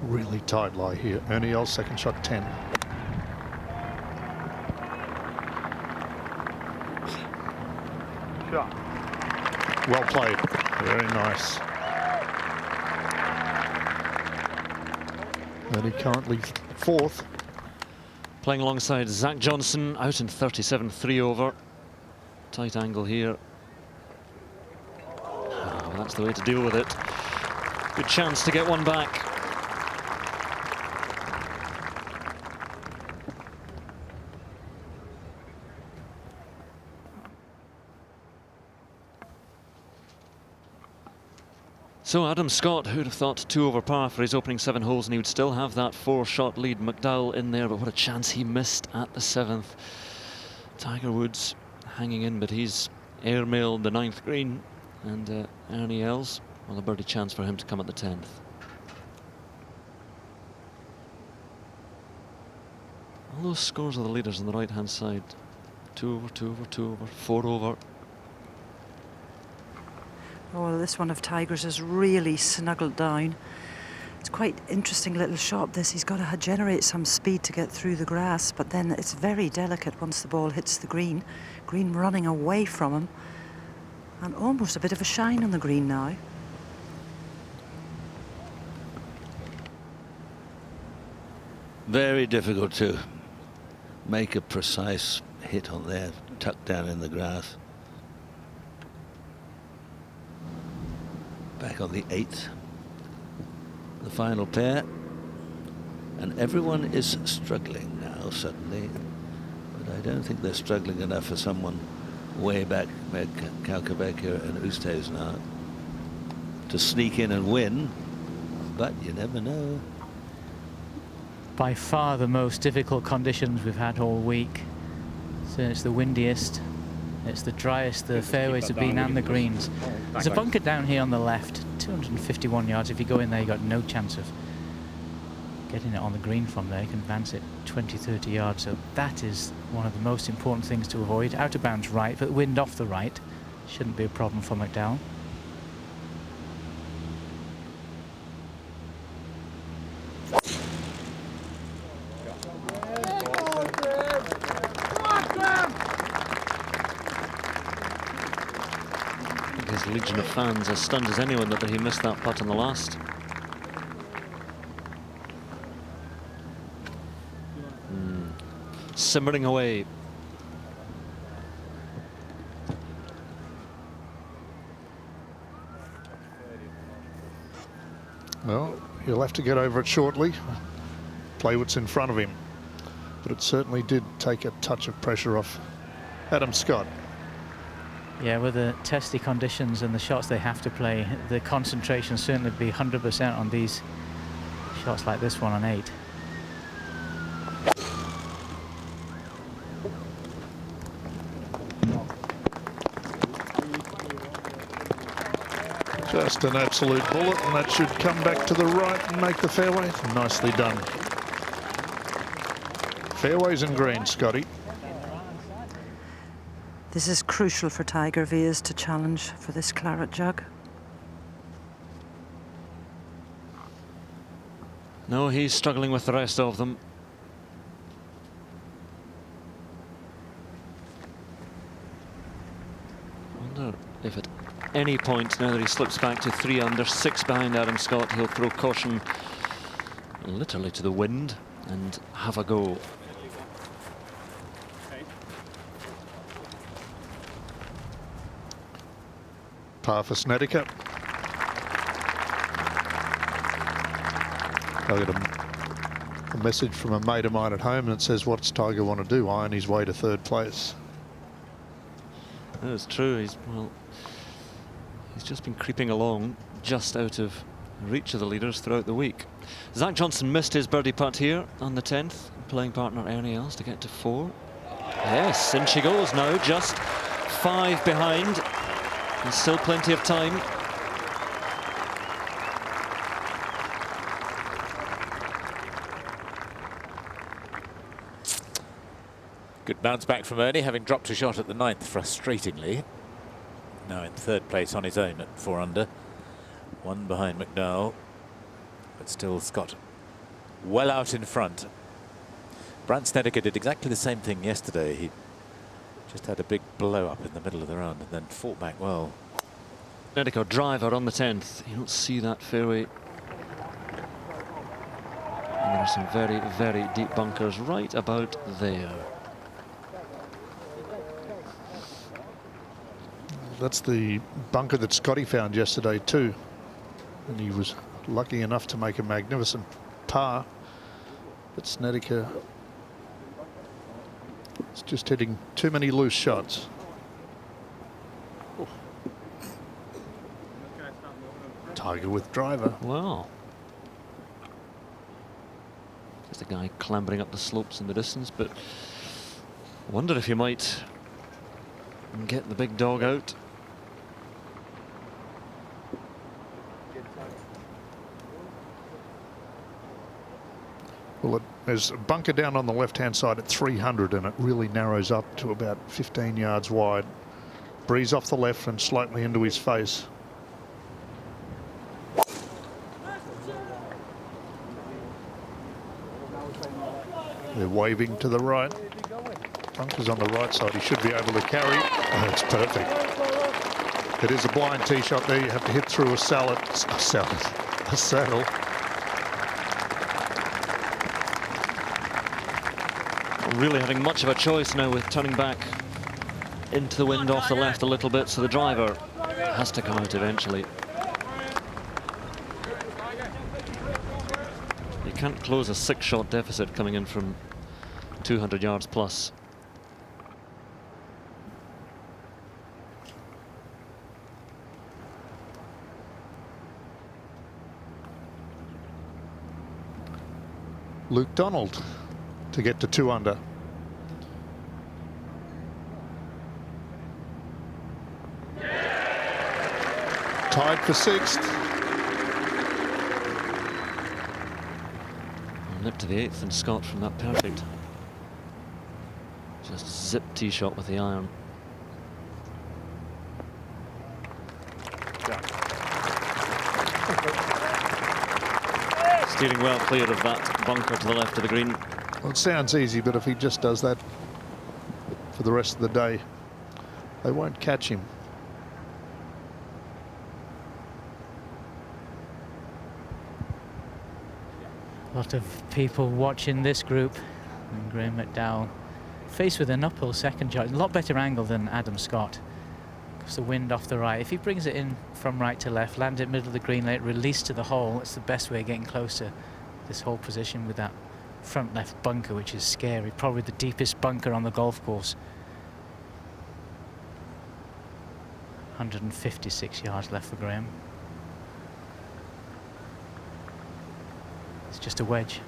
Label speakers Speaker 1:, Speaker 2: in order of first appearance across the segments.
Speaker 1: Really tight lie here. Ernie Els, second shot 10. Shot. Well played. Very nice. Ernie currently fourth.
Speaker 2: Playing alongside Zach Johnson, out in 37, 3 over. Tight angle here. Oh, that's the way to deal with it. Good chance to get one back. So Adam Scott, who'd have thought 2 over par for his opening 7 holes, and he would still have that 4-shot lead. McDowell in there, but what a chance he missed at the 7th. Tiger Woods hanging in, but he's airmailed the 9th green, and Ernie Els, well, a birdie chance for him to come at the 10th. All those scores of the leaders on the right-hand side. 2 over, 2 over, 2 over, 4 over.
Speaker 3: Oh, well, this one of Tiger's is really snuggled down. It's quite interesting little shot, this. He's got to generate some speed to get through the grass, but then it's very delicate once the ball hits the green. Green running away from him, and almost a bit of a shine on the green now.
Speaker 4: Very difficult to make a precise hit on there, tucked down in the grass. Back on the 8th, the final pair, and everyone is struggling now suddenly, but I don't think they're struggling enough for someone way back where Kaukabeka and Oosthuizen are to sneak in and win, but you never know.
Speaker 5: By far the most difficult conditions we've had all week. So it's the windiest, it's the driest the fairways have been, and the greens. There's a bunker down here on the left, 251 yards. If you go in there, you've got no chance of getting it on the green from there. You can advance it 20, 30 yards. So that is one of the most important things to avoid. Out of bounds right, but wind off the right shouldn't be a problem for McDowell.
Speaker 2: His legion of fans as stunned as anyone that he missed that putt on the last. Simmering away.
Speaker 1: Well, he'll have to get over it shortly. Play what's in front of him. But it certainly did take a touch of pressure off Adam Scott.
Speaker 5: Yeah, with the testy conditions and the shots they have to play, the concentration certainly be 100% on these shots like this one on 8.
Speaker 1: Just an absolute bullet, and that should come back to the right and make the fairway. Nicely done. Fairways and greens, Scotty.
Speaker 3: This is crucial for Tiger if he is to challenge for this Claret Jug.
Speaker 2: No, he's struggling with the rest of them. Wonder if at any point, now that he slips back to 3 under, 6 behind Adam Scott, he'll throw caution literally to the wind and have a go.
Speaker 1: Par for Snedeker. I got a message from a mate of mine at home, and it says, what's Tiger want to do? Iron his way to 3rd place.
Speaker 2: That's true. He's just been creeping along just out of reach of the leaders throughout the week. Zach Johnson missed his birdie putt here on the 10th. Playing partner Ernie Els to get to 4. Yes, in she goes now, just 5 behind. There's still plenty of time.
Speaker 6: Good bounce back from Ernie, having dropped a shot at the 9th, frustratingly. Now in 3rd place on his own at 4 under. 1 behind McDowell. But still Scott well out in front. Brant Snedeker did exactly the same thing yesterday. He just had a big blow up in the middle of the round and then fought back well.
Speaker 2: Snedeker driver on the 10th. You don't see that fairway. And there are some very, very deep bunkers right about there.
Speaker 1: That's the bunker that Scotty found yesterday too. And he was lucky enough to make a magnificent par. But Snedeker is just hitting too many loose shots. Tiger with driver.
Speaker 2: Wow. Just a guy clambering up the slopes in the distance, but I wonder if you might get the big dog out.
Speaker 1: Well, there's a bunker down on the left-hand side at 300, and it really narrows up to about 15 yards wide. Breeze off the left and slightly into his face. They're waving to the right. Bunker's on the right side. He should be able to carry. Oh, it's perfect. It is a blind tee shot there. You have to hit through a saddle.
Speaker 2: Not really having much of a choice now with turning back into the wind off the left a little bit, so the driver has to come out eventually. You can't close a 6-shot deficit coming in from 200 yards plus.
Speaker 1: Luke Donald to get to 2 under. Tied for 6th.
Speaker 2: Nip to the 8th and Scott from that perfect. Just zip tee shot with the iron. Steering well clear of that bunker to the left of the green.
Speaker 1: Well, it sounds easy, but if he just does that for the rest of the day, they won't catch him.
Speaker 5: A lot of people watching this group. And Graham McDowell faced with an uphill second shot. A lot better angle than Adam Scott. Because the wind off the right. If he brings it in from right to left, land it middle of the green, let it release to the hole, it's the best way of getting close to this whole position with that front left bunker, which is scary. Probably the deepest bunker on the golf course. 156 yards left for Graham. It's just a wedge.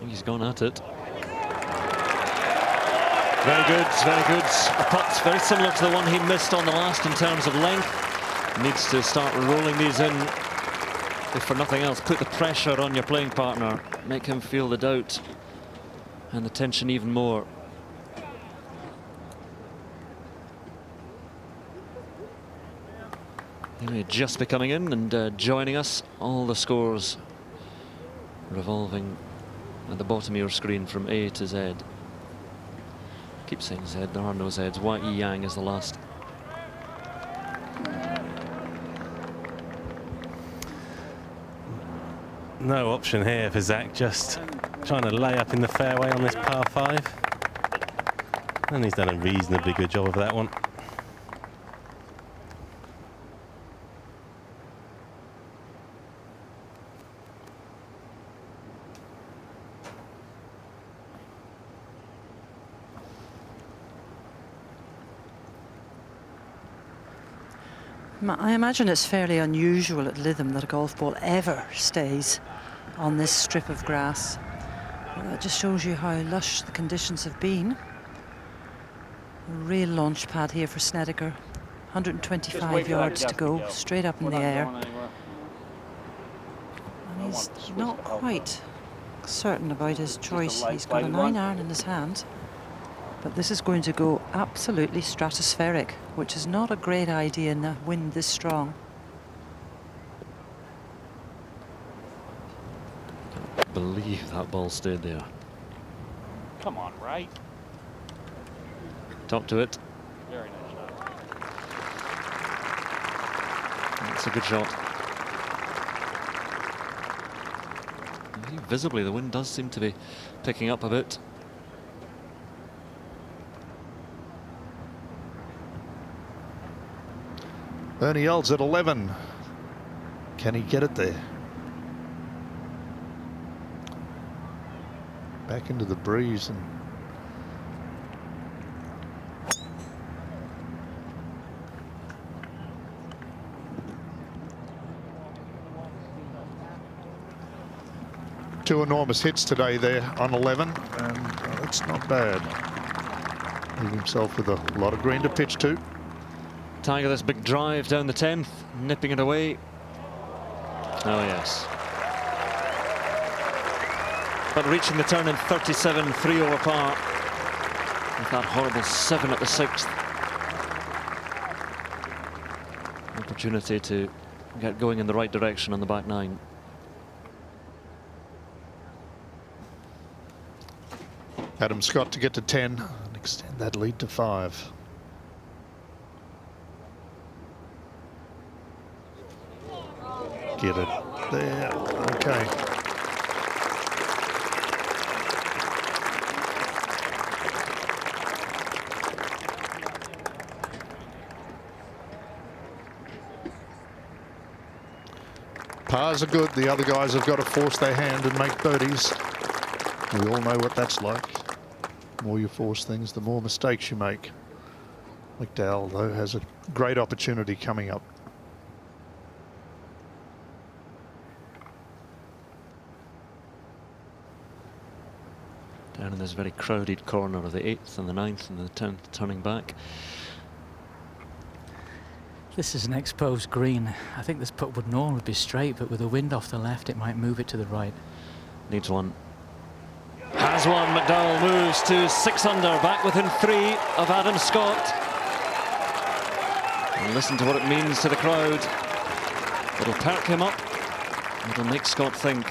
Speaker 2: He's gone at it. Very good, very good. A putt very similar to the one he missed on the last in terms of length. Needs to start rolling these in. If for nothing else, put the pressure on your playing partner. Make him feel the doubt and the tension even more. He may just be coming in and joining us. All the scores revolving at the bottom of your screen from A to Z. Keep saying Z, there are no Zs. Y.E. Yang is the last.
Speaker 7: No option here for Zach, just trying to lay up in the fairway on this par 5. And he's done a reasonably good job of that one.
Speaker 3: I imagine it's fairly unusual at Lytham that a golf ball ever stays on this strip of grass. Well, that just shows you how lush the conditions have been. A real launch pad here for Snedeker. 125 yards to go, straight up in the air. He's not quite certain about his choice. He's got a 9-iron in his hand, but this is going to go absolutely stratospheric, which is not a great idea in a wind this strong.
Speaker 2: Can't believe that ball stayed there.
Speaker 8: Come on, right?
Speaker 2: Top to it.
Speaker 8: Very nice shot.
Speaker 2: That's a good shot. Visibly, the wind does seem to be picking up a bit.
Speaker 1: Ernie Els at 11. Can he get it there? Back into the breeze and two enormous hits today there on 11, and that's not bad. Leave himself with a lot of green to pitch to.
Speaker 2: Tiger, this big drive down the 10th, nipping it away. Oh yes. But reaching the turn in 37, 3 over par, with that horrible 7 at the 6th. Opportunity to get going in the right direction on the back 9.
Speaker 1: Adam Scott to get to 10 and extend that lead to 5. Get it there. Okay. Pars are good. The other guys have got to force their hand and make birdies. We all know what that's like. The more you force things, the more mistakes you make. McDowell, though, has a great opportunity coming up.
Speaker 2: Down in this very crowded corner of the 8th and the 9th and the 10th, turning back.
Speaker 5: This is an exposed green. I think this putt would normally be straight, but with the wind off the left, it might move it to the right.
Speaker 2: Needs one. Has one. McDowell moves to 6 under, back within 3 of Adam Scott. And listen to what it means to the crowd. It'll perk him up. It'll make Scott think.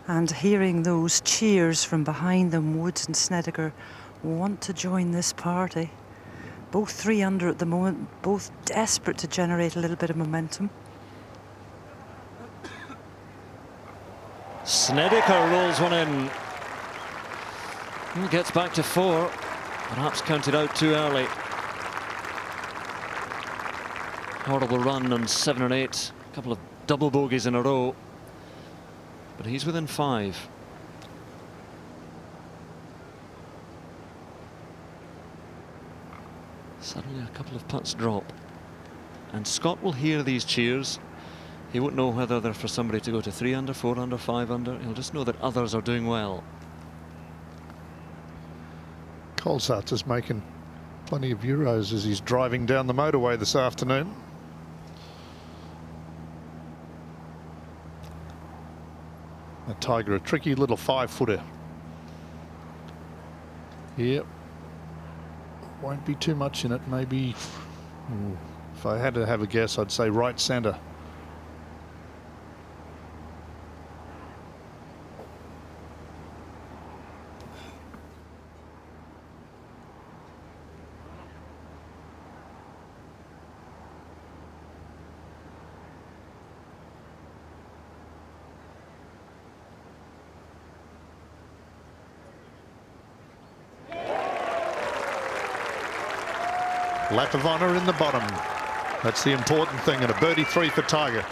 Speaker 3: And hearing those cheers from behind them, Woods and Snedeker want to join this party. Both 3 under at the moment, both desperate to generate a little bit of momentum.
Speaker 2: Snedeker rolls one in. He gets back to 4. Perhaps counted out too early. Horrible run on 7 and 8. A couple of double bogeys in a row. But he's within 5. Suddenly a couple of putts drop. And Scott will hear these cheers. He won't know whether they're for somebody to go to 3 under, 4 under, 5 under. He'll just know that others are doing well.
Speaker 1: Colsaerts is making plenty of euros as he's driving down the motorway this afternoon. A Tiger, a tricky little 5-footer. Yep. Won't be too much in it. Maybe, if I had to have a guess, I'd say right centre. Lap of honour in the bottom. That's the important thing, and a birdie 3 for Tiger.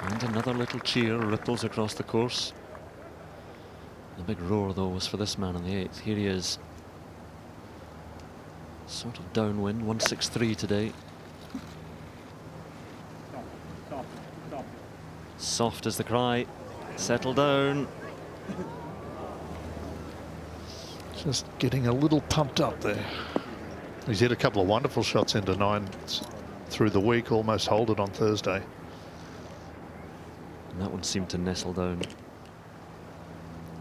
Speaker 2: And another little cheer ripples across the course. The big roar, though, was for this man on the 8th. Here he is. Sort of downwind, 163 today.
Speaker 8: Stop.
Speaker 2: Soft as the cry. Settle down.
Speaker 1: Just getting a little pumped up there. He's hit a couple of wonderful shots into 9 through the week, almost hold it on Thursday.
Speaker 2: And that one seemed to nestle down.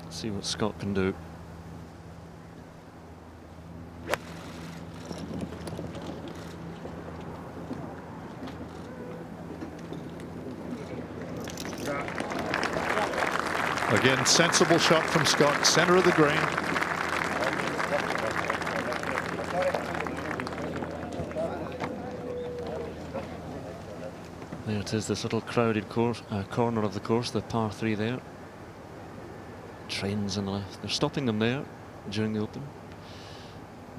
Speaker 2: Let's see what Scott can do.
Speaker 1: Again, sensible shot from Scott, centre of the green.
Speaker 2: There it is, this little crowded course, corner of the course, the par 3 there. Trains on the left. They're stopping them there during the Open.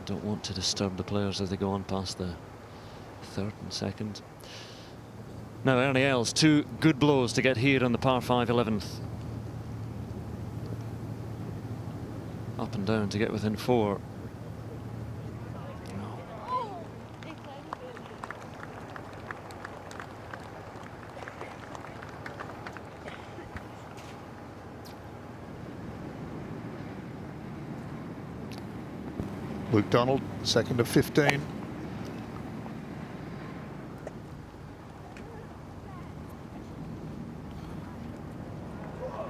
Speaker 2: Don't want to disturb the players as they go on past the 3rd and 2nd. Now Ernie Els, 2 good blows to get here on the par 5 11th. Up and down to get within 4.
Speaker 1: Luke Donald, 2nd of 15.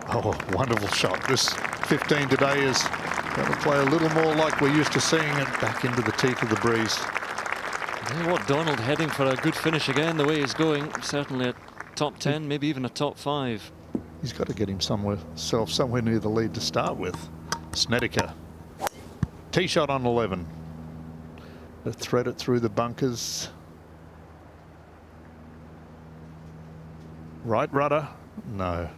Speaker 1: Oh, wonderful shot. This 15 today is going to play a little more like we're used to seeing it, back into the teeth of the breeze.
Speaker 2: Tell you what, Donald heading for a good finish again, the way he's going. Certainly a top 10, maybe even a top 5.
Speaker 1: He's got to get himself somewhere near the lead to start with. Snedeker. Tee shot on 11. To thread it through the bunkers. Right rudder? No.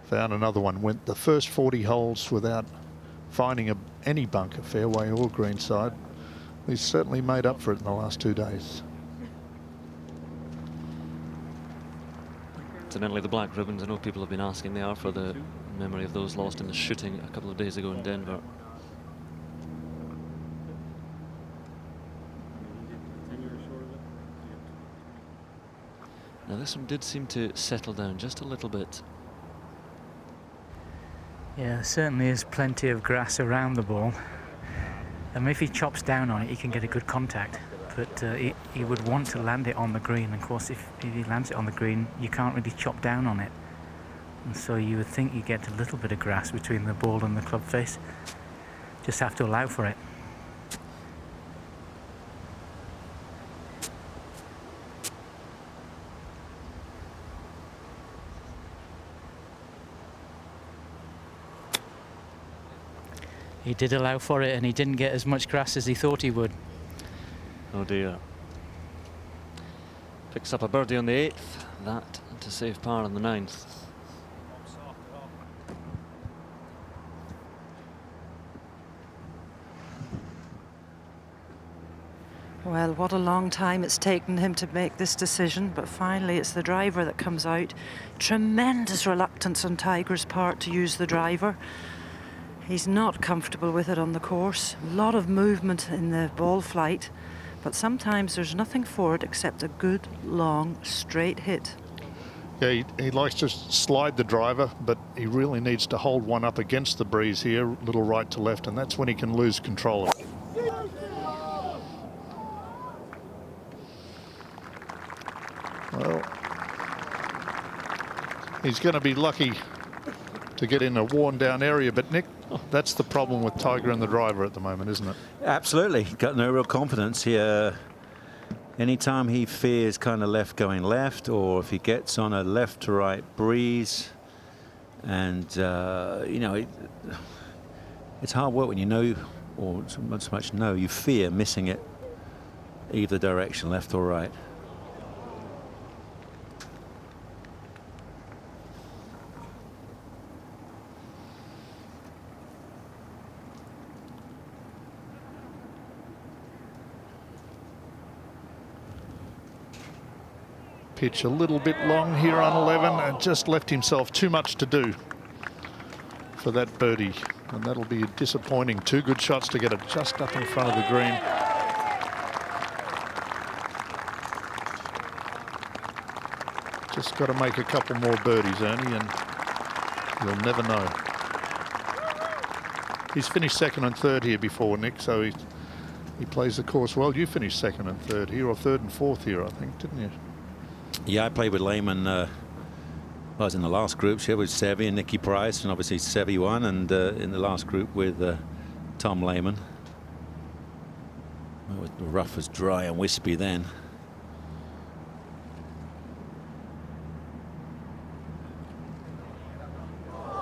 Speaker 1: Found another one. Went the first 40 holes without finding any bunker, fairway or greenside. He's certainly made up for it in the last 2 days.
Speaker 2: Incidentally, the black ribbons, I know people have been asking, they are for the memory of those lost in the shooting a couple of days ago in Denver. Now this one did seem to settle down just a little bit.
Speaker 5: Yeah, there certainly is plenty of grass around the ball. If he chops down on it, he can get a good contact. But he would want to land it on the green. Of course, if he lands it on the green, you can't really chop down on it. And so you would think you get a little bit of grass between the ball and the club face. Just have to allow for it. He did allow for it, and he didn't get as much grass as he thought he would.
Speaker 2: Oh dear. Picks up a birdie on the 8th, that to save par on the 9th.
Speaker 3: Well, what a long time it's taken him to make this decision, but finally it's the driver that comes out. Tremendous reluctance on Tiger's part to use the driver. He's not comfortable with it on the course. A lot of movement in the ball flight, but sometimes there's nothing for it except a good, long, straight hit.
Speaker 1: Yeah, he likes to slide the driver, but he really needs to hold one up against the breeze here, a little right to left, and that's when he can lose control of it. Well, he's going to be lucky to get in a worn down area, but Nick, that's the problem with Tiger and the driver at the moment, isn't it?
Speaker 9: Absolutely. Got no real confidence here. Anytime he fears kind of left going left, or if he gets on a left to right breeze, and you know, it's hard work when you know, or not so much know, you fear missing it either direction, left or right.
Speaker 1: Pitch a little bit long here on 11 and just left himself too much to do for that birdie, and that'll be disappointing. 2 good shots to get it just up in front of the green. Just got to make a couple more birdies, Ernie, and You'll never know. He's finished second and third here before, Nick, so he plays the course well. You finished second and third here, or third and fourth here, I think, didn't you?
Speaker 9: Yeah, I played with Lehman. I was in the last group here with Seve and Nicky Price, and obviously Seve won, and in the last group with Tom Lehman. Well, the rough was dry and wispy then.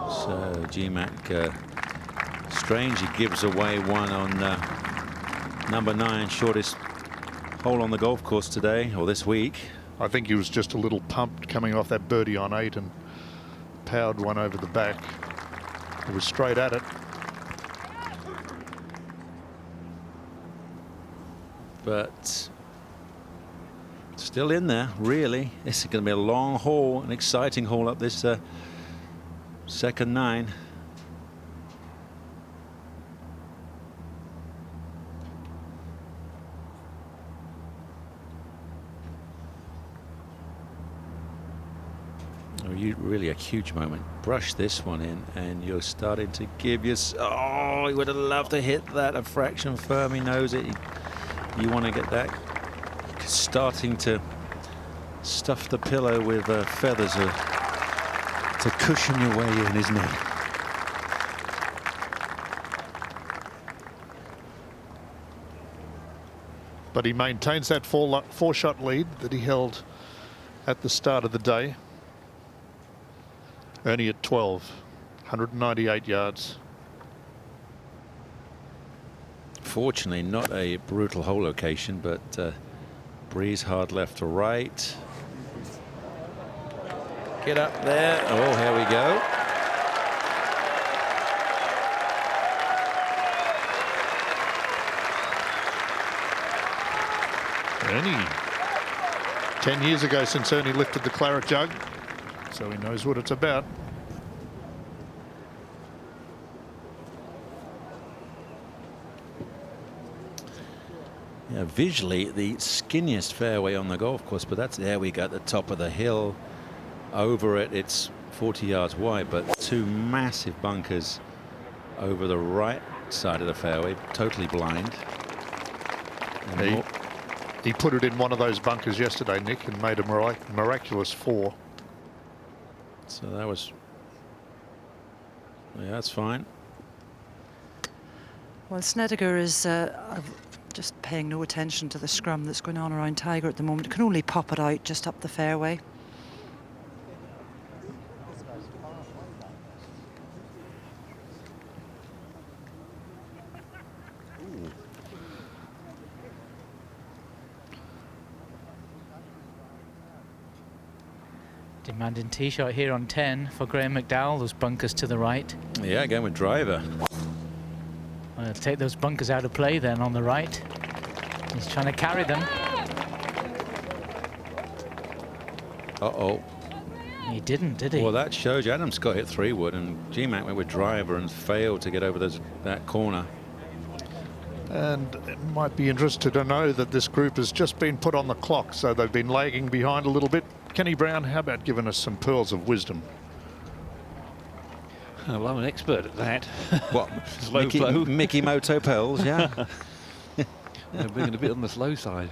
Speaker 9: So GMAC strangely gives away one on number 9, shortest hole on the golf course today, or this week.
Speaker 1: I think he was just a little pumped coming off that birdie on 8 and powered one over the back. It was straight at it.
Speaker 9: But still in there, really. This is going to be a long hole, an exciting hole up this second 9. Really a huge moment. Brush this one in and you're starting to give oh, he would have loved to hit that a fraction firm. He knows it. You want to get that starting to stuff the pillow with feathers to cushion your way in, isn't it?
Speaker 1: But he maintains that four-shot lead that he held at the start of the day. Ernie at 12, 198 yards.
Speaker 9: Fortunately, not a brutal hole location, but breeze hard left to right. Get up there. Oh, here we go.
Speaker 1: Ernie. 10 years ago since Ernie lifted the Claret Jug, so he knows what it's about.
Speaker 9: Yeah, visually the skinniest fairway on the golf course, but there we go at the top of the hill. Over it, it's 40 yards wide, but 2 massive bunkers over the right side of the fairway, totally blind. And
Speaker 1: he put it in one of those bunkers yesterday, Nick, and made a miraculous 4.
Speaker 9: So that was, yeah, that's fine.
Speaker 3: Well, Snedeker is just paying no attention to the scrum that's going on around Tiger at the moment. Can only pop it out just up the fairway.
Speaker 5: Demanding tee shot here on 10 for Graham McDowell. Those bunkers to the right.
Speaker 9: Yeah, going with driver.
Speaker 5: Well, take those bunkers out of play then on the right. He's trying to carry them.
Speaker 9: Uh-oh.
Speaker 5: He didn't, did he?
Speaker 9: Well, that shows you Adam Scott hit 3-wood and GMAC went with driver and failed to get over that corner.
Speaker 1: And it might be interested to know that this group has just been put on the clock, so they've been lagging behind a little bit. Kenny Brown, how about giving us some pearls of wisdom?
Speaker 2: Well, I'm an expert at that.
Speaker 9: What?
Speaker 2: Slow flow.
Speaker 9: Mickey Moto pearls, yeah.
Speaker 2: Being a bit on the slow side.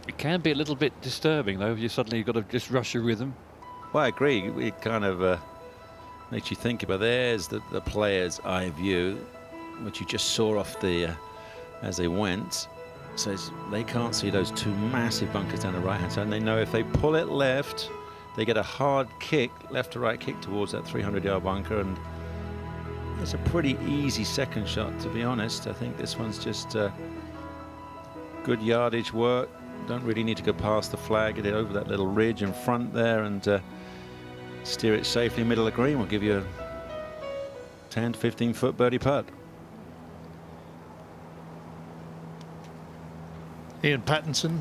Speaker 2: It can be a little bit disturbing, though, if you suddenly got to just rush your rhythm.
Speaker 9: Well, I agree. It kind of makes you think about there's the player's eye view, which you just saw off the as they went. So they can't see those 2 massive bunkers down the right-hand side. And they know if they pull it left, they get a hard kick, left to right kick towards that 300-yard bunker. And it's a pretty easy second shot, to be honest. I think this one's just good yardage work. Don't really need to go past the flag, get it over that little ridge in front there and steer it safely middle of the green. Will give you a 10 to 15-foot birdie putt.
Speaker 1: Ian Pattinson,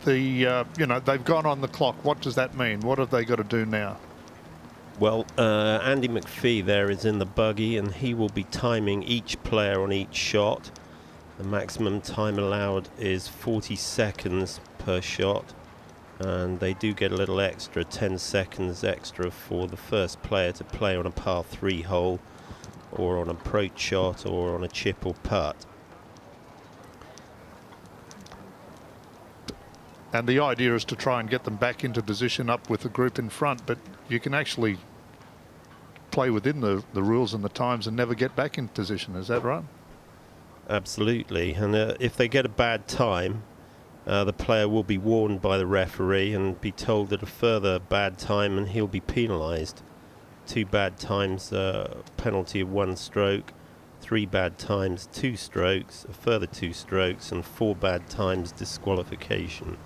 Speaker 1: you know, they've gone on the clock. What does that mean? What have they got to do now?
Speaker 10: Well, Andy McPhee there is in the buggy, and he will be timing each player on each shot. The maximum time allowed is 40 seconds per shot, and they do get a little extra, 10 seconds extra for the first player to play on a par 3 hole, or on an approach shot, or on a chip or putt.
Speaker 1: And the idea is to try and get them back into position up with the group in front, but you can actually play within the rules and the times and never get back in position. Is that right?
Speaker 10: Absolutely. And if they get a bad time, the player will be warned by the referee and be told that a further bad time and he'll be penalised. 2 bad times, penalty of 1 stroke. 3 bad times, 2 strokes. A further 2 strokes, and 4 bad times, disqualification.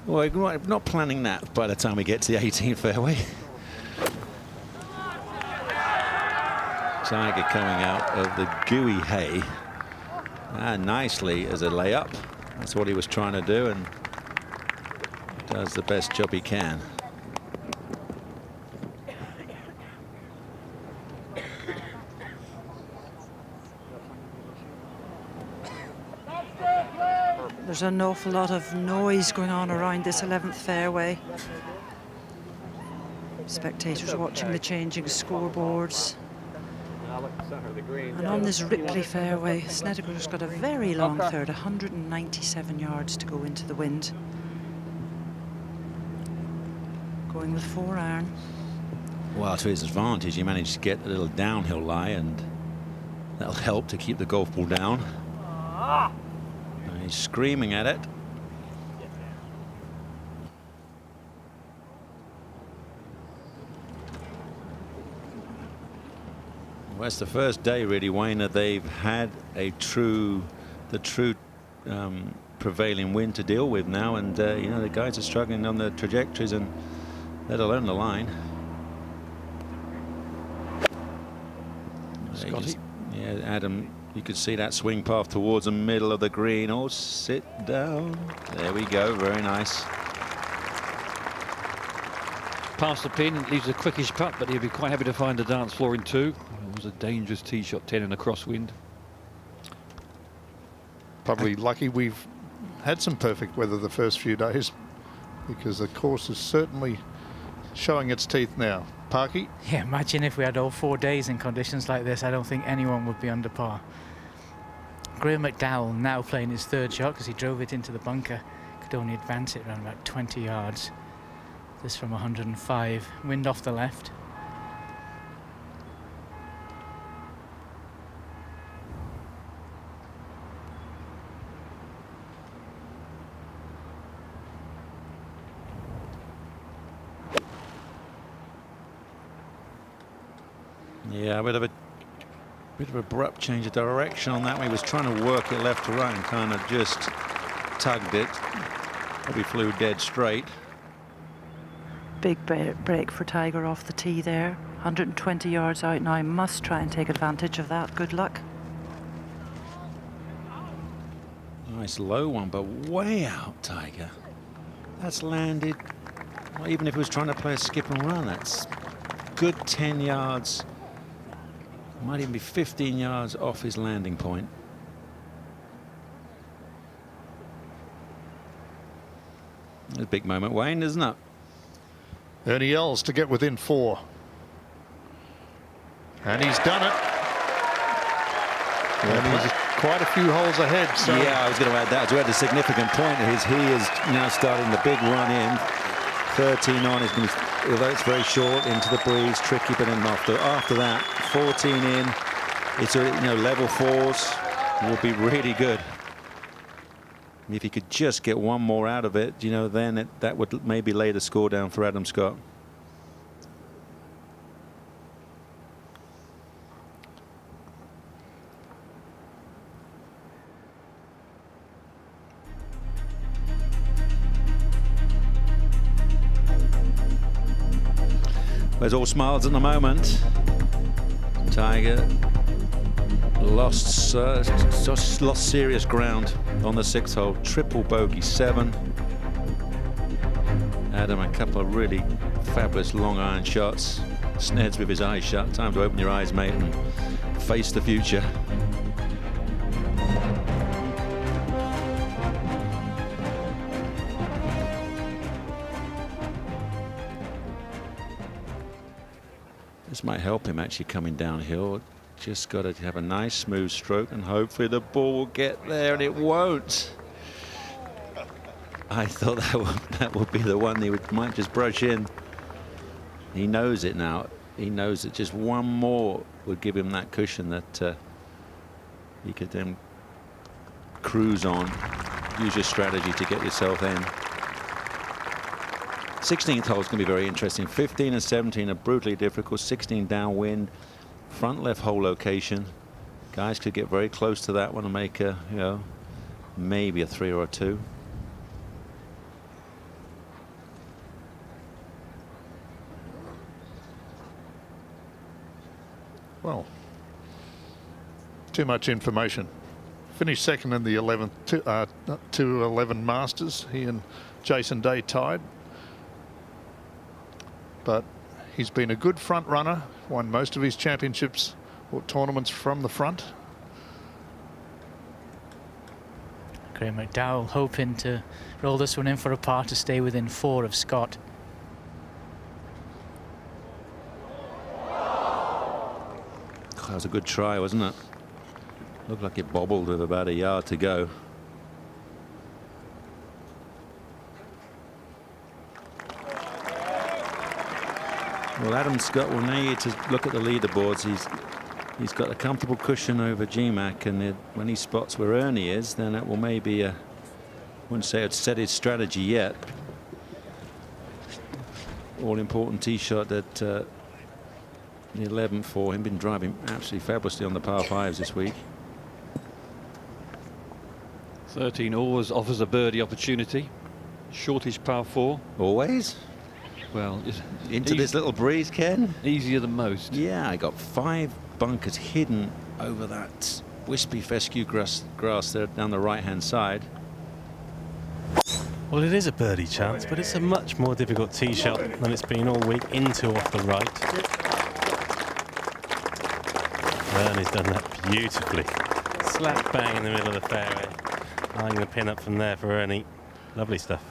Speaker 9: Well, we're not planning that by the time we get to the 18th fairway. Tiger coming out of the gooey hay. Nicely as a layup. That's what he was trying to do, and does the best job he can.
Speaker 3: There's an awful lot of noise going on around this 11th fairway. Spectators watching the changing scoreboards. And on this Ripley fairway, Snedeker's got a very long third, 197 yards to go into the wind. Going with 4 iron.
Speaker 9: Well, to his advantage, he managed to get a little downhill lie, and that'll help to keep the golf ball down. And he's screaming at it. Well, it's the first day, really, Wayne, that they've had the true prevailing wind to deal with now, and you know, the guys are struggling on the trajectories, and let alone the line.
Speaker 2: Scotty.
Speaker 9: Yeah, Adam, you could see that swing path towards the middle of the green. Oh, sit down. There we go. Very nice.
Speaker 11: Past the pin, leaves a quickish putt, but he'll be quite happy to find the dance floor in 2. It was a dangerous tee shot, 10 in a crosswind.
Speaker 1: Probably lucky we've had some perfect weather the first few days, because the course is certainly showing its teeth now. Parky?
Speaker 5: Yeah, imagine if we had all 4 days in conditions like this. I don't think anyone would be under par. Graham McDowell now playing his 3rd shot because he drove it into the bunker. Could only advance it around about 20 yards. This from 105. Wind off the left.
Speaker 9: Yeah, a bit of abrupt change of direction on that one. He was trying to work it left to right and kind of just tugged it. Probably flew dead straight.
Speaker 3: Big break for Tiger off the tee there. 120 yards out now. Must try and take advantage of that. Good luck.
Speaker 9: Nice low one, but way out, Tiger. That's landed. Well, even if he was trying to play a skip and run, that's good 10 yards. Might even be 15 yards off his landing point. It's a big moment, Wayne, isn't it?
Speaker 1: Ernie Els to get within 4. And he's done it. And he's quite a few holes ahead. So
Speaker 9: yeah, I was going to add that. To add a significant point, he is now starting the big run in. 13 on, although it's very short, into the breeze, tricky, but then after that, 14 in, it's level 4s will be really good. If he could just get one more out of it, then that would maybe lay the score down for Adam Scott. There's all smiles at the moment. Tiger lost serious ground on the 6th hole. Triple bogey 7. Adam, a couple of really fabulous long iron shots. Sneds with his eyes shut. Time to open your eyes, mate, and face the future. This might help him actually coming downhill. Just got to have a nice smooth stroke and hopefully the ball will get there, and it won't. I thought that would be the one he might just brush in. He knows it now. He knows that just one more would give him that cushion that he could then cruise on. Use your strategy to get yourself in. 16th hole is going to be very interesting. 15 and 17 are brutally difficult. 16 downwind, front left hole location. Guys could get very close to that one and make a, you know, maybe a 3 or a 2.
Speaker 1: Well, too much information. Finished second in the 11th 211 Masters. He and Jason Day tied. But he's been a good front runner, won most of his championships or tournaments from the front.
Speaker 5: Graham McDowell hoping to roll this one in for a par to stay within 4 of Scott.
Speaker 9: That was a good try, wasn't it? Looked like it bobbled with about a yard to go. Well, Adam Scott will now need to look at the leaderboards. He's got a comfortable cushion over GMAC, and when he spots where Ernie is, then it will maybe, I wouldn't say it's set his strategy yet. All important tee shot that the 11th for him. Been driving absolutely fabulously on the par 5s this week.
Speaker 11: 13 always offers a birdie opportunity. Shortish par 4.
Speaker 9: Always?
Speaker 11: Well,
Speaker 9: into this little breeze, Ken?
Speaker 11: Easier than most.
Speaker 9: Yeah, I got 5 bunkers hidden over that wispy fescue grass there down the right-hand side.
Speaker 7: Well, it is a birdie chance, but it's a much more difficult tee shot than it's been all week, into off the right. Ernie's done that beautifully. Slap bang in the middle of the fairway. Eyeing the pin up from there for Ernie. Lovely stuff.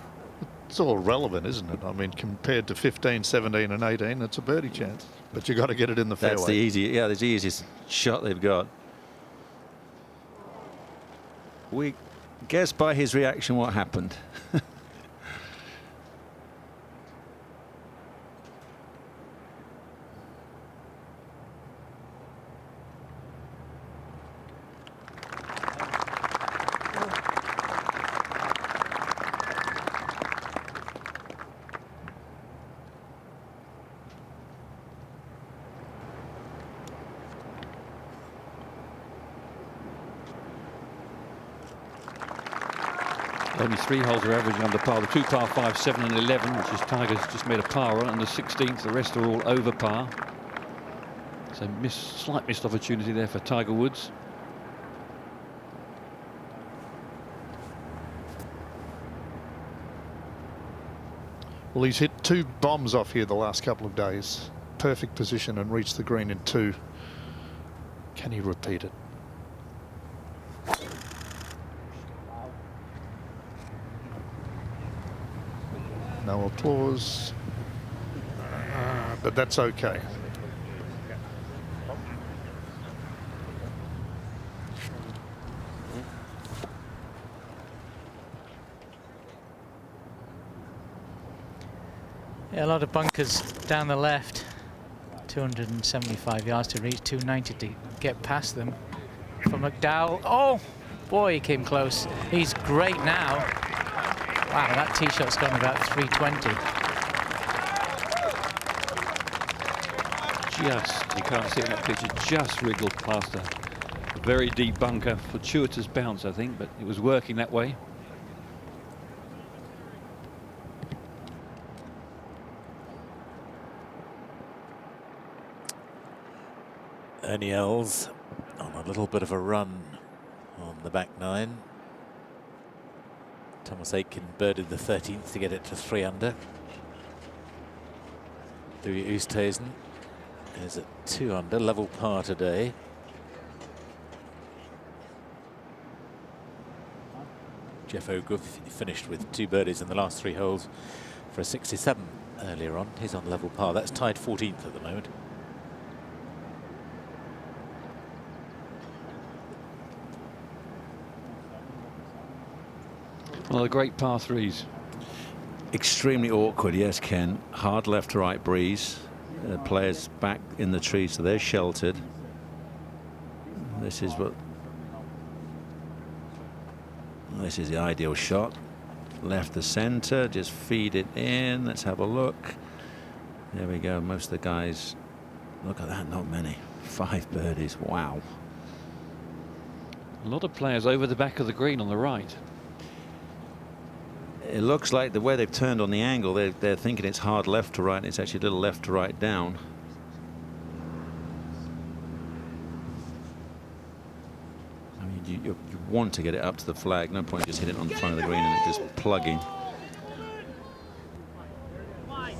Speaker 1: It's all relevant, isn't it? I mean, compared to 15, 17 and 18, it's a birdie chance. But you got to get it in the fairway.
Speaker 9: That's the easiest shot they've got. We guess by his reaction what happened.
Speaker 11: Only 3 holes are averaging under par. The 2 par 5, 7 and 11, which is Tiger's just made a par on, and the 16th, the rest are all over par. So slight missed opportunity there for Tiger Woods.
Speaker 1: Well, he's hit 2 bombs off here the last couple of days. Perfect position and reached the green in 2. Can he repeat it? No applause, but that's okay.
Speaker 5: Yeah, a lot of bunkers down the left. 275 yards to reach, 290 to get past them. For McDowell, oh boy, he came close. He's great now. Wow, that tee shot's gone about 320.
Speaker 11: You can't see it in that picture, just wriggled past a very deep bunker. Fortuitous bounce, I think, but it was working that way.
Speaker 6: Ernie Els on a little bit of a run on the back 9. Thomas Aitken birdied the 13th to get it to 3 under. Louis Oosthuizen is at 2 under, level par today. Jeff Ogilvy finished with 2 birdies in the last 3 holes for a 67 earlier on. He's on level par. That's tied 14th at the moment.
Speaker 11: One of the great par threes.
Speaker 9: Extremely awkward, yes, Ken. Hard left to right breeze. Players back in the tree, so they're sheltered. This is the ideal shot. Left to center, just feed it in. Let's have a look. There we go. Most of the guys, look at that, not many. 5 birdies, wow.
Speaker 11: A lot of players over the back of the green on the right.
Speaker 9: It looks like the way they've turned on the angle, they're thinking it's hard left to right, and it's actually a little left to right down. I mean, you want to get it up to the flag. No point just hitting it on the front of the green and it just plugging. Well,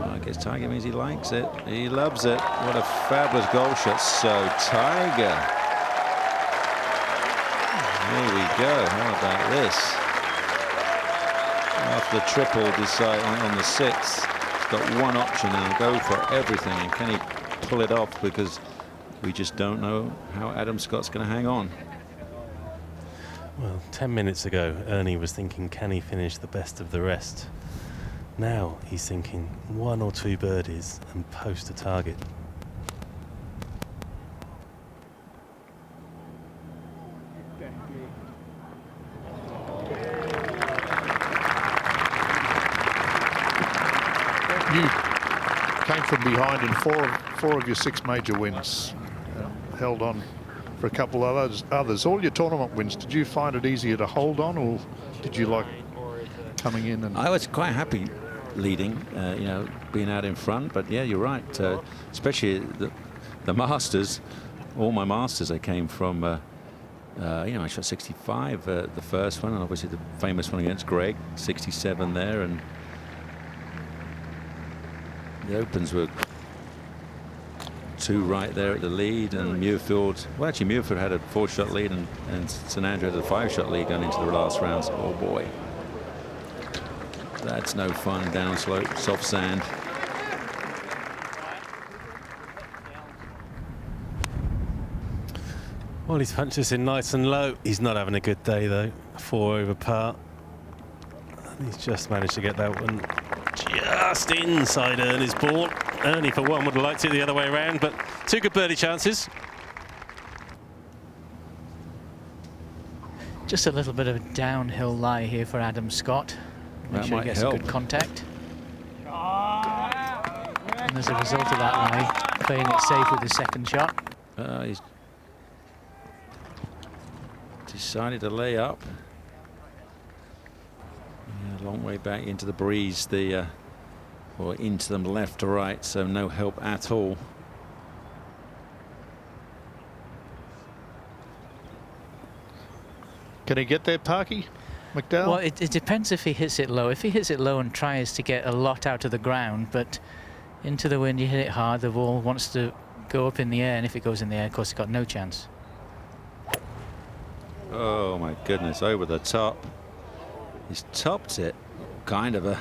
Speaker 9: I guess Tiger means he likes it. He loves it. What a fabulous golf shot. So Tiger. There we go. How about this? After the triple decide on the 6th, he's got one option and go for everything. And can he pull it off? Because we just don't know how Adam Scott's going to hang on.
Speaker 7: Well, 10 minutes ago, Ernie was thinking, can he finish the best of the rest? Now he's thinking 1 or 2 birdies and post a target.
Speaker 1: You came from behind in four of your 6 major wins. Held on for a couple of others. All your tournament wins, did you find it easier to hold on, or did you like coming in? And
Speaker 9: I was quite happy leading, you know, being out in front. But yeah, you're right. Especially the Masters. All my Masters, I came from. You know, I shot 65 the first one, and obviously the famous one against Greg, 67 there, and the Opens were 2 right there at the lead, and Muirfield, well, actually Muirfield had a 4-shot lead, and St Andrew had a 5-shot lead going into the last rounds. Oh boy, that's no fun. Downslope, soft sand.
Speaker 7: Well, he's punched us in nice and low. He's not having a good day though. 4 over par. And he's just managed to get that one just inside Ernie's ball. Ernie, for one, would have liked it the other way around, but 2 good birdie chances.
Speaker 5: Just a little bit of a downhill lie here for Adam Scott. Make sure he gets a good contact. And as a result of that lie, playing it safe with his 2nd shot.
Speaker 9: He's decided to lay up. Yeah, a long way back into the breeze, or into them left to right, so no help at all.
Speaker 1: can he get there, Parky? McDowell?
Speaker 5: Well, it depends if he hits it low. If he hits it low and tries to get a lot out of the ground, but into the wind, you hit it hard, the ball wants to go up in the air, and if it goes in the air, of course, it's got no chance.
Speaker 9: Oh my goodness, over the top. He's topped it. Kind of a.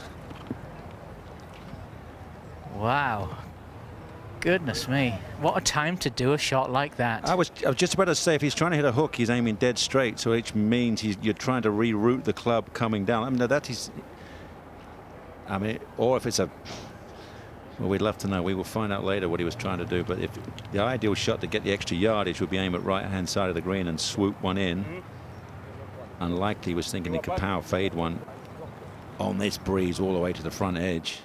Speaker 5: Wow. Goodness me. What a time to do a shot like that.
Speaker 9: I was just about to say, if he's trying to hit a hook, he's aiming dead straight, so which means you're trying to reroute the club coming down. I mean, that is. I mean, or if it's a. Well, we'd love to know. We will find out later what he was trying to do. But if the ideal shot to get the extra yardage would be aim at right-hand side of the green and swoop one in. Unlikely he was thinking he could power fade one on this breeze all the way to the front edge.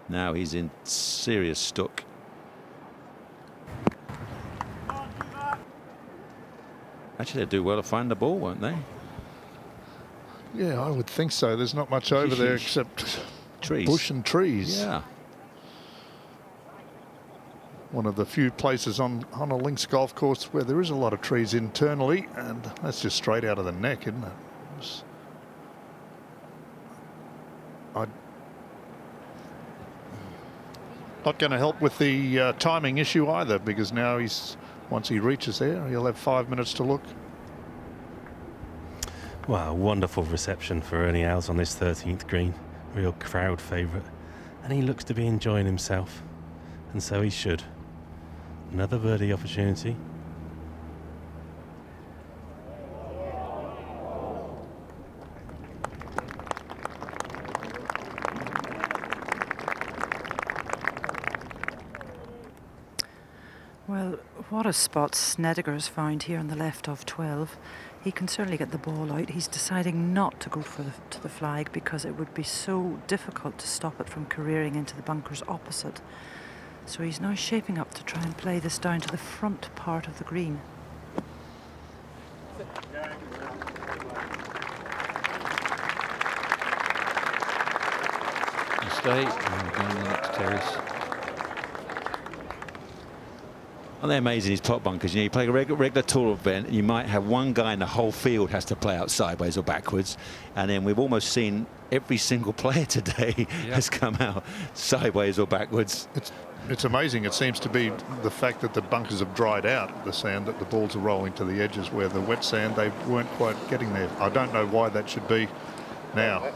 Speaker 9: Now he's in serious stuck. Actually, they'd do well to find the ball, won't they?
Speaker 1: Yeah, I would think so. There's not much over there except
Speaker 9: trees.
Speaker 1: Bush and trees.
Speaker 9: Yeah.
Speaker 1: One of the few places on a links golf course where there is a lot of trees internally, and that's just straight out of the neck, isn't it? Not going to help with the timing issue either, because now once he reaches there, he'll have 5 minutes to look.
Speaker 7: Wow, wonderful reception for Ernie Els on this 13th green. Real crowd favourite. And he looks to be enjoying himself. And so he should. Another birdie opportunity.
Speaker 3: What a spot Snedeker's found here on the left of 12. He can certainly get the ball out. He's deciding not to go for to the flag because it would be so difficult to stop it from careering into the bunkers opposite. So he's now shaping up to try and play this down to the front part of the green.
Speaker 11: Stay down the next terrace.
Speaker 9: Well, they're amazing, these pot bunkers. You know, you play a regular tour event, and you might have one guy in the whole field has to play out sideways or backwards. And then we've almost seen every single player today has come out sideways or backwards.
Speaker 1: It's amazing. It seems to be the fact that the bunkers have dried out, the sand, that the balls are rolling to the edges, where the wet sand, they weren't quite getting there. I don't know why that should be now.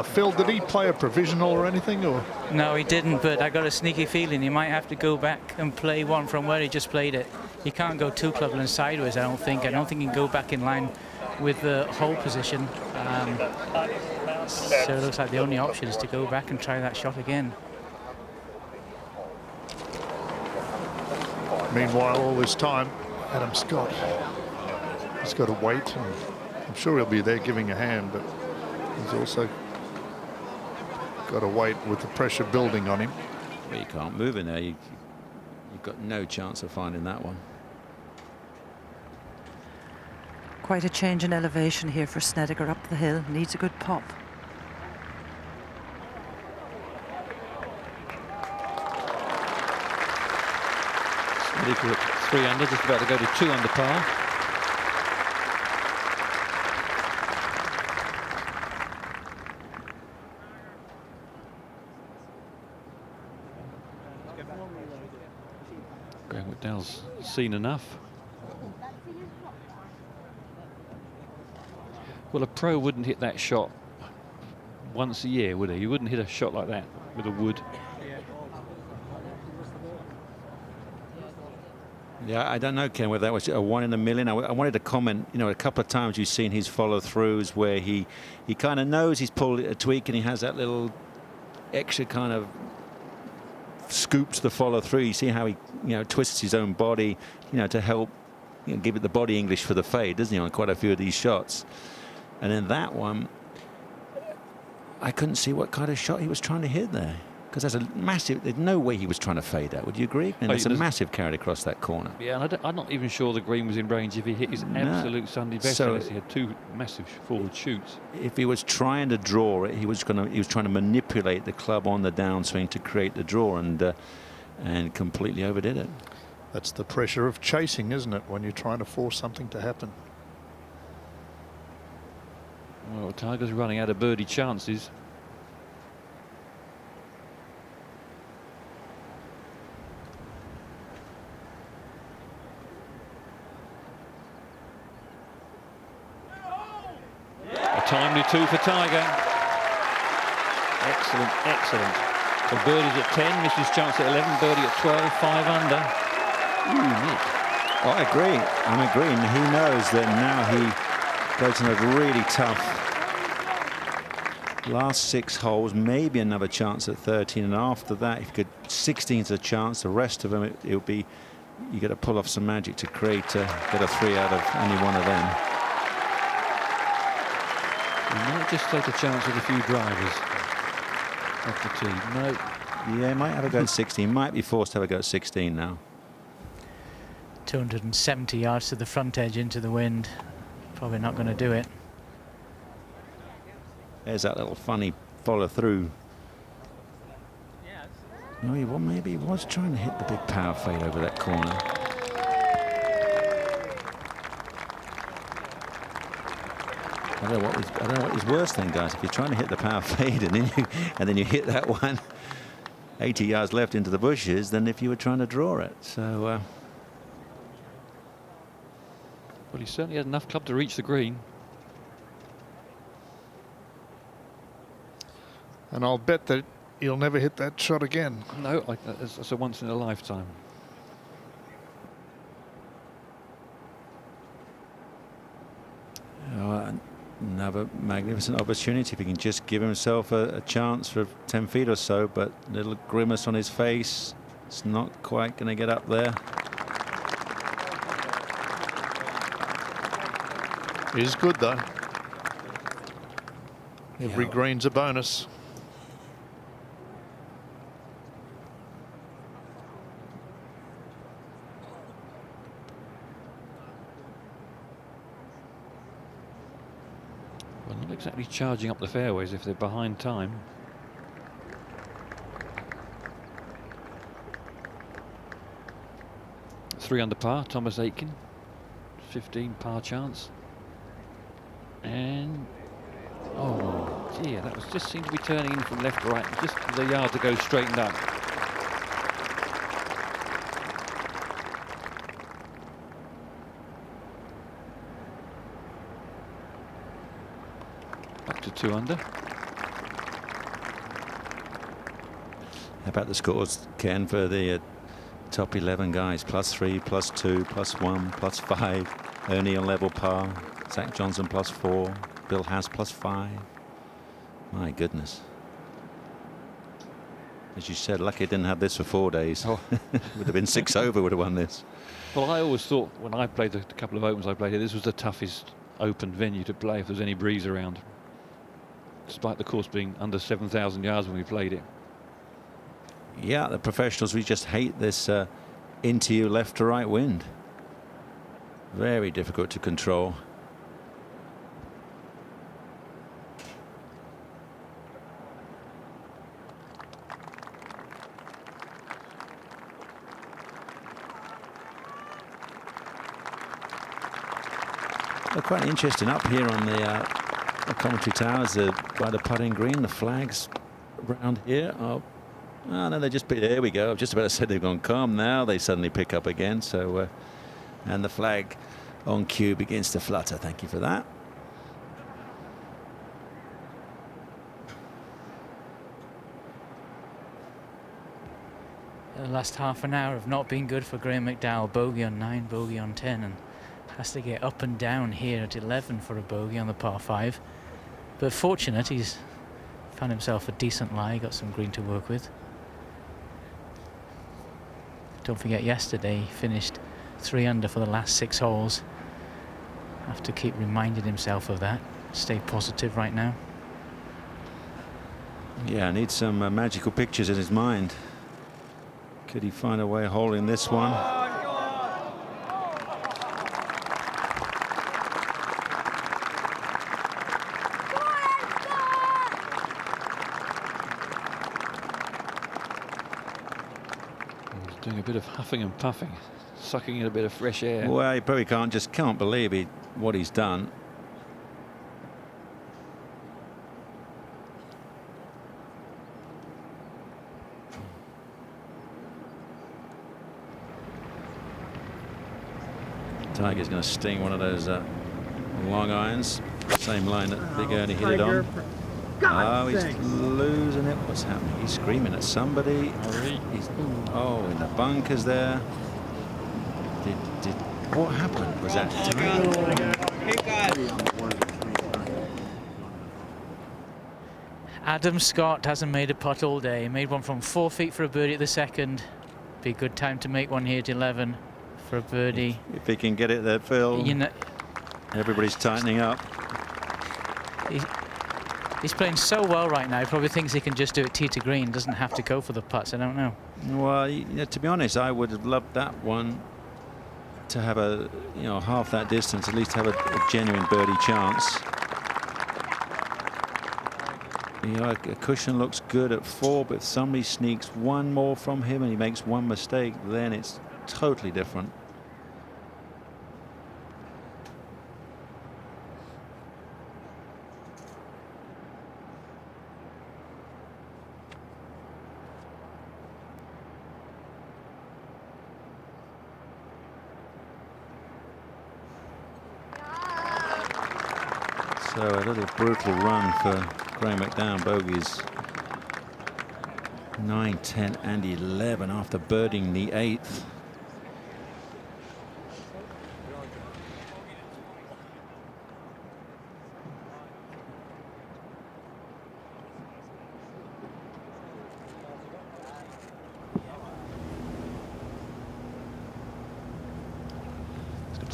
Speaker 1: Phil, did he play a provisional or anything? Or
Speaker 5: No, he didn't, but I got a sneaky feeling he might have to go back and play one from where he just played it. He can't go two clubland sideways, I don't think. I don't think he can go back in line with the hole position. So it looks like the only option is to go back and try that shot again.
Speaker 1: meanwhile, all this time, Adam Scott, he's got to wait, and I'm sure he'll be there giving a hand, but he's also got to wait with the pressure building on him.
Speaker 9: Well, you can't move in there. You've got no chance of finding that one.
Speaker 3: Quite a change in elevation here for Snedeker up the hill. Needs a good pop.
Speaker 11: Snedeker at 3 under, just about to go to 2 under par. Graham Whitdale's seen enough. Well, a pro wouldn't hit that shot once a year, would he? You wouldn't hit a shot like that with a wood.
Speaker 9: Yeah, I don't know, Ken, whether that was a 1 in a million. I wanted to comment, you know, a couple of times you've seen his follow-throughs where he kind of knows he's pulled a tweak and he has that little extra kind of scoop to the follow-through. You see how he, you know, twists his own body, you know, to help, you know, give it the body English for the fade, doesn't he, on quite a few of these shots. And then that one, I couldn't see what kind of shot he was trying to hit there. Because there's a massive, there's no way he was trying to fade that. Would you agree? And there's a massive carry across that corner.
Speaker 11: Yeah, and I'm not even sure the green was in range if he hit his absolute Sunday best.
Speaker 9: So
Speaker 11: unless he had 2 massive forward shoots.
Speaker 9: If he was trying to draw it, he was trying to manipulate the club on the downswing to create the draw, and completely overdid it.
Speaker 1: That's the pressure of chasing, isn't it, when you're trying to force something to happen?
Speaker 11: Well, Tiger's running out of birdie chances. A timely 2 for Tiger. Excellent, excellent. So birdies at 10, misses chance at 11, birdie at 12, 5 under. Ooh, Nick.
Speaker 9: Oh, I agree. I'm agreeing. He knows that now he goes in a really tough last 6 holes, maybe another chance at 13, and after that, if you could, 16's a chance. The rest of them, it would be, you got to pull off some magic to create get a 3 out of any one of them.
Speaker 11: He might just take a chance with a few drivers off the tee. No.
Speaker 9: Yeah, he might have a go at 16. He might be forced to have a go at 16 now.
Speaker 5: 270 yards to the front edge into the wind. Probably not going to do it.
Speaker 9: There's that little funny follow through. No, maybe he was trying to hit the big power fade over that corner. I don't know what is worse then, guys. If you're trying to hit the power fade and then you hit that one 80 yards left into the bushes, than if you were trying to draw it. So.
Speaker 11: Well, he certainly had enough club to reach the green.
Speaker 1: And I'll bet that he'll never hit that shot again.
Speaker 11: No, that's a once in a lifetime.
Speaker 9: Another magnificent opportunity if he can just give himself a chance for 10 feet or so, but little grimace on his face. It's not quite going to get up there.
Speaker 1: Is good though. Every green's a bonus.
Speaker 11: Well, not exactly charging up the fairways if they're behind time. Three under par, Thomas Aitken. 15 par chance. And oh dear, that was just seemed to be turning in from left to right, just the yard to go straightened up. Back to 2 under.
Speaker 9: How about the scores, Ken, for the top 11 guys? +3, +2, +1, +5. Ernie on level par. Zach Johnson +4. Bill Haas +5. My goodness. As you said, lucky I didn't have this for 4 days.
Speaker 11: Oh.
Speaker 9: Would have been 6 over, would have won this.
Speaker 11: Well, I always thought when I played the couple of Opens I played here, this was the toughest open venue to play if there's any breeze around. Despite the course being under 7,000 yards when we played it.
Speaker 9: Yeah, the professionals, we just hate this into you left to right wind. Very difficult to control. They're quite interesting up here on the commentary towers by the putting green. The flags around here are, oh no, they just, there we go. I've just about said they've gone calm now. They suddenly pick up again. So, and the flag on cue begins to flutter. Thank you for that.
Speaker 5: The last half an hour have not been good for Graham McDowell. Bogey on 9, bogey on 10, and has to get up and down here at 11 for a bogey on the par 5. But fortunate, he's found himself a decent lie, got some green to work with. Don't forget, yesterday he finished 3 under for the last 6 holes. Have to keep reminding himself of that. Stay positive right now.
Speaker 9: Yeah, needs some magical pictures in his mind. Could he find a way holding this one?
Speaker 11: He's doing a bit of huffing and puffing, sucking in a bit of fresh air.
Speaker 9: Well, he probably can't believe what he's done. Tiger's going to sting one of those long irons. Same line that Big Ernie hit it on. Oh, he's losing it. What's happening? He's screaming at somebody. He's, oh, in the bunkers there. What happened? Was that
Speaker 5: Adam Scott hasn't made a putt all day. He made one from 4 feet for a birdie at the second. Be a good time to make one here at 11 for a birdie.
Speaker 9: If he can get it there, Phil.
Speaker 5: You know,
Speaker 9: everybody's tightening up.
Speaker 5: He's playing so well right now. He probably thinks he can just do it tee to green. Doesn't have to go for the putts. I don't know.
Speaker 9: Well, to be honest, I would have loved that one to have a, half that distance, at least have a genuine birdie chance. A cushion looks good at 4, but if somebody sneaks one more from him and he makes one mistake, then it's totally different. So a little brutal run for Graham McDowell. Bogeys 9, 10 and 11 after birding the 8th.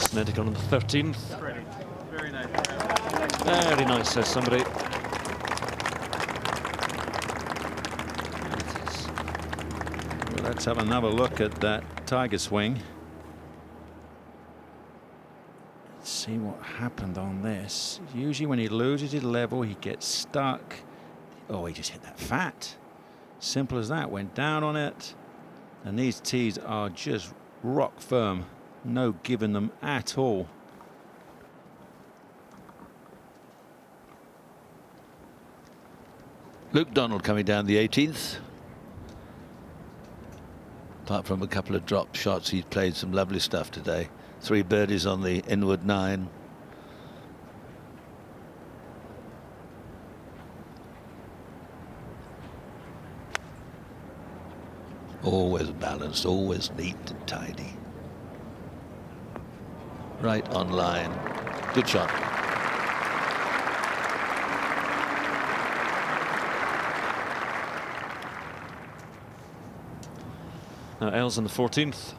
Speaker 2: Snedeker on the 13th.
Speaker 8: Very nice.
Speaker 2: Very nice, says somebody.
Speaker 9: Well, let's have another look at that Tiger swing. Let's see what happened on this. Usually when he loses his level, he gets stuck. Oh, he just hit that fat. Simple as that. Went down on it. And these tees are just rock firm. No giving them at all.
Speaker 4: Luke Donald coming down the 18th. Apart from a couple of drop shots, he's played some lovely stuff today. 3 birdies on the inward 9. Always balanced, always neat and tidy. Right on line. Good shot.
Speaker 2: Now Els on the 14th.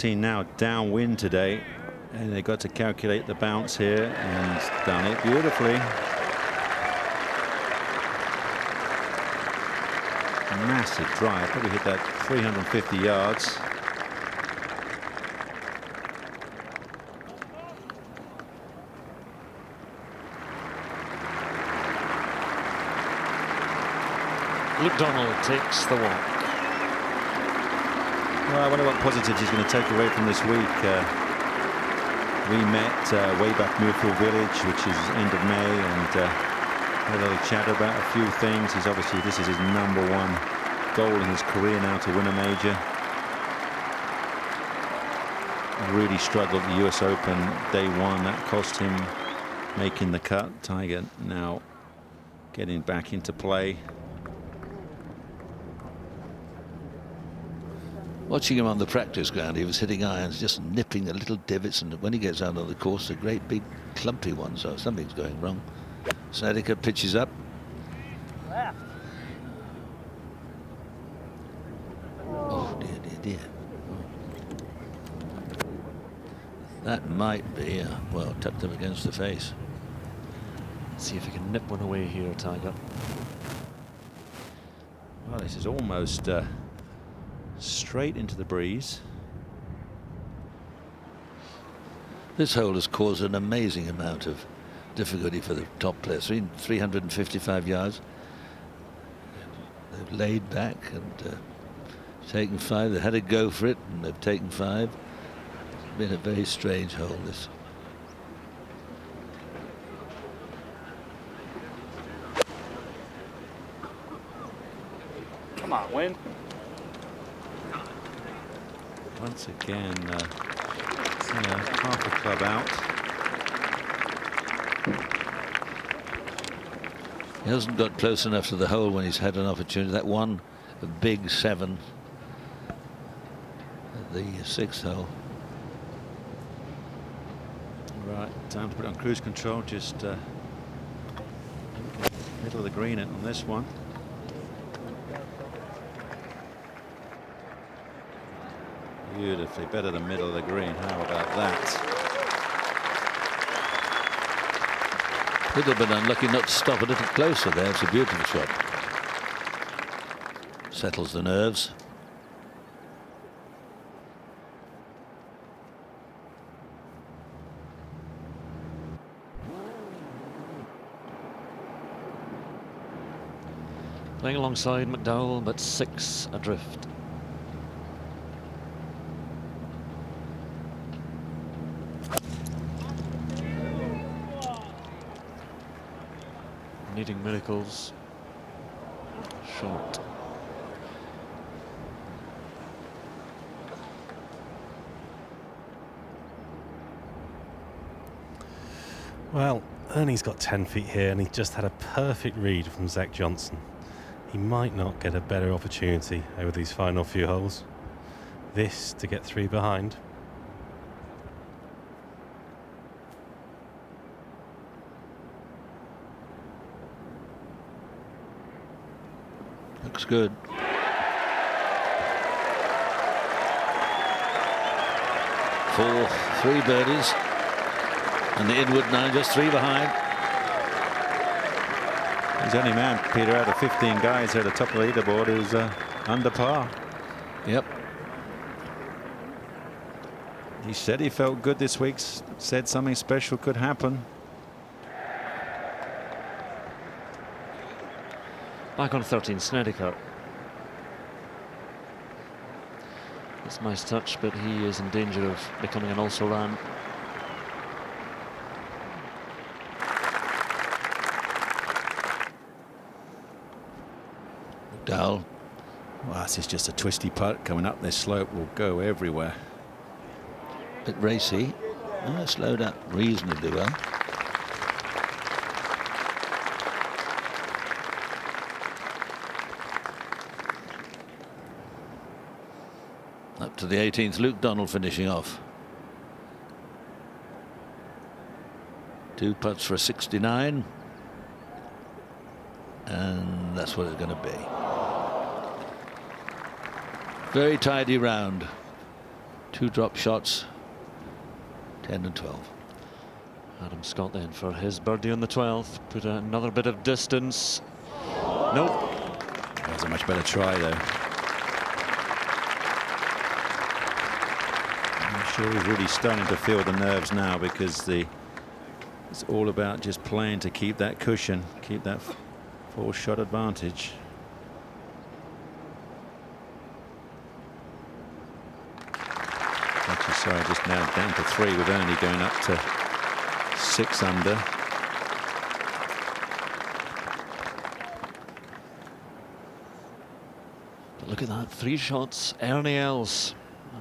Speaker 9: Now downwind today, and they've got to calculate the bounce here, and he's done it beautifully. Massive drive, probably hit that 350 yards.
Speaker 2: Luke Donald takes the walk.
Speaker 9: Well, I wonder what positives he's going to take away from this week. We met way back Muirfield Village, which is end of May, and had a little chat about a few things. He's obviously, this is his #1 goal in his career now, to win a major. Really struggled at the US Open day 1. That cost him making the cut. Tiger now getting back into play.
Speaker 4: Watching him on the practice ground, he was hitting irons, just nipping the little divots, and when he gets out on the course, a great big clumpy one, so something's going wrong. Snedeker pitches up. Oh dear, dear, dear. Oh. That might be, well, tucked him against the face.
Speaker 2: Let's see if he can nip one away here, Tiger.
Speaker 9: Well, this is almost straight into the breeze.
Speaker 4: This hole has caused an amazing amount of difficulty for the top players. 355 yards. They've laid back and taken 5. They had to go for it, and they've taken 5. It's been a very strange hole, this.
Speaker 8: Come on, win.
Speaker 9: Once again, half the club out.
Speaker 4: He hasn't got close enough to the hole when he's had an opportunity. That one, a big 7 at the 6th hole.
Speaker 9: Right, time to put it on cruise control. Just middle of the green on this one. Beautifully, better than middle of the green. How about that?
Speaker 4: Could have been unlucky not to stop a little closer there. It's a beautiful shot. Settles the nerves.
Speaker 2: Playing alongside McDowell, but 6 adrift. Needing miracles. Short.
Speaker 7: Well, Ernie's got 10 feet here, and he just had a perfect read from Zach Johnson. He might not get a better opportunity over these final few holes. This to get 3 behind.
Speaker 4: Looks good. for 3 birdies. And the inward 9 just 3 behind.
Speaker 9: He's the only man, Peter, out of 15 guys at the top of the leaderboard who's under par.
Speaker 4: Yep.
Speaker 9: He said he felt good this week, said something special could happen.
Speaker 2: Back on 13, Snedeker. It's a nice touch, but he is in danger of becoming an also-ran.
Speaker 4: McDowell.
Speaker 9: Well, this is just a twisty putt coming up this slope, will go everywhere.
Speaker 4: Bit racy. Slowed up reasonably well. Up to the 18th, Luke Donald finishing off. 2 putts for a 69. And that's what it's going to be. Very tidy round. 2 drop shots. 10 and 12.
Speaker 2: Adam Scott then for his birdie on the 12th. Put another bit of distance. Nope.
Speaker 9: That was a much better try, though. I'm sure he's really starting to feel the nerves now, because it's all about just playing to keep that cushion, keep that 4-shot advantage. Sorry, just now down to 3 with Ernie going up to 6 under.
Speaker 2: But look at that, 3 shots. Ernie Els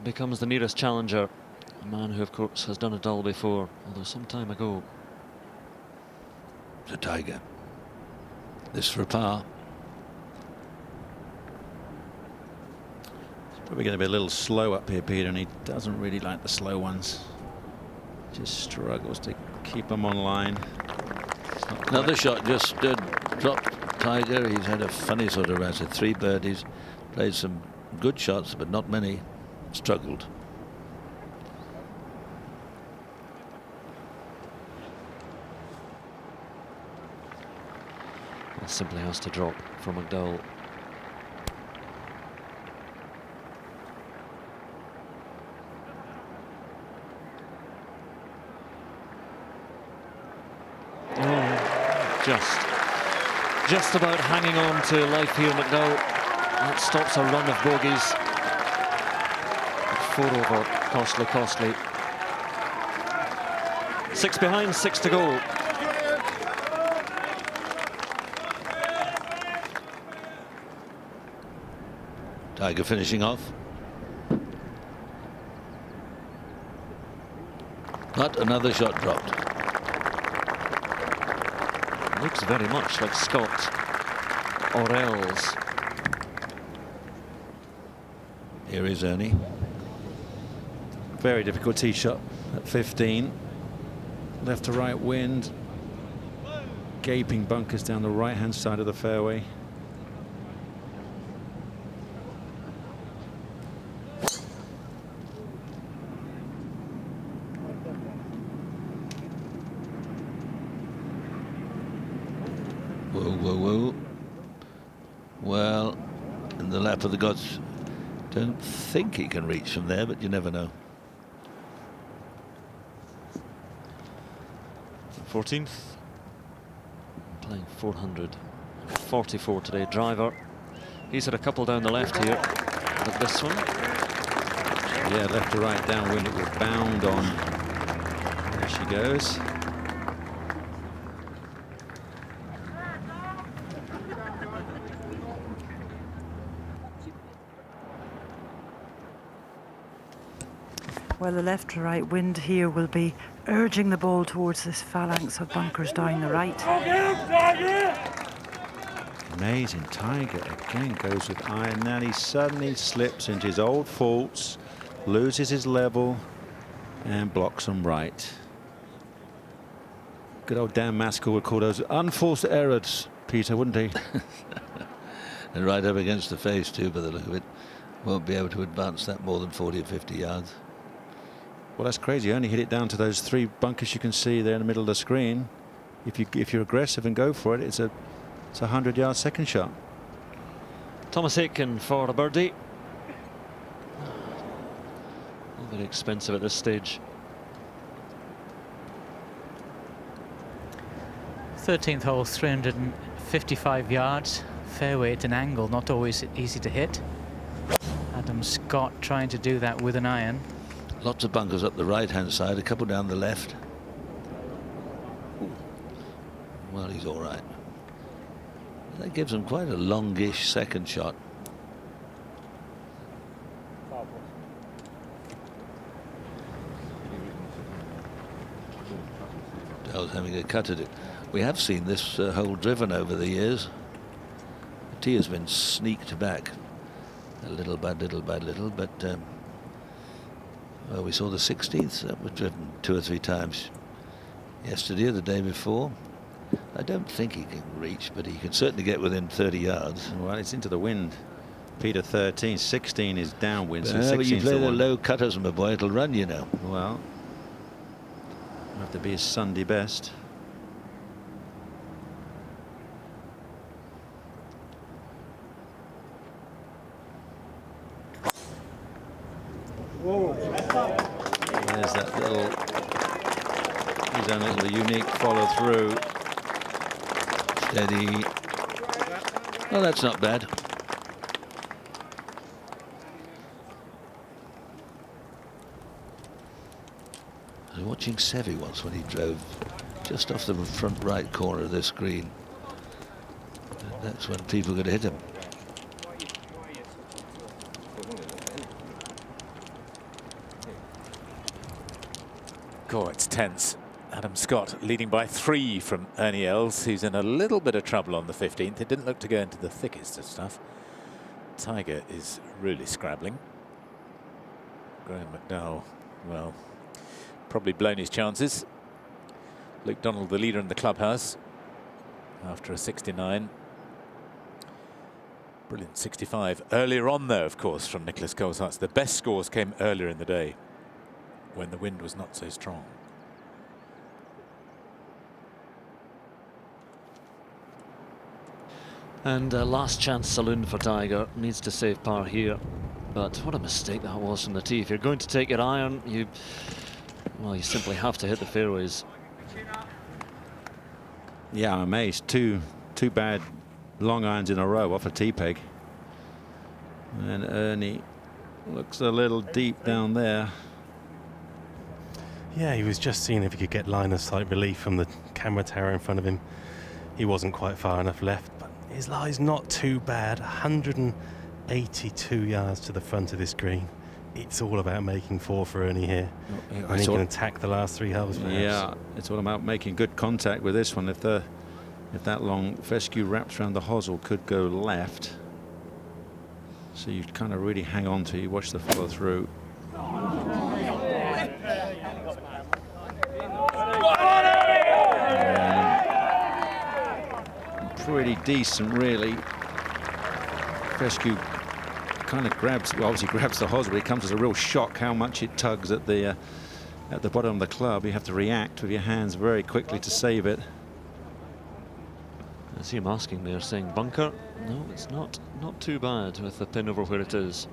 Speaker 2: becomes the nearest challenger. A man who, of course, has done it all before, although some time ago.
Speaker 4: The Tiger. This for a par.
Speaker 9: Probably going to be a little slow up here, Peter, and he doesn't really like the slow ones. Just struggles to keep them on line.
Speaker 4: Another shot just dropped Tiger. He's had a funny sort of round. 3 birdies, played some good shots, but not many. Struggled.
Speaker 2: It simply has to drop for McDowell. Just about hanging on to life here, McDowell. That stops a run of bogeys. 4 over, costly. 6 behind, 6 to go.
Speaker 4: Tiger finishing off. But another shot dropped.
Speaker 2: Looks very much like Scott or Els.
Speaker 4: Here is Ernie.
Speaker 9: Very difficult tee shot at 15. Left to right wind. Gaping bunkers down the right hand side of the fairway.
Speaker 4: Whoa. Well, in the lap of the gods. Don't think he can reach from there, but you never know.
Speaker 2: 14th. Playing 444 today. Driver. He's had a couple down the left here. But this one.
Speaker 9: Yeah, left to right downwind. It will bound on. There she goes.
Speaker 3: Well, the left to right wind here will be urging the ball towards this phalanx of bunkers down the right.
Speaker 9: Amazing. Tiger again goes with iron. Now he suddenly slips into his old faults, loses his level, and blocks them right. Good old Dan Maskell would call those unforced errors, Peter, wouldn't he?
Speaker 4: And right up against the face too, by the look of it. Won't be able to advance that more than 40 or 50 yards.
Speaker 9: Well, that's crazy. Only hit it down to those 3 bunkers you can see there in the middle of the screen. If you're aggressive and go for it, it's a 100-yard second shot.
Speaker 2: Thomas Aitken for a birdie. Not very expensive at this stage.
Speaker 5: 13th hole, 355 yards. Fairway at an angle, not always easy to hit. Adam Scott trying to do that with an iron.
Speaker 4: Lots of bunkers up the right-hand side, a couple down the left. Well, he's all right. That gives him quite a longish second shot. Dell's having a cut at it. We have seen this hole driven over the years. The tee has been sneaked back a little by little by little, but well, we saw the 16th that was driven 2 or 3 times yesterday or the day before. I don't think he can reach, but he can certainly get within 30 yards.
Speaker 9: Well, it's into the wind. Peter 13, 16 is downwind. So
Speaker 4: But you
Speaker 9: 16's
Speaker 4: play
Speaker 9: the
Speaker 4: the
Speaker 9: one.
Speaker 4: low cutters, my boy, it'll run you now.
Speaker 9: Well, have to be his Sunday best. There's that little, his own little unique follow through.
Speaker 4: Steady. Well, that's not bad. I was watching Seve once when he drove just off the front right corner of this green. And that's when people could hit him.
Speaker 6: Oh, it's tense. Adam Scott leading by 3 from Ernie Els, who's in a little bit of trouble on the 15th. It didn't look to go into the thickest of stuff. Tiger is really scrabbling. Graham McDowell, well, probably blown his chances. Luke Donald, the leader in the clubhouse, after a 69. Brilliant 65. Earlier on, though, of course, from Nicholas Colsaerts. The best scores came earlier in the day, when the wind was not so strong.
Speaker 2: And last chance saloon for Tiger. Needs to save par here, but what a mistake that was from the tee. If you're going to take it iron, you simply have to hit the fairways.
Speaker 9: Yeah, I'm amazed. Two bad long irons in a row off a tee peg. And Ernie looks a little deep down there.
Speaker 7: Yeah, he was just seeing if he could get line of sight relief from the camera tower in front of him. He wasn't quite far enough left, but his lie's not too bad. 182 yards to the front of this green. It's all about making 4 for Ernie here. And he can attack the last 3 holes. Perhaps.
Speaker 9: Yeah, it's all about making good contact with this one. If that long fescue wraps around the hosel, could go left. So you kind of really hang on to. You watch the follow through. Pretty decent, really. Fescue kind of grabs, well, obviously grabs the hosel, but it comes as a real shock how much it tugs at the bottom of the club. You have to react with your hands very quickly to save it.
Speaker 2: I see him asking there, saying bunker. No, it's not too bad with the pin over where it is.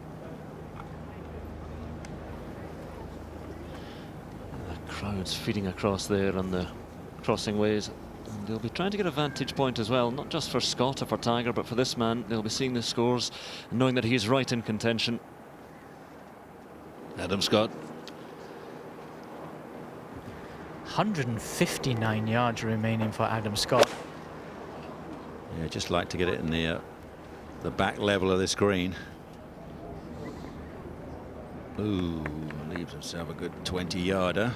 Speaker 2: The crowd's feeding across there on the crossing ways. And they'll be trying to get a vantage point as well, not just for Scott or for Tiger, but for this man. They'll be seeing the scores and knowing that he's right in contention.
Speaker 4: Adam Scott.
Speaker 5: 159 yards remaining for Adam Scott.
Speaker 9: Yeah, just like to get it in the back level of this green. Ooh, leaves himself a good 20-yarder.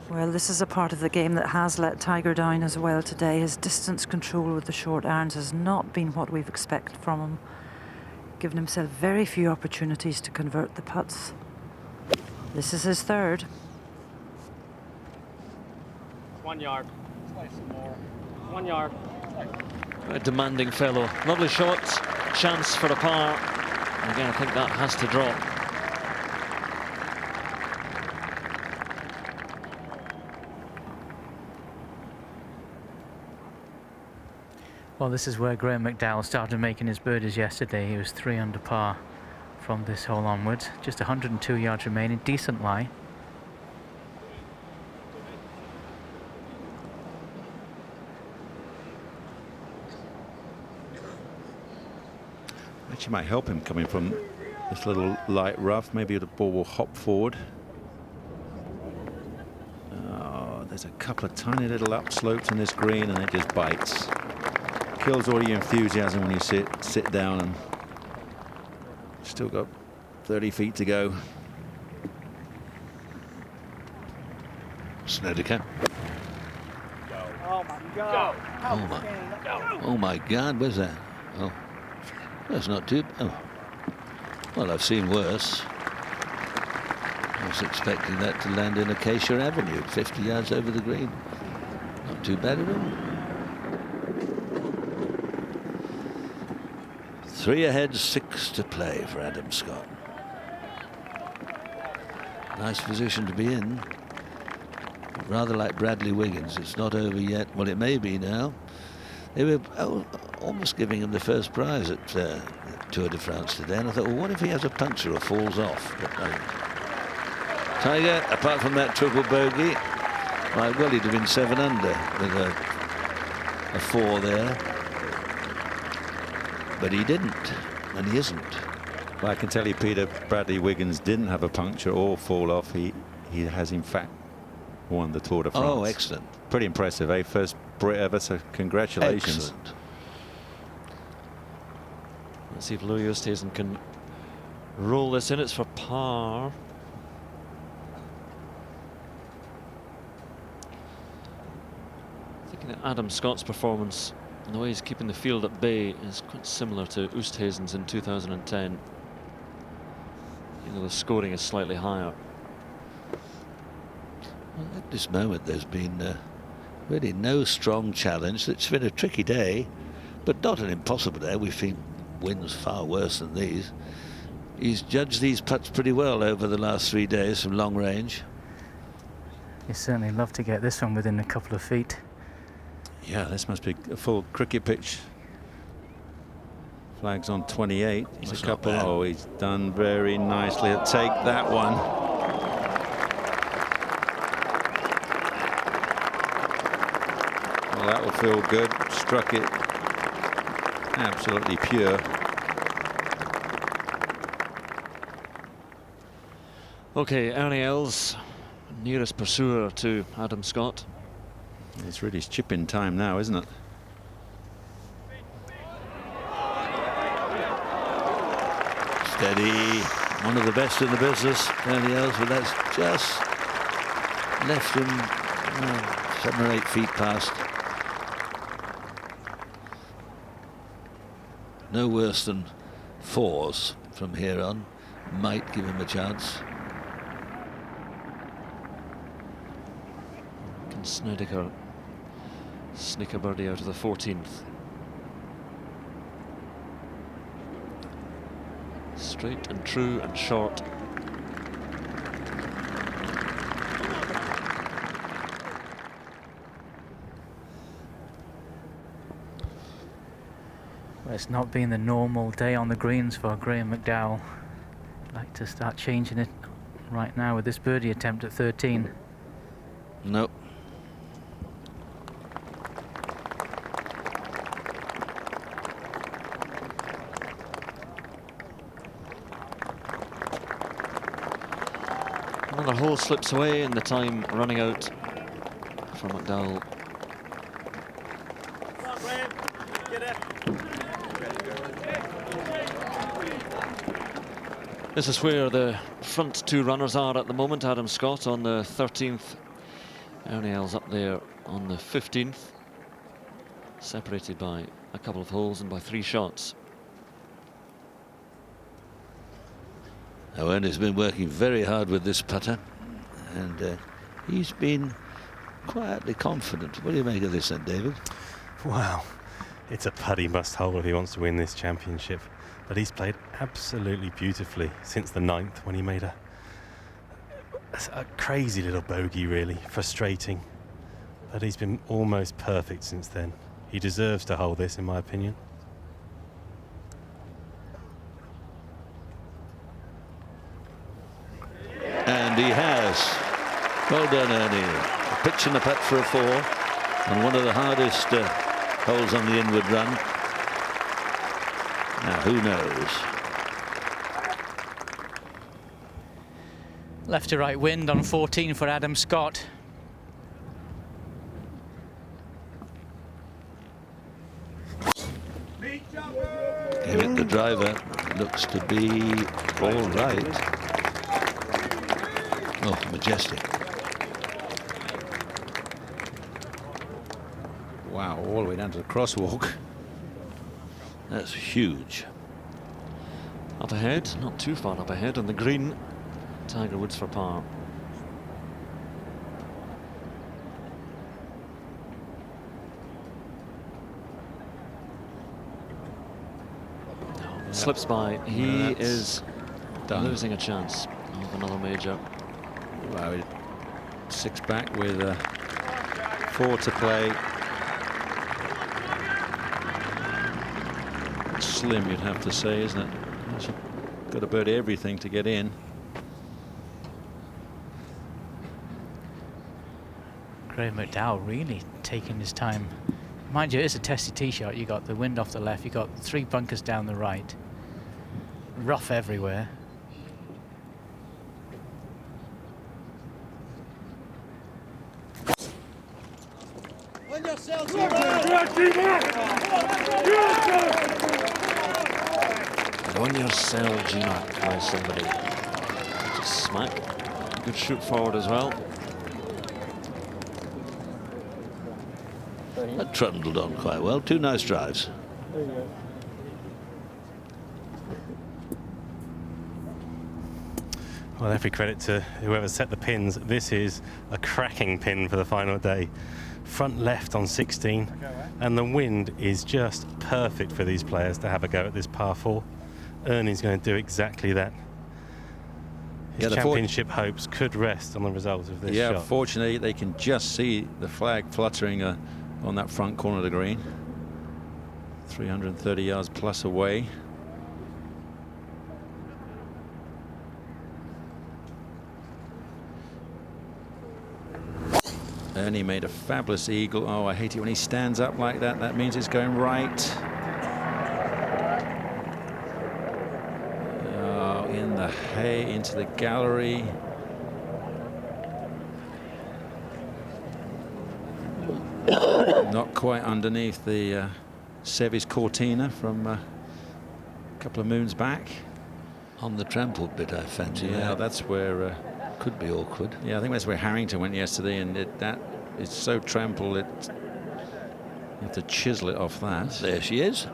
Speaker 3: Well, this is a part of the game that has let Tiger down as well today. His distance control with the short irons has not been what we've expected from him. Given himself very few opportunities to convert the putts. This is his 3rd.
Speaker 8: 1 yard. 1 yard.
Speaker 2: A demanding fellow. Lovely shot. Chance for a par. And again, I think that has to drop.
Speaker 5: Well, this is where Graham McDowell started making his birdies yesterday. He was 3 under par from this hole onwards. Just 102 yards remaining. Decent lie.
Speaker 9: Actually might help him coming from this little light rough. Maybe the ball will hop forward. Oh, there's a couple of tiny little upslopes on this green and it just bites. Kills all your enthusiasm when you sit down, and still got 30 feet to go.
Speaker 4: Snedeker.
Speaker 8: Oh my God.
Speaker 4: Oh my God, where's that? Oh, that's not too. Oh, well, I've seen worse. I was expecting that to land in Acacia Avenue, 50 yards over the green. Not too bad at all. 3 ahead, 6 to play for Adam Scott. Nice position to be in. Rather like Bradley Wiggins. It's not over yet. Well, it may be now. They were almost giving him the first prize at Tour de France today. And I thought, well, what if he has a puncture or falls off? But no. Tiger, apart from that triple bogey, right, well, he'd have been 7 under with a 4 there. But he didn't, and he isn't.
Speaker 9: Well, I can tell you, Peter, Bradley Wiggins didn't have a puncture or fall off. He has, in fact, won the Tour de France.
Speaker 4: Oh, excellent.
Speaker 9: Pretty impressive, eh? First Brit ever, so congratulations.
Speaker 4: Excellent.
Speaker 2: Let's see if Louis Oosthuizen can roll this in. It's for par. Thinking that Adam Scott's performance and the way he's keeping the field at bay is quite similar to Oosthuizen's in 2010. You know, the scoring is slightly higher.
Speaker 4: Well, at this moment, there's been really no strong challenge. It's been a tricky day, but not an impossible day. We've seen winds far worse than these. He's judged these putts pretty well over the last 3 days from long range.
Speaker 5: You certainly love to get this one within a couple of feet.
Speaker 9: Yeah, this must be a full cricket pitch. Flags on 28. He's
Speaker 4: That's
Speaker 9: a couple.
Speaker 4: not bad.
Speaker 9: Oh, he's done very nicely. He'll take that one. Well, that will feel good. Struck it absolutely pure.
Speaker 2: Okay, Ernie Els, nearest pursuer to Adam Scott.
Speaker 9: It's really chipping time now, isn't it?
Speaker 4: Steady. One of the best in the business, Ernie Els, but that's just left him 7 or 8 feet past. No worse than 4s from here on. Might give him a chance.
Speaker 2: Can Snedeker sneak a birdie out of the 14th? Straight and true and short.
Speaker 5: Well, it's not been the normal day on the greens for Graham McDowell. I'd like to start changing it right now with this birdie attempt at 13.
Speaker 4: Nope.
Speaker 2: Another hole slips away and the time running out for McDowell. This is where the front 2 runners are at the moment. Adam Scott on the 13th. Ernie Els up there on the 15th. Separated by a couple of holes and by 3 shots.
Speaker 4: Now, Ernie's been working very hard with this putter, and he's been quietly confident. What do you make of this then, David?
Speaker 7: Well, it's a putty must hold if he wants to win this championship. but he's played absolutely beautifully since the 9th, when he made a crazy little bogey, really frustrating, but he's been almost perfect since then. He deserves to hold this, in my opinion.
Speaker 4: And he has. Well done, Ernie. A pitch and a putt for a 4 on one of the hardest holes on the inward run. Now, who knows?
Speaker 5: Left to right wind on 14 for Adam Scott.
Speaker 4: Gave it the driver. Looks to be all right. Oh, majestic.
Speaker 9: Wow, all the way down to the crosswalk.
Speaker 4: That's huge.
Speaker 2: Up ahead, not too far up ahead on the green. Tiger Woods for par. Slips by. He is losing a chance of another major.
Speaker 9: Wow, 6 back with 4 to play. Slim, you'd have to say, isn't it? Got to birdie everything to get in.
Speaker 5: Graham McDowell really taking his time. Mind you, it's a testy tee shot. You got the wind off the left, you got 3 bunkers down the right. Rough everywhere.
Speaker 2: And on your cell, G-Mac, by somebody. Just smack. Good shoot forward as well.
Speaker 4: That trundled on quite well. 2 nice drives.
Speaker 8: There you go.
Speaker 7: Well, every credit to whoever set the pins. This is a cracking pin for the final day. Front left on 16, and the wind is just perfect for these players to have a go at this par 4. Ernie's going to do exactly that. His championship hopes could rest on the result of this shot.
Speaker 9: Yeah, fortunately they can just see the flag fluttering on that front corner of the green. 330 yards plus away. Ernie made a fabulous eagle. Oh, I hate it when he stands up like that. That means it's going right. Oh, in the hay, into the gallery. Not quite underneath the Sevis Cortina from a couple of moons back.
Speaker 4: On the trampled bit, I fancy.
Speaker 9: Yeah, that's where...
Speaker 4: could be awkward.
Speaker 9: Yeah, I think that's where Harrington went yesterday, and that is so trampled, you have to chisel it off that.
Speaker 4: There she is.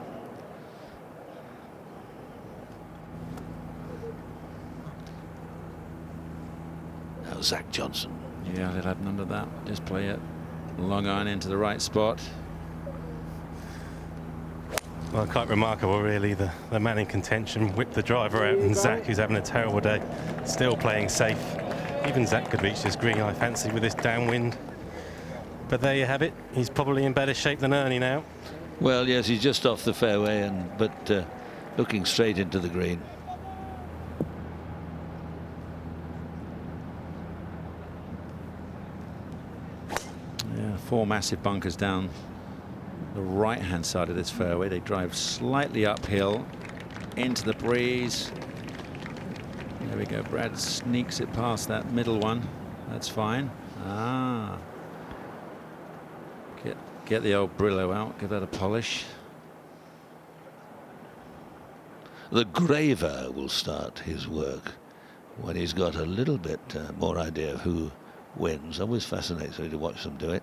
Speaker 4: Now Zach Johnson.
Speaker 9: Yeah, they'll have none of that. Just play it long iron into the right spot.
Speaker 7: Well, quite remarkable, really. The man in contention whipped the driver out, and Zach, who's having a terrible day, still playing safe. Even Zach could reach this green, I fancy, with this downwind. But there you have it. He's probably in better shape than Ernie now.
Speaker 4: Well, yes, he's just off the fairway, but looking straight into the green.
Speaker 9: Yeah, 4 massive bunkers down the right-hand side of this fairway. They drive slightly uphill into the breeze. There we go. Brad sneaks it past that middle one. That's fine. Ah. Get the old Brillo out. Give that a polish.
Speaker 4: The graver will start his work when he's got a little bit more idea of who wins. Always fascinates me to watch them do it.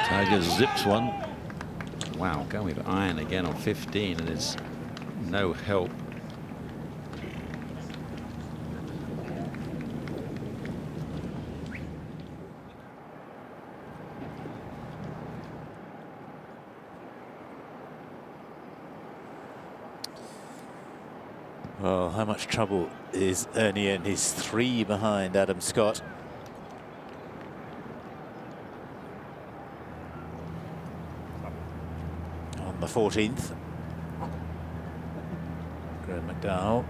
Speaker 4: Tiger zips one.
Speaker 9: Wow, going with iron again on 15, and it's no help.
Speaker 6: Well, how much trouble is Ernie in? He's 3 behind Adam Scott. On the 14th. Graham McDowell.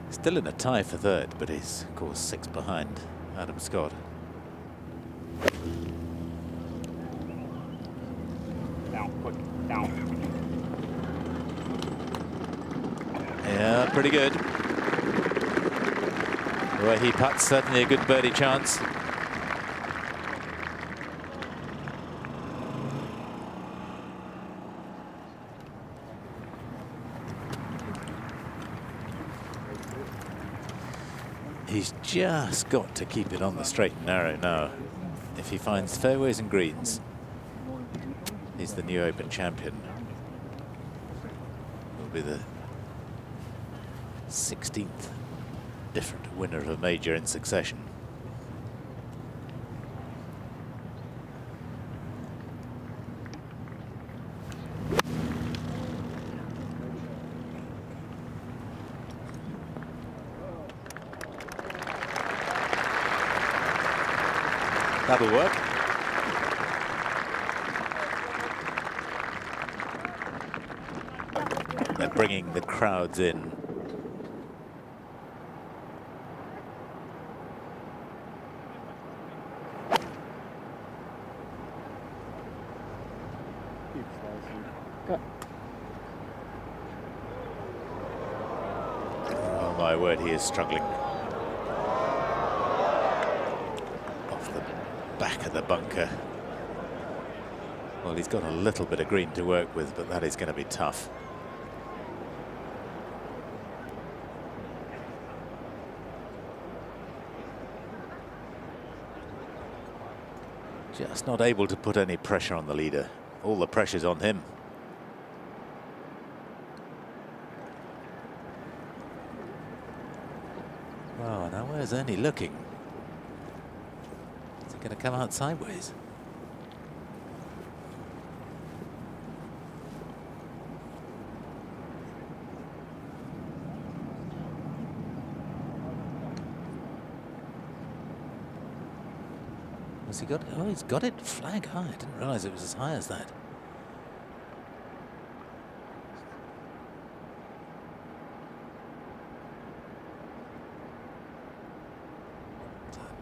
Speaker 6: Still in a tie for 3rd, but he's, of course, 6 behind Adam Scott.
Speaker 8: Down, quick, down.
Speaker 6: Yeah, pretty good. The way he putts, certainly a good birdie chance. He's just got to keep it on the straight and narrow now. If he finds fairways and greens, he's the new Open champion. He'll be the 16th different winner of a major in succession. That'll work. They're bringing the crowds in. Oh my word, he is struggling. Back of the bunker. Well, he's got a little bit of green to work with, but that is going to be tough. Just not able to put any pressure on the leader. All the pressure's on him. Wow, now where's Ernie looking? Going to come out sideways. Has he got? Oh, he's got it flag high. I didn't realize it was as high as that.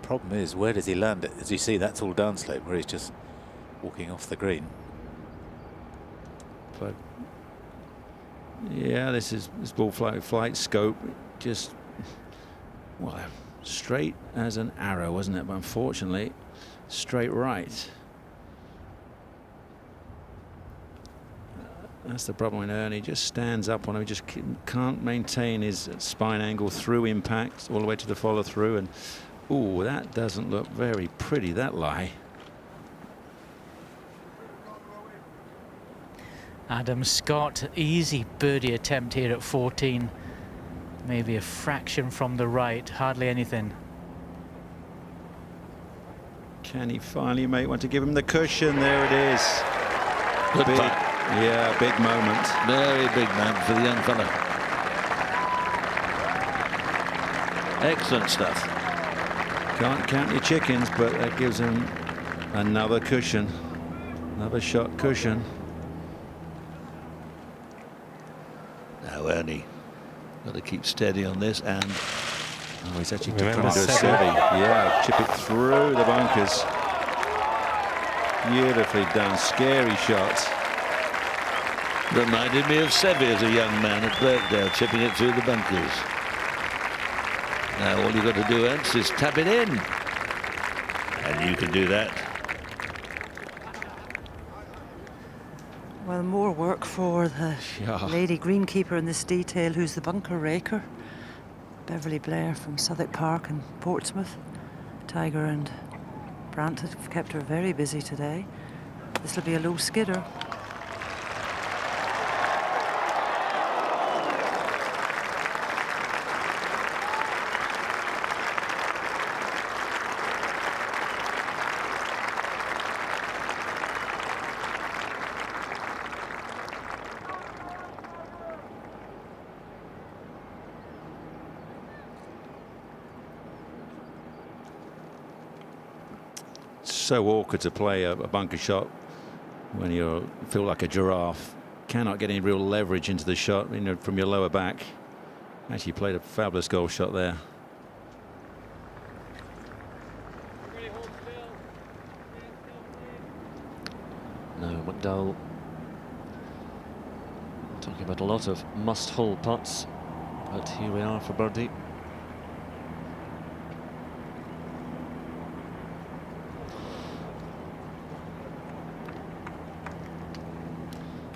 Speaker 6: Problem is, where does he land it? As you see, that's all downslope, where he's just walking off the green.
Speaker 9: But yeah, this ball flight scope just, well, straight as an arrow, wasn't it? But unfortunately, straight right. That's the problem when Ernie just stands up on him. He just can't maintain his spine angle through impact all the way to the follow through. And ooh, that doesn't look very pretty, that lie.
Speaker 5: Adam Scott, easy birdie attempt here at 14. Maybe a fraction from the right, hardly anything.
Speaker 9: Can he finally want to give him the cushion? There it is.
Speaker 4: Good
Speaker 9: big,
Speaker 4: putt.
Speaker 9: yeah, big moment.
Speaker 4: Very big moment for the young fella. Excellent stuff.
Speaker 9: Can't count your chickens, but that gives him another cushion, another shot cushion.
Speaker 4: Now Ernie, got to keep steady on this, and
Speaker 9: oh, he's actually
Speaker 7: Remember
Speaker 9: trying to do a
Speaker 7: seven.
Speaker 9: seve. Yeah, chip it through the bunkers. Beautifully done, scary shot.
Speaker 4: reminded me of Seve as a young man at Birkdale, chipping it through the bunkers. Now all you've got to do, Ents, is tap it in, and you can do that.
Speaker 3: Well, more work for the
Speaker 9: Yeah.
Speaker 3: lady greenkeeper in this detail, who's the bunker raker. Beverly Blair from Southwark Park in Portsmouth. Tiger and Brandt have kept her very busy today. This will be a low skidder.
Speaker 9: so awkward to play a bunker shot when you feel like a giraffe. Cannot get any real leverage into the shot, you know, from your lower back. Actually played a fabulous golf shot there.
Speaker 2: Now McDowell talking about a lot of must-hole putts, but here we are for birdie.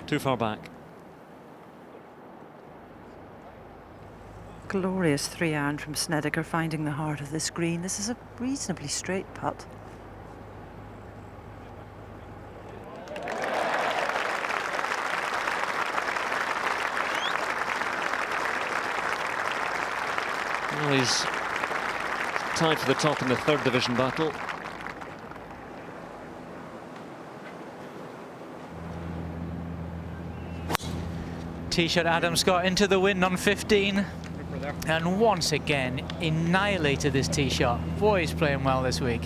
Speaker 2: Too far back.
Speaker 3: Glorious 3-iron from Snedeker, finding the heart of this green. This is a reasonably straight putt.
Speaker 2: Well, he's tied for the top in the 3rd division battle.
Speaker 5: Tee shot Adam Scott into the wind on 15. And once again, annihilated this tee shot. Boy, he's playing well this week.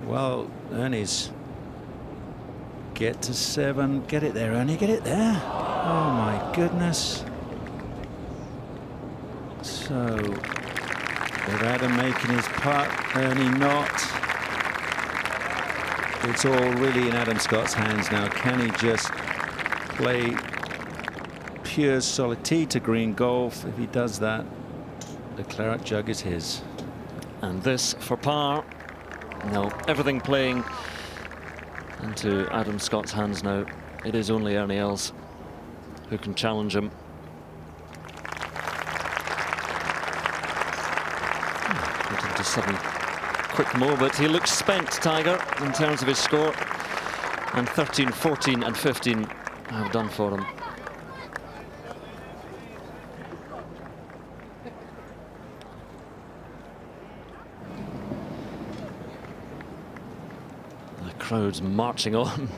Speaker 9: Well, Ernie's get to 7. Get it there, Ernie. Get it there. Oh, my goodness. So, with Adam making his putt, Ernie not. It's all really in Adam Scott's hands now. Can he just play pure solid tee to green golf? If he does that, the Claret Jug is his.
Speaker 2: And this for par. No, everything playing into Adam Scott's hands now. It is only Ernie Els who can challenge him. Into 7 quick more, but he looks spent, Tiger, in terms of his score. And 13, 14 and 15 have done for him. The crowd's marching on.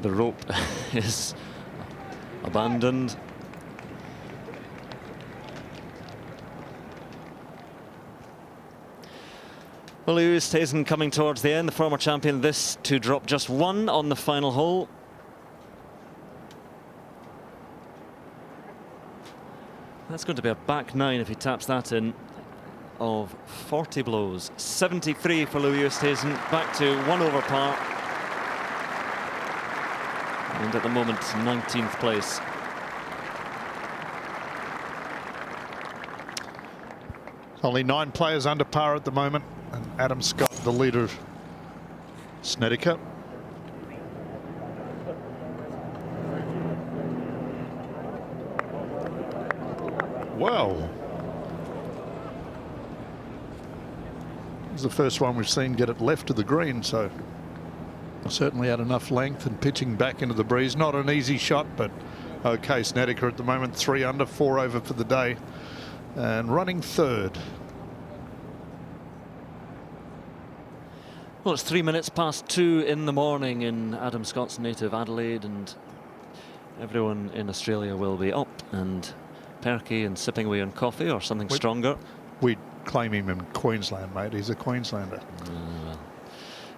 Speaker 2: The rope is abandoned. Well, Louis Oosthuizen coming towards the end, the former champion, this to drop just 1 on the final hole. That's going to be a back 9 if he taps that in, of 40 blows. 73 for Louis Oosthuizen, back to 1 over par. And at the moment, 19th place.
Speaker 1: Only 9 players under par at the moment, and Adam Scott, the leader, Snedeker. Well, this is the first one we've seen get it left of the green, so certainly had enough length and pitching back into the breeze. Not an easy shot, but okay. Snedeker at the moment 3 under, 4 over for the day, and running 3rd.
Speaker 2: Well, it's 3 minutes past 2 in the morning in Adam Scott's native Adelaide, and everyone in Australia will be up and perky and sipping away on coffee or something stronger.
Speaker 1: We'd claim him in Queensland, mate. He's a Queenslander.
Speaker 2: Well,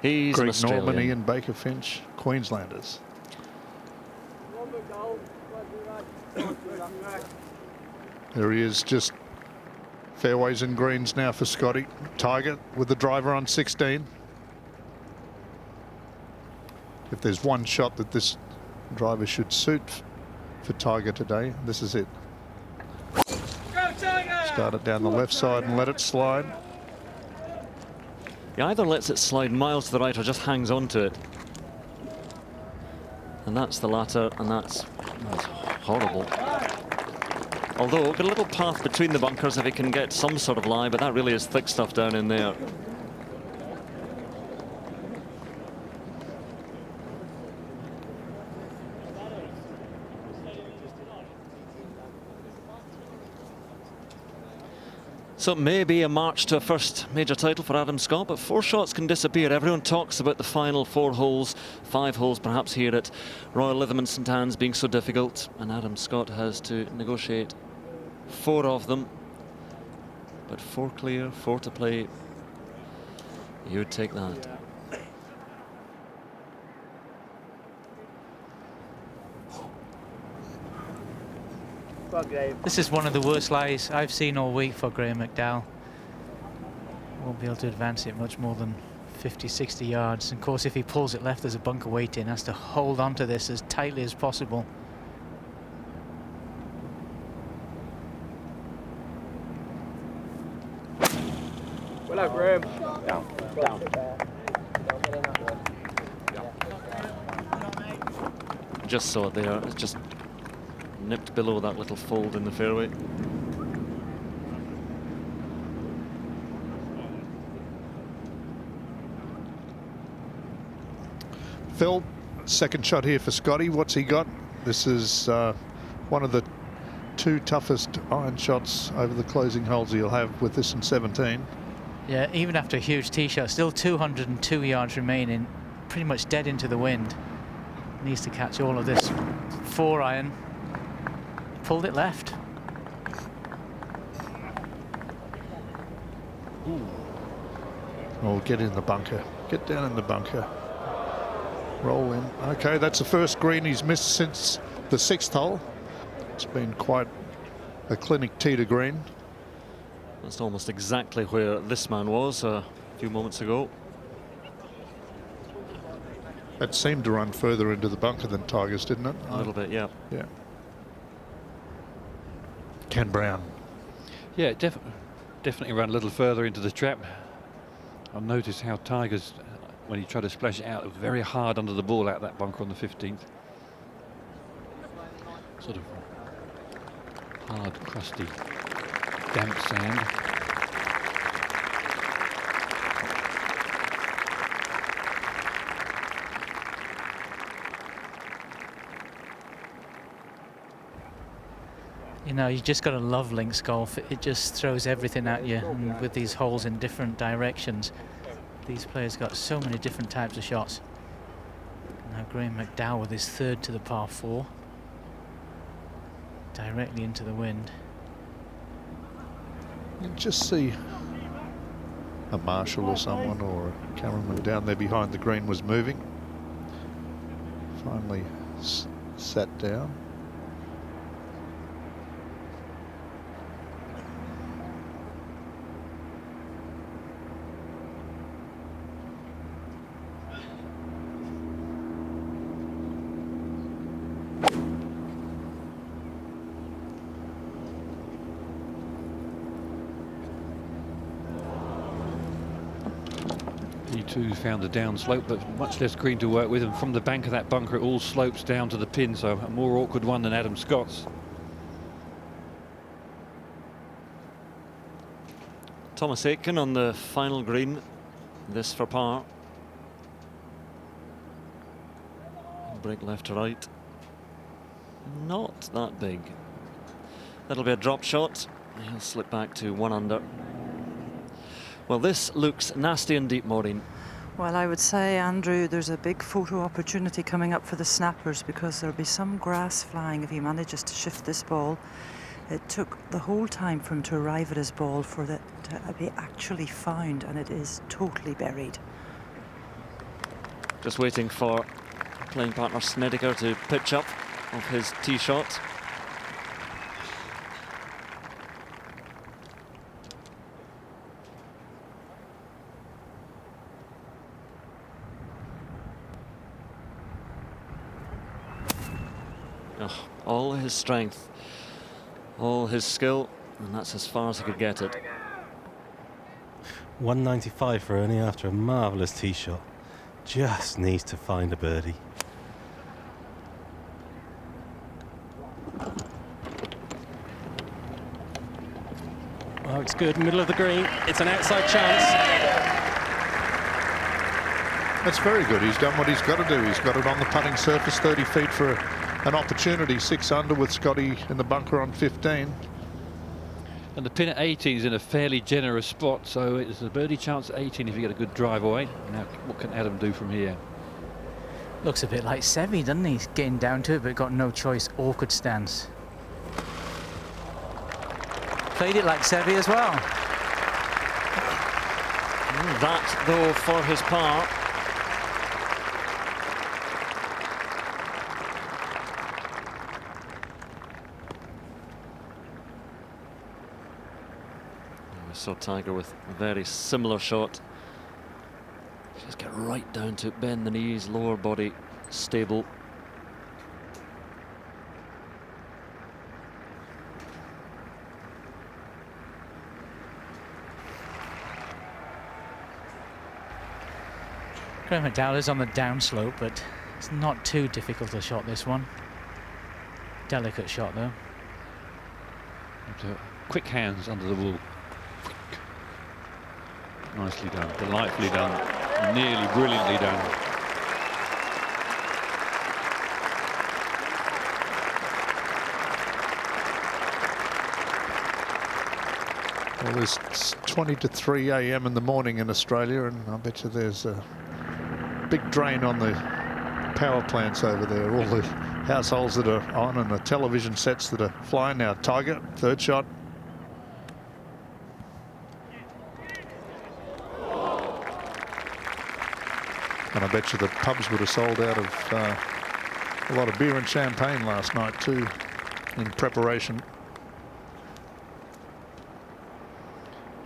Speaker 2: he's an
Speaker 1: Greg
Speaker 2: Australian.
Speaker 1: Norman, Ian Baker Finch, Queenslanders. There he is, just fairways and greens now for Scotty. Tiger with the driver on 16. If there's one shot that this driver should suit for Tiger today, this is it. Start it down the left side and let it slide.
Speaker 2: He either lets it slide miles to the right or just hangs on to it. And that's the latter, and that's horrible. Although, got a little path between the bunkers if he can get some sort of lie, but that really is thick stuff down in there. So it may be a march to a first major title for Adam Scott, but 4 shots can disappear. Everyone talks about the final 4 holes, 5 holes perhaps here at Royal Lytham and St Anne's being so difficult, and Adam Scott has to negotiate 4 of them. But 4 clear, 4 to play. You would take that.
Speaker 5: This is one of the worst lies I've seen all week for Graham McDowell. Won't be able to advance it much more than 50, 60 yards. And of course, if he pulls it left, there's a bunker waiting. Has to hold on to this as tightly as possible.
Speaker 8: Well out, Graham. Down.
Speaker 2: Just saw it there. It's just nipped below that little fold in the fairway.
Speaker 1: Phil, second shot here for Scotty. What's he got? This is one of the 2 toughest iron shots over the closing holes he'll have with this in 17.
Speaker 5: Yeah, even after a huge tee shot, still 202 yards remaining, pretty much dead into the wind. Needs to catch all of this 4 iron. Pulled it left.
Speaker 1: Oh, get in the bunker. Get down in the bunker. Roll in. Okay, that's the first green he's missed since the 6th hole. It's been quite a clinic tee to green.
Speaker 2: That's almost exactly where this man was a few moments ago.
Speaker 1: That seemed to run further into the bunker than Tiger's, didn't it?
Speaker 2: A little bit, yeah.
Speaker 1: Yeah. Ken Brown.
Speaker 11: Yeah, definitely ran a little further into the trap. I noticed how Tiger's, when he tried to splash it out, it was very hard under the ball out that bunker on the 15th. Sort of hard, crusty, damp sand.
Speaker 5: You know, you just got to love links golf. It just throws everything at you, and with these holes in different directions, these players got so many different types of shots. Now Graham McDowell with his 3rd to the par 4, directly into the wind.
Speaker 1: You can just see a Marshall or someone or a cameraman down there behind the green was moving. Finally sat down.
Speaker 11: He found the down slope, but much less green to work with, and from the bank of that bunker it all slopes down to the pin, so a more awkward one than Adam Scott's.
Speaker 2: Thomas Aitken on the final green, this for par. Break left to right. Not that big. That'll be a drop shot. He'll slip back to 1 under. Well, this looks nasty and deep, Maureen.
Speaker 3: Well, I would say, Andrew, there's a big photo opportunity coming up for the snappers, because there'll be some grass flying if he manages to shift this ball. It took the whole time for him to arrive at his ball for it to be actually found, and it is totally buried.
Speaker 2: Just waiting for playing partner Snedeker to pitch up off his tee shot. Oh, all his strength, all his skill, and that's as far as he could get it.
Speaker 7: 195 for Ernie after a marvellous tee shot. Just needs to find a birdie. Oh, it's good, middle of the green. It's an outside chance.
Speaker 1: That's very good. He's done what he's got to do. He's got it on the putting surface, 30 feet for an opportunity. 6 under with Scotty in the bunker on 15.
Speaker 11: And the pin at 18 is in a fairly generous spot, so it's a birdie chance at 18 if you get a good drive away. Now, what can Adam do from here?
Speaker 5: Looks a bit like Seve, doesn't he? He's getting down to it, but got no choice. Awkward stance. Played it like Seve as well.
Speaker 2: That, though, for his par. We saw Tiger with a very similar shot. Just get right down to it, bend the knees, lower body stable.
Speaker 5: Graham McDowell is on the downslope, but it's not too difficult a shot, this one. Delicate shot, though.
Speaker 11: Quick hands under the wall. Nicely done, delightfully done, nearly brilliantly done.
Speaker 1: Well, it's 20 to 3 a.m. in the morning in Australia, and I bet you there's a big drain on the power plants over there. All the households that are on and the television sets that are flying now. Tiger, third shot. And I bet you the pubs would have sold out of a lot of beer and champagne last night too, in preparation.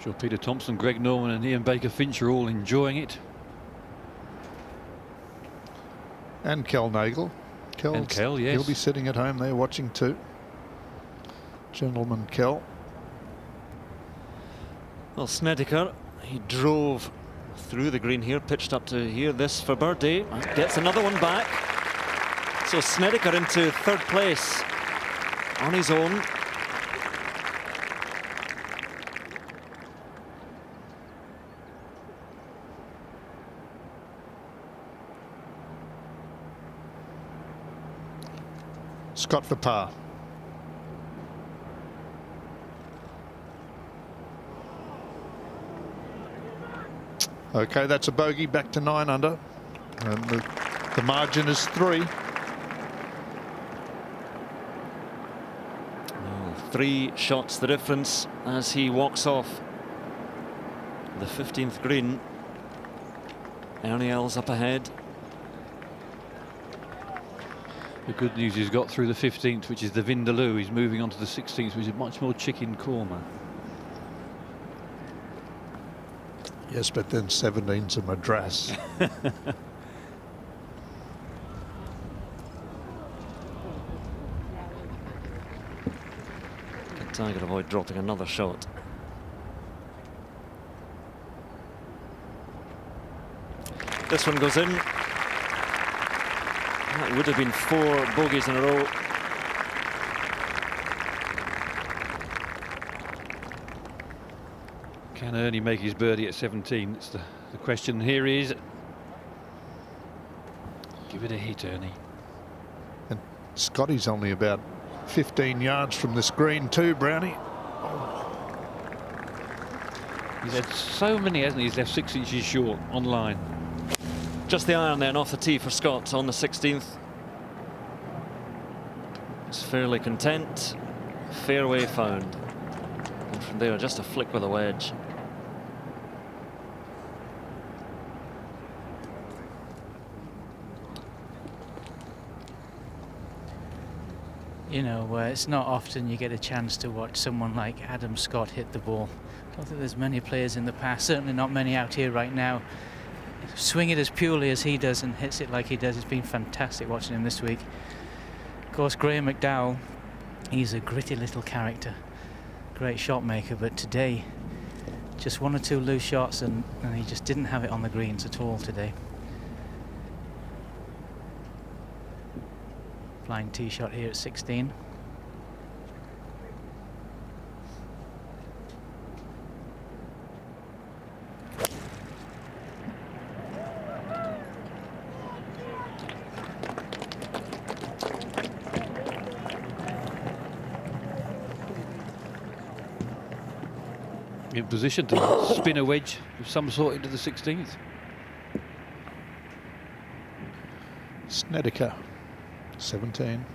Speaker 11: Sure, Peter Thompson, Greg Norman and Ian Baker Finch are all enjoying it.
Speaker 1: And Kel Nagel.
Speaker 11: And Kel, yes.
Speaker 1: He'll be sitting at home there watching too. Gentleman Kel.
Speaker 2: Well, Snedeker, he drove through the green here, pitched up to here. This for birdie, gets another one back. So Snedeker into third place on his own.
Speaker 1: Scott for par. Okay, that's a bogey, back to 9 under. And the margin is 3.
Speaker 2: Oh, 3 shots the difference as he walks off the 15th green. Ernie Els up ahead.
Speaker 11: The good news, he's got through the 15th, which is the Vindaloo. He's moving on to the 16th, which is much more chicken corner.
Speaker 1: Yes, but then 17's a Madras.
Speaker 2: Can Tiger avoid dropping another shot? This one goes in. That would have been 4 bogeys in a row.
Speaker 11: Can Ernie make his birdie at 17? It's the question here is. Give it a hit, Ernie.
Speaker 1: And Scotty's only about 15 yards from this green too, Brownie.
Speaker 11: He's had so many, hasn't he? He's left 6 inches short on line.
Speaker 2: Just the iron then off the tee for Scott on the 16th. He's fairly content. Fairway found. And from there, just a flick with a wedge.
Speaker 5: You know, it's not often you get a chance to watch someone like Adam Scott hit the ball. I don't think there's many players in the past, certainly not many out here right now, swing it as purely as he does and hits it like he does. It's been fantastic watching him this week. Of course, Graham McDowell, he's a gritty little character, great shot maker, but today just 1 or 2 loose shots and he just didn't have it on the greens at all today. Flying tee shot here at 16.
Speaker 11: in position to spin a wedge of some sort into the 16th.
Speaker 1: Snedeker, 17.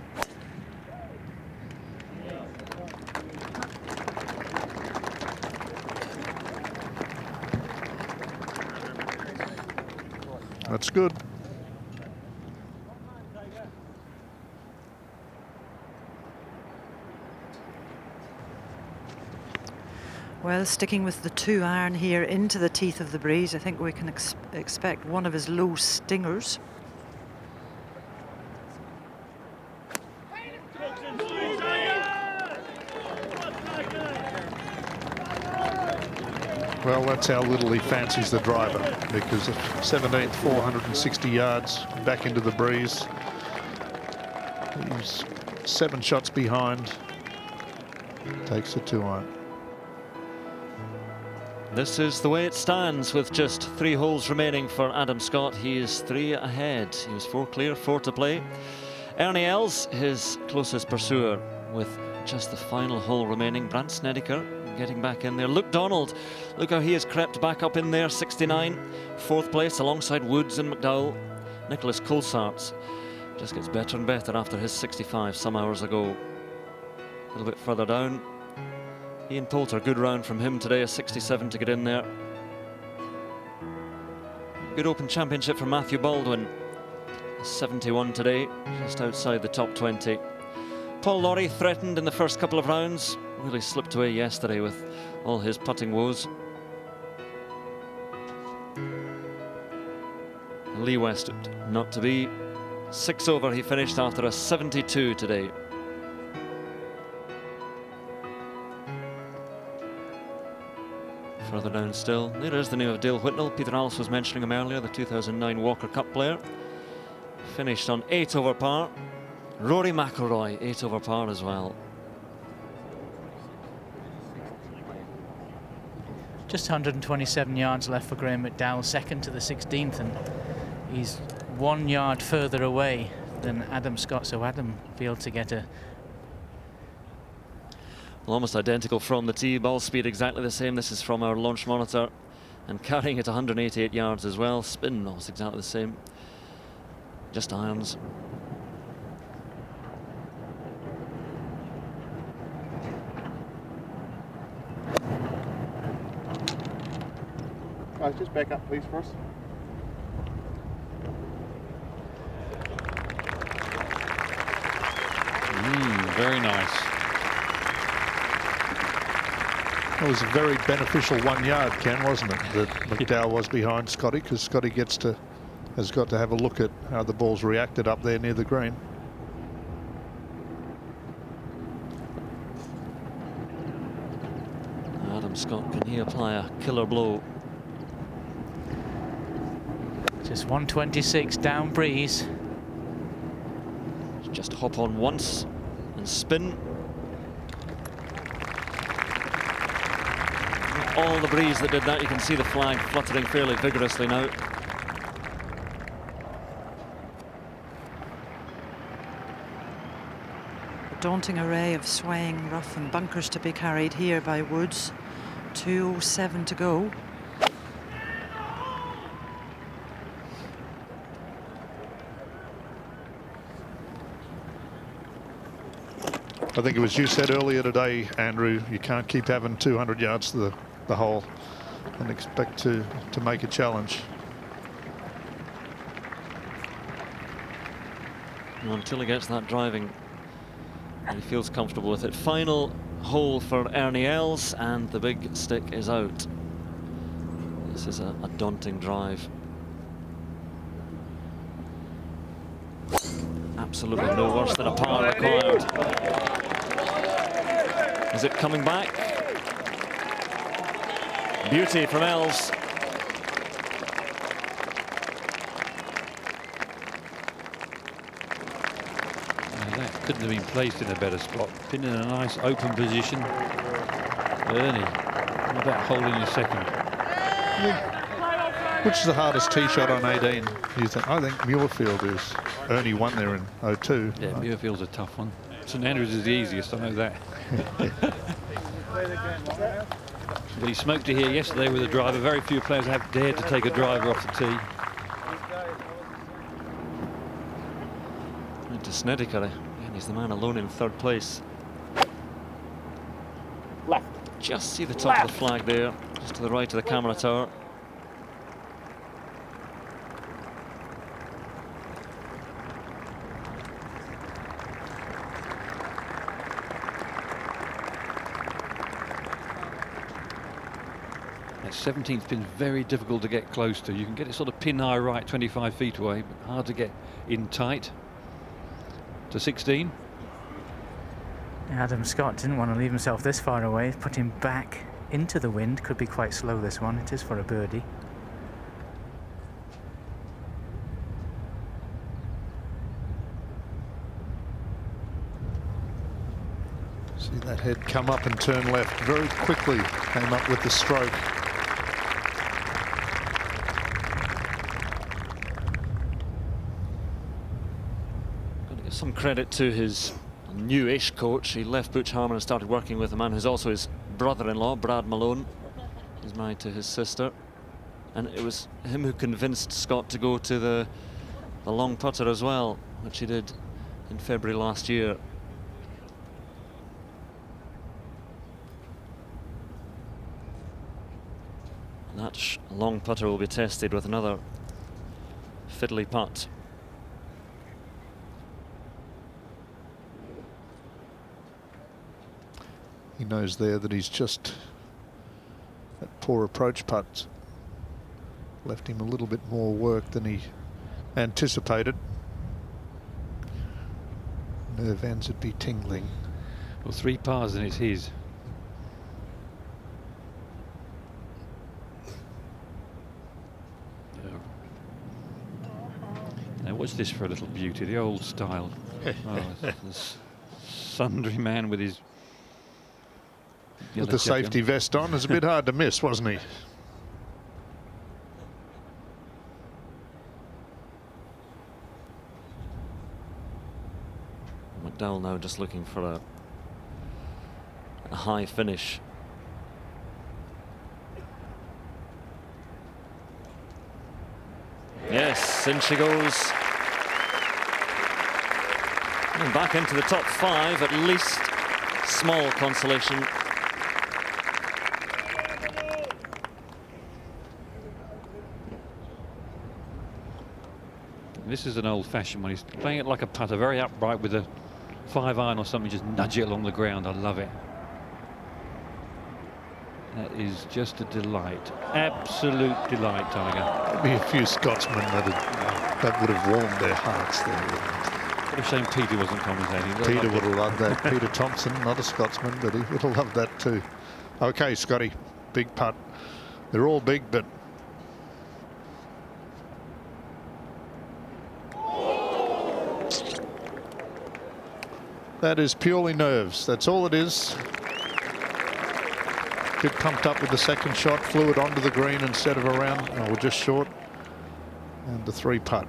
Speaker 1: That's good.
Speaker 3: Well, sticking with the 2-iron here into the teeth of the breeze, I think we can expect one of his low stingers.
Speaker 1: Well, that's how little he fancies the driver, because at 17th, 460 yards back into the breeze. He's 7 shots behind. Takes a 2-iron.
Speaker 2: This is the way it stands with just 3 holes remaining for Adam Scott. He is 3 ahead. He was 4 clear, 4 to play. Ernie Els, his closest pursuer, with just the final hole remaining. Brant Snedeker getting back in there. Luke Donald, look how he has crept back up in there, 69. 4th place alongside Woods and McDowell. Nicholas Colsaerts just gets better and better after his 65 some hours ago. A little bit further down, Ian Poulter, good round from him today, a 67 to get in there. Good Open Championship for Matthew Baldwin, a 71 today, just outside the top 20. Paul Lawrie threatened in the first couple of rounds, really slipped away yesterday with all his putting woes. Lee Westwood, not to be. 6 over he finished after a 72 today. Further down still, there is the name of Dale Whitnell. Peter Alice was mentioning him earlier, the 2009 Walker Cup player. Finished on 8 over par. Rory McIlroy, 8 over par as well.
Speaker 5: Just 127 yards left for Graham McDowell, second to the 16th, and he's 1 yard further away than Adam Scott, so Adam failed to get a...
Speaker 2: Well, almost identical from the tee, ball speed exactly the same. This is from our launch monitor, and carrying it 188 yards as well. Spin almost exactly the same, just irons.
Speaker 8: Guys, just back up please first.
Speaker 11: Very nice.
Speaker 1: It was a very beneficial 1 yard, Ken, wasn't it, that McDowell was behind Scotty, because Scotty has got to have a look at how the ball's reacted up there near the green.
Speaker 2: Adam Scott, can he apply a killer blow?
Speaker 5: Just 126 down breeze.
Speaker 2: Just hop on once and spin. All the breeze that did that. You can see the flag fluttering fairly vigorously now.
Speaker 3: A daunting array of swaying rough and bunkers to be carried here by Woods. 2:07 to go.
Speaker 1: I think it was you said earlier today, Andrew, you can't keep having 200 yards to the hole and expect to make a challenge.
Speaker 2: Well, until he gets that driving and he feels comfortable with it. Final hole for Ernie Els, and the big stick is out. This is a daunting drive. Absolutely no worse than a par required. Is it coming back? Beauty from Els.
Speaker 11: That couldn't have been placed in a better spot. Been in a nice open position. Ernie, what about holding your second?
Speaker 1: Which is the hardest tee shot on 18? You think? I think Muirfield is. Ernie won there in 02.
Speaker 11: Yeah, Muirfield's a tough one. St Andrews is the easiest, I know that. Well, he smoked it here yesterday with a driver. Very few players have dared to take a driver off the tee.
Speaker 2: Into Snedeker, and he's the man alone in third place.
Speaker 8: Left.
Speaker 2: Just see the top of the flag there, just to the right of the camera tower.
Speaker 11: That 17th's been very difficult to get close to. You can get it sort of pin high right, 25 feet away, but hard to get in tight. To 16.
Speaker 5: Adam Scott didn't want to leave himself this far away. Put him back into the wind. Could be quite slow, this one. It is for a birdie.
Speaker 1: See that head come up and turn left very quickly. Came up with the stroke.
Speaker 2: Got to give some credit to his newish coach. He left Butch Harmon and started working with a man who's also his brother-in-law, Brad Malone. He's married to his sister, and it was him who convinced Scott to go to the long putter as well, which he did in February last year. That long putter will be tested with another fiddly putt.
Speaker 1: He knows there that he's just that poor approach putt left him a little bit more work than he anticipated. Nerve ends would be tingling.
Speaker 11: Well, 3 pars and it's his. Now watch this for a little beauty, the old style. This sundry man with his
Speaker 1: with the safety vest on. It's a bit hard to miss, wasn't he?
Speaker 2: McDowell now just looking for a high finish. Yes, in she goes. And back into the top 5 at least. Small consolation.
Speaker 11: This is an old-fashioned one. He's playing it like a putter, very upright with a 5-iron or something, just nudge it along the ground. I love it. That is just a delight. Absolute delight, Tiger.
Speaker 1: There'll be a few Scotsmen that would have warmed their hearts there.
Speaker 11: What a shame Peter wasn't commentating.
Speaker 1: Peter would have loved that. Peter Thompson, not a Scotsman, but he would have loved that too. Okay, Scotty, big putt. They're all big, but that is purely nerves. That's all it is. Bit pumped up with the second shot, flew it onto the green instead of around, or just short. And the 3 putt.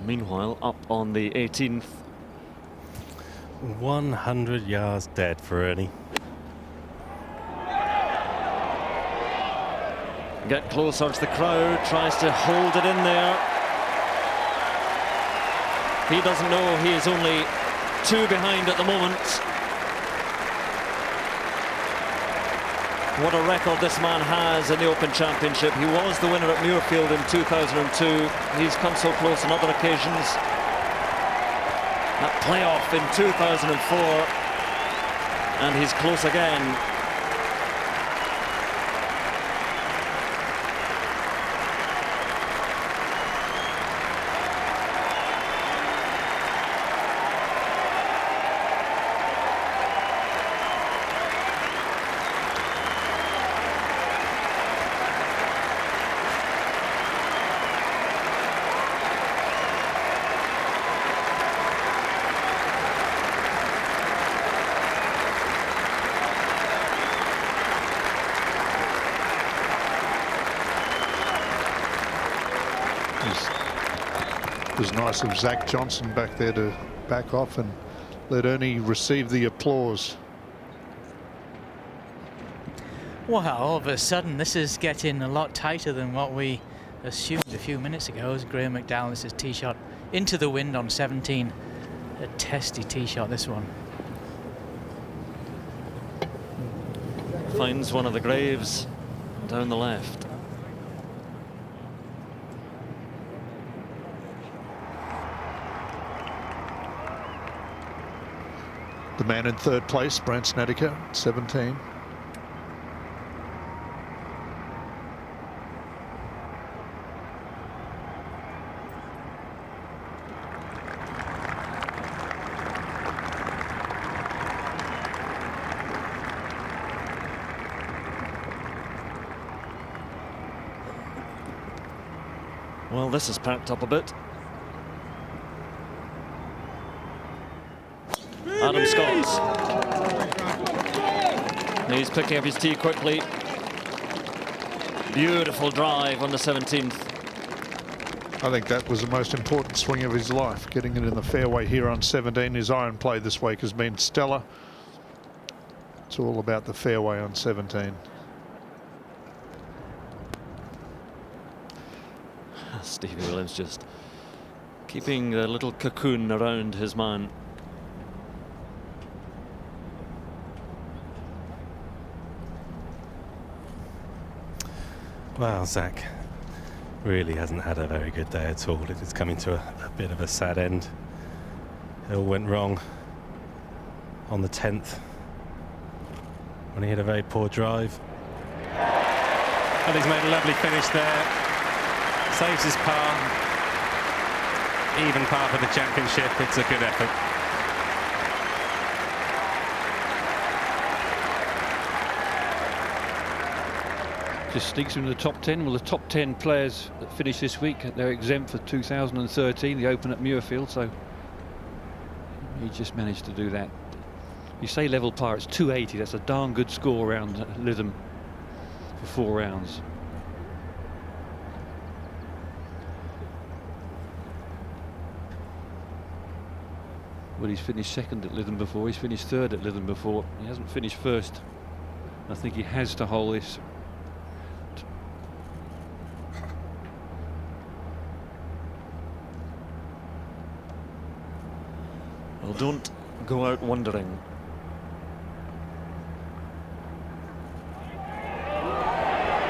Speaker 2: Meanwhile, up on the 18th.
Speaker 7: 100 yards dead for Ernie.
Speaker 2: Get closer to the crowd, tries to hold it in there. He doesn't know he is only 2 behind at the moment. What a record this man has in the Open Championship. He was the winner at Muirfield in 2002. He's come so close on other occasions. That playoff in 2004. And he's close again.
Speaker 1: It was nice of Zach Johnson back there to back off and let Ernie receive the applause.
Speaker 5: Well, all of a sudden, this is getting a lot tighter than what we assumed a few minutes ago. As Graham McDowell, this is tee shot into the wind on 17. A testy tee shot, this one.
Speaker 2: Finds one of the graves down the left.
Speaker 1: The man in third place, Brant Snedeker, 17.
Speaker 2: Well, this is packed up a bit. Adam Scott. He's picking up his tee quickly. Beautiful drive on the 17th.
Speaker 1: I think that was the most important swing of his life, getting it in the fairway here on 17. His iron play this week has been stellar. It's all about the fairway on 17.
Speaker 2: Stevie Williams just keeping the little cocoon around his man.
Speaker 7: Well, Zach really hasn't had a very good day at all. It is coming to a bit of a sad end. It all went wrong on the 10th when he had a very poor drive. And he's made a lovely finish there. Saves his par. Even par for the championship. It's a good effort.
Speaker 11: Just sneaks into the top 10. Well, the top 10 players that finish this week, they're exempt for 2013, the Open at Muirfield, so he just managed to do that. You say level par, it's 280. That's a darn good score around Lytham for 4 rounds. Well, he's finished second at Lytham before, he's finished third at Lytham before. He hasn't finished first. I think he has to hold this.
Speaker 2: Well, don't go out wondering.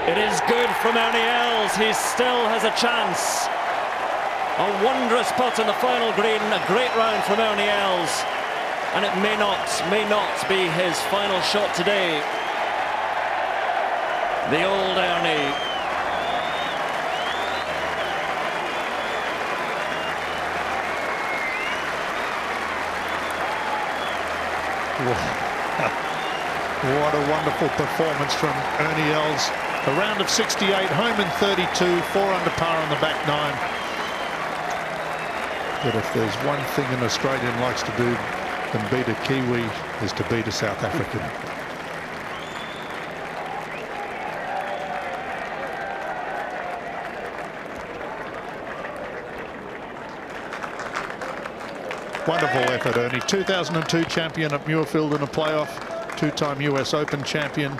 Speaker 2: It is good from Ernie Els. He still has a chance. A wondrous putt in the final green. A great round from Ernie Els. And it may not be his final shot today. The old Ernie.
Speaker 1: What a wonderful performance from Ernie Els. A round of 68, home in 32, 4 under par on the back 9. But if there's one thing an Australian likes to do than beat a Kiwi, is to beat a South African. Wonderful effort, Ernie. 2002 champion at Muirfield in a playoff, 2-time US Open champion,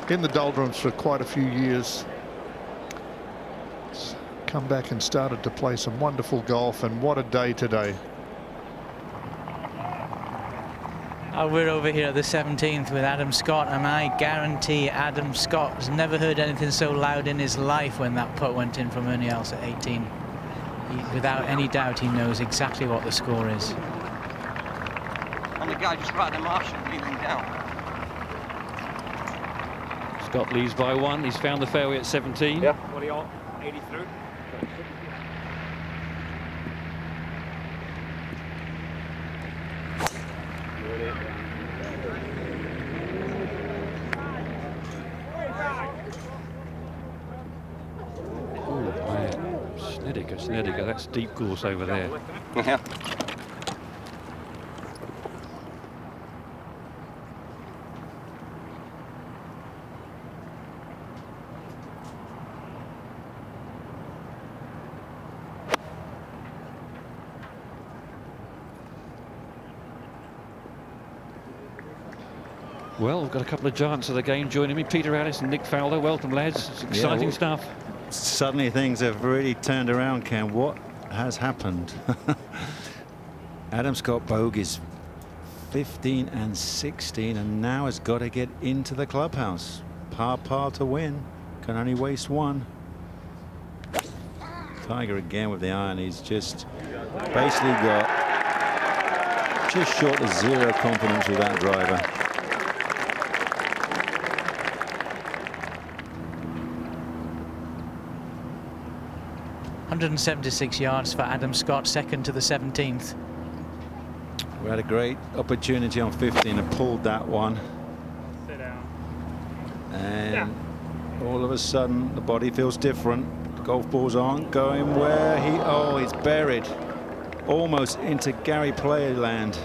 Speaker 1: in the doldrums for quite a few years. Come back and started to play some wonderful golf, and what a day today.
Speaker 5: We're over here at the 17th with Adam Scott, and I guarantee Adam Scott has never heard anything so loud in his life when that putt went in from Ernie Els at 18. Without any doubt, he knows exactly what the score is.
Speaker 8: And the guy just right at the marsh and leaning down.
Speaker 11: Scott leads by 1. He's found the fairway at 17.
Speaker 8: Yeah. What are you on? 80 through.
Speaker 11: Snedeker, that's deep course over there.
Speaker 8: Yeah.
Speaker 11: Well, we've got a couple of giants of the game joining me. Peter Ellis and Nick Fowler. Welcome, lads. It's exciting stuff.
Speaker 9: Suddenly things have really turned around, Ken. What has happened? Adam Scott bogeys 15 and 16 and now has got to get into the clubhouse. Par to win. Can only waste one. Tiger again with the iron. He's just basically got just short of zero confidence with that driver.
Speaker 5: ...176 yards for Adam Scott, second to the 17th.
Speaker 9: We had a great opportunity on 15 and pulled that one.
Speaker 5: Sit down.
Speaker 9: And all of a sudden the body feels different. The golf balls aren't going where he... Oh, he's buried. Almost into Gary Player land.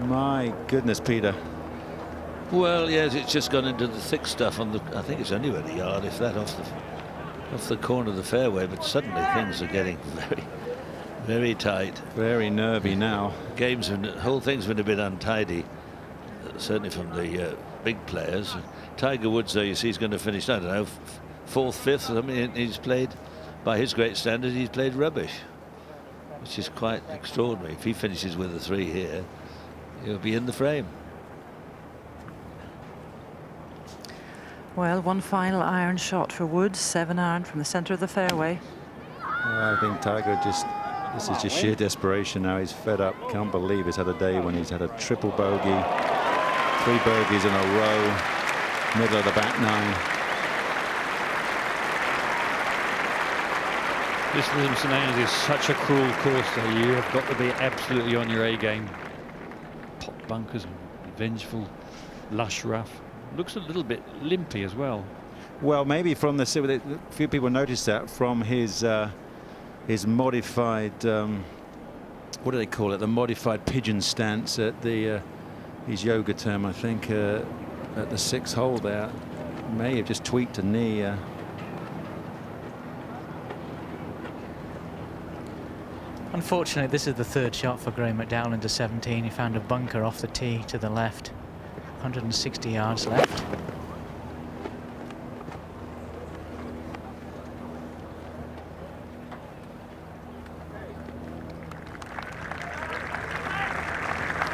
Speaker 9: My goodness, Peter.
Speaker 4: Well, yes, it's just gone into the thick stuff on the... I think it's only about a yard, if that, off the corner of the fairway, but suddenly things are getting very tight.
Speaker 9: Very nervy now.
Speaker 4: The whole thing's been a bit untidy, certainly from the big players. Tiger Woods, though, you see, he's going to finish, I don't know, 4th, 5th. I mean, he's played, by his great standard, he's played rubbish, which is quite extraordinary. If he finishes with a 3 here, he'll be in the frame.
Speaker 3: Well, one final iron shot for Woods, 7 iron from the centre of the fairway.
Speaker 9: I think Tiger just... This is just sheer desperation now. He's fed up. Can't believe he's had a day when he's had a triple bogey, 3 bogeys in a row, middle of the back 9.
Speaker 11: This Lytham St Andrews is such a cruel course that you have got to be absolutely on your A game. Pot bunkers, vengeful, lush rough. Looks a little bit limpy as well.
Speaker 9: Well, maybe from the... A few people noticed that from his modified... what do they call it? The modified pigeon stance at the... his yoga term, I think, at the 6th hole there. May have just tweaked a knee.
Speaker 5: Unfortunately, this is the 3rd shot for Graham McDowell into 17. He found a bunker off the tee to the left. 160 yards left.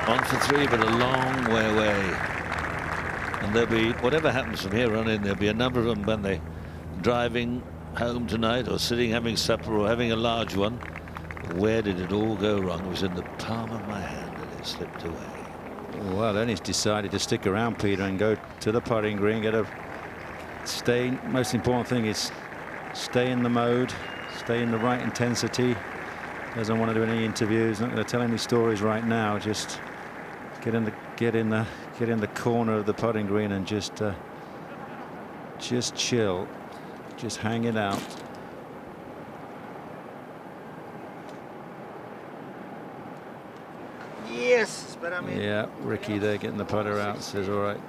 Speaker 4: On for 3, but a long way away. And there'll be, whatever happens from here on in, there'll be a number of them when they're driving home tonight or sitting having supper or having a large one. Where did it all go wrong? It was in the palm of my hand and it slipped away.
Speaker 9: Well, then he's decided to stick around, Peter, and go to the putting green. Get a stay. Most important thing is stay in the mode, stay in the right intensity. Doesn't want to do any interviews. Not going to tell any stories right now. Just get in the corner of the putting green and just chill, just hang it out.
Speaker 8: Yes, but I mean...
Speaker 9: Yeah, Ricky there getting the putter out, says, all right,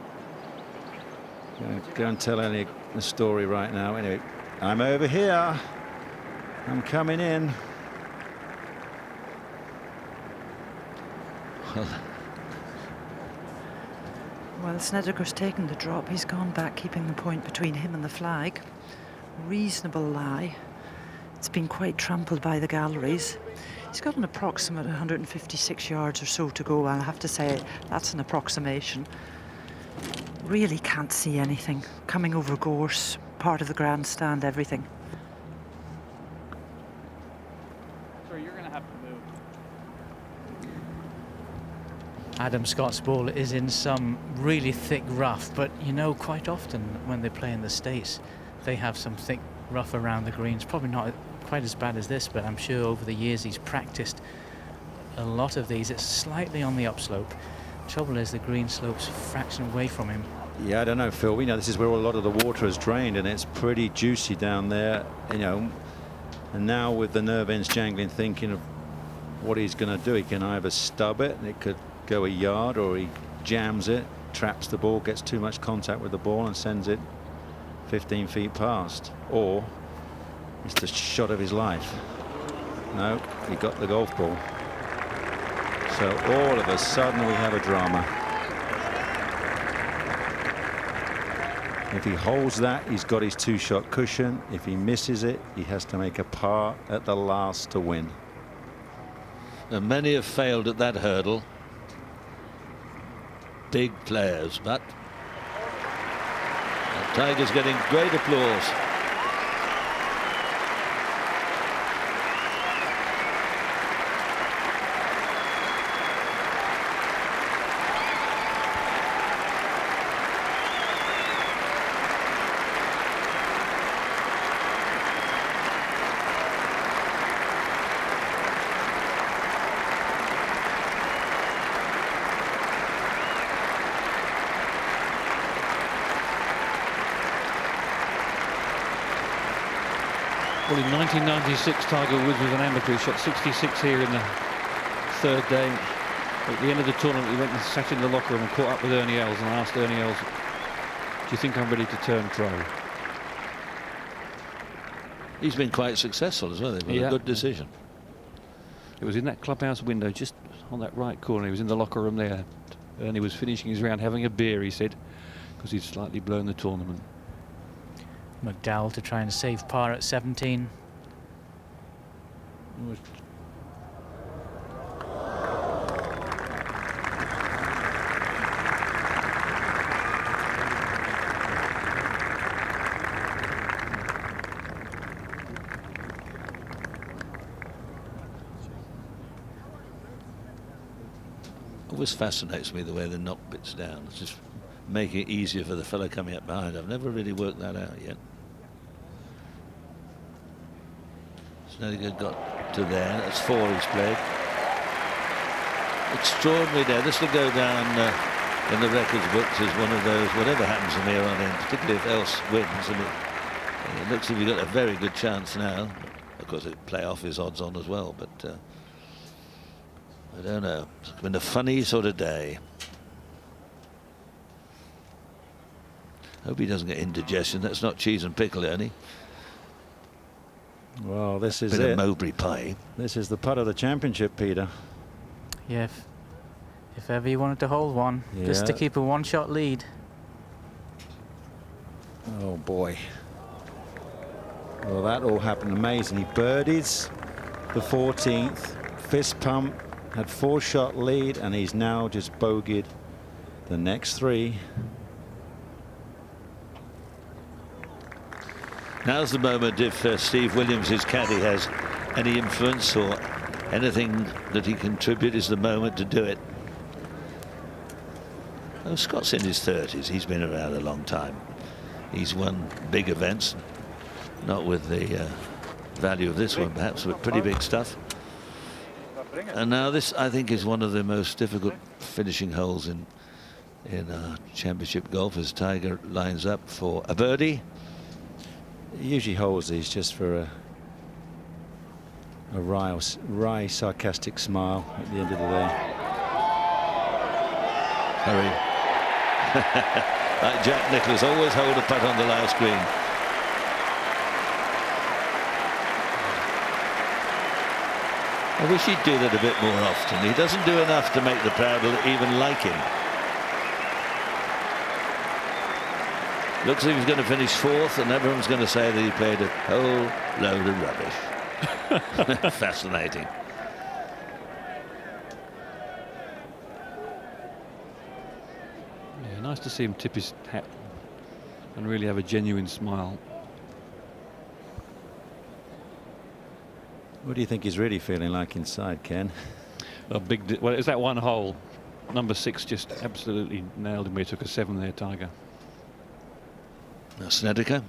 Speaker 9: go and tell any the story right now. Anyway, I'm over here. I'm coming in.
Speaker 3: Well, Snedeker's taken the drop. He's gone back, keeping the point between him and the flag. Reasonable lie. It's been quite trampled by the galleries. He's got an approximate 156 yards or so to go. I'll have to say that's an approximation. Really can't see anything. Coming over gorse, part of the grandstand, everything.
Speaker 5: So you're going to have to move. Adam Scott's ball is in some really thick rough, but you know, quite often when they play in the States, they have some thick rough around the greens. Probably not quite as bad as this, but I'm sure over the years he's practiced a lot of these. It's slightly on the upslope. Trouble is the green slope's a fraction away from him.
Speaker 9: Yeah, I don't know, Phil. We know this is where a lot of the water is drained, and it's pretty juicy down there, you know. And now with the nerve ends jangling, thinking of what he's going to do. He can either stub it, and it could go a yard, or he jams it, traps the ball, gets too much contact with the ball, and sends it 15 feet past. Or it's the shot of his life. No, he got the golf ball. So all of a sudden we have a drama. If he holds that, he's got his 2-shot cushion. If he misses it, he has to make a par at the last to win.
Speaker 4: And many have failed at that hurdle. Big players, but Tiger's getting great applause.
Speaker 11: Well, in 1996, Tiger Woods was an amateur. He shot 66 here in the third day. At the end of the tournament, he went and sat in the locker room and caught up with Ernie Els and asked Ernie Els, "Do you think I'm ready to turn pro?"
Speaker 4: He's been quite successful as well. They've got a good decision.
Speaker 11: It was in that clubhouse window, just on that right corner. He was in the locker room there. Ernie was finishing his round, having a beer, he said, because he'd slightly blown the tournament.
Speaker 5: McDowell to try and save par at 17.
Speaker 4: Always fascinates me the way they knock bits down. It's just making it easier for the fellow coming up behind. I've never really worked that out yet. Snedeker got to there. That's 4 he's played. Extraordinary there. This will go down in the records books as one of those, whatever happens from here on in, particularly if Els wins. And it looks as if you've got a very good chance now. Of course, it play off his odds on as well, but I don't know. It's been a funny sort of day. Hope he doesn't get indigestion. That's not cheese and pickle, Ernie.
Speaker 9: Well, this is
Speaker 4: Bit
Speaker 9: it.
Speaker 4: of Mowbray pie.
Speaker 9: This is the putt of the championship, Peter.
Speaker 5: Yeah, if ever you wanted to hold one, just to keep a 1-shot lead.
Speaker 9: Oh boy. Well, that all happened amazing. He birdies the 14th, fist pump, had 4-shot lead, and he's now just bogeyed the next 3.
Speaker 4: Now's the moment if Steve Williams, his caddy, has any influence or anything that he contribute, is the moment to do it. Oh, Scott's in his 30s. He's been around a long time. He's won big events, not with the value of this one, perhaps, but pretty big stuff. And now this, I think, is one of the most difficult finishing holes in championship golf, as Tiger lines up for a birdie.
Speaker 9: He usually holds these just for a wry, sarcastic smile at the end of the day.
Speaker 4: Hurry. Like Jack Nicklaus, always hold a putt on the last green. I wish he'd do that a bit more often. He doesn't do enough to make the crowd even like him. Looks as if he's going to finish 4th, and everyone's going to say that he played a whole load of rubbish. Fascinating.
Speaker 11: Yeah, nice to see him tip his hat and really have a genuine smile.
Speaker 9: What do you think he's really feeling like inside, Ken?
Speaker 11: Well, it was that one hole. Number 6 just absolutely nailed him. He took a 7 there, Tiger.
Speaker 4: Now Snedeker.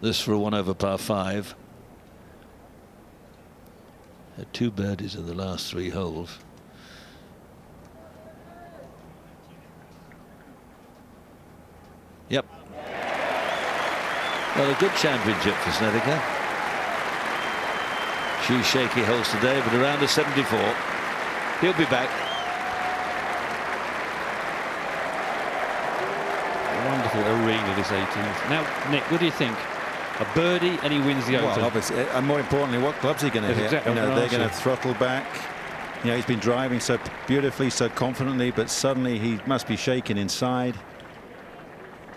Speaker 4: This for a 1 over par 5. Had 2 birdies in the last 3 holes. Yep. Well, a good championship for Snedeker. Few shaky holes today, but around a 74. He'll be back.
Speaker 11: Wonderful arena, this 18th. Now, Nick, what do you think? A birdie and he wins the Open.
Speaker 9: Well, obviously, and more importantly, what club's he going to hit?
Speaker 11: Exactly,
Speaker 9: they're going to throttle back. He's been driving so beautifully, so confidently, but suddenly he must be shaking inside.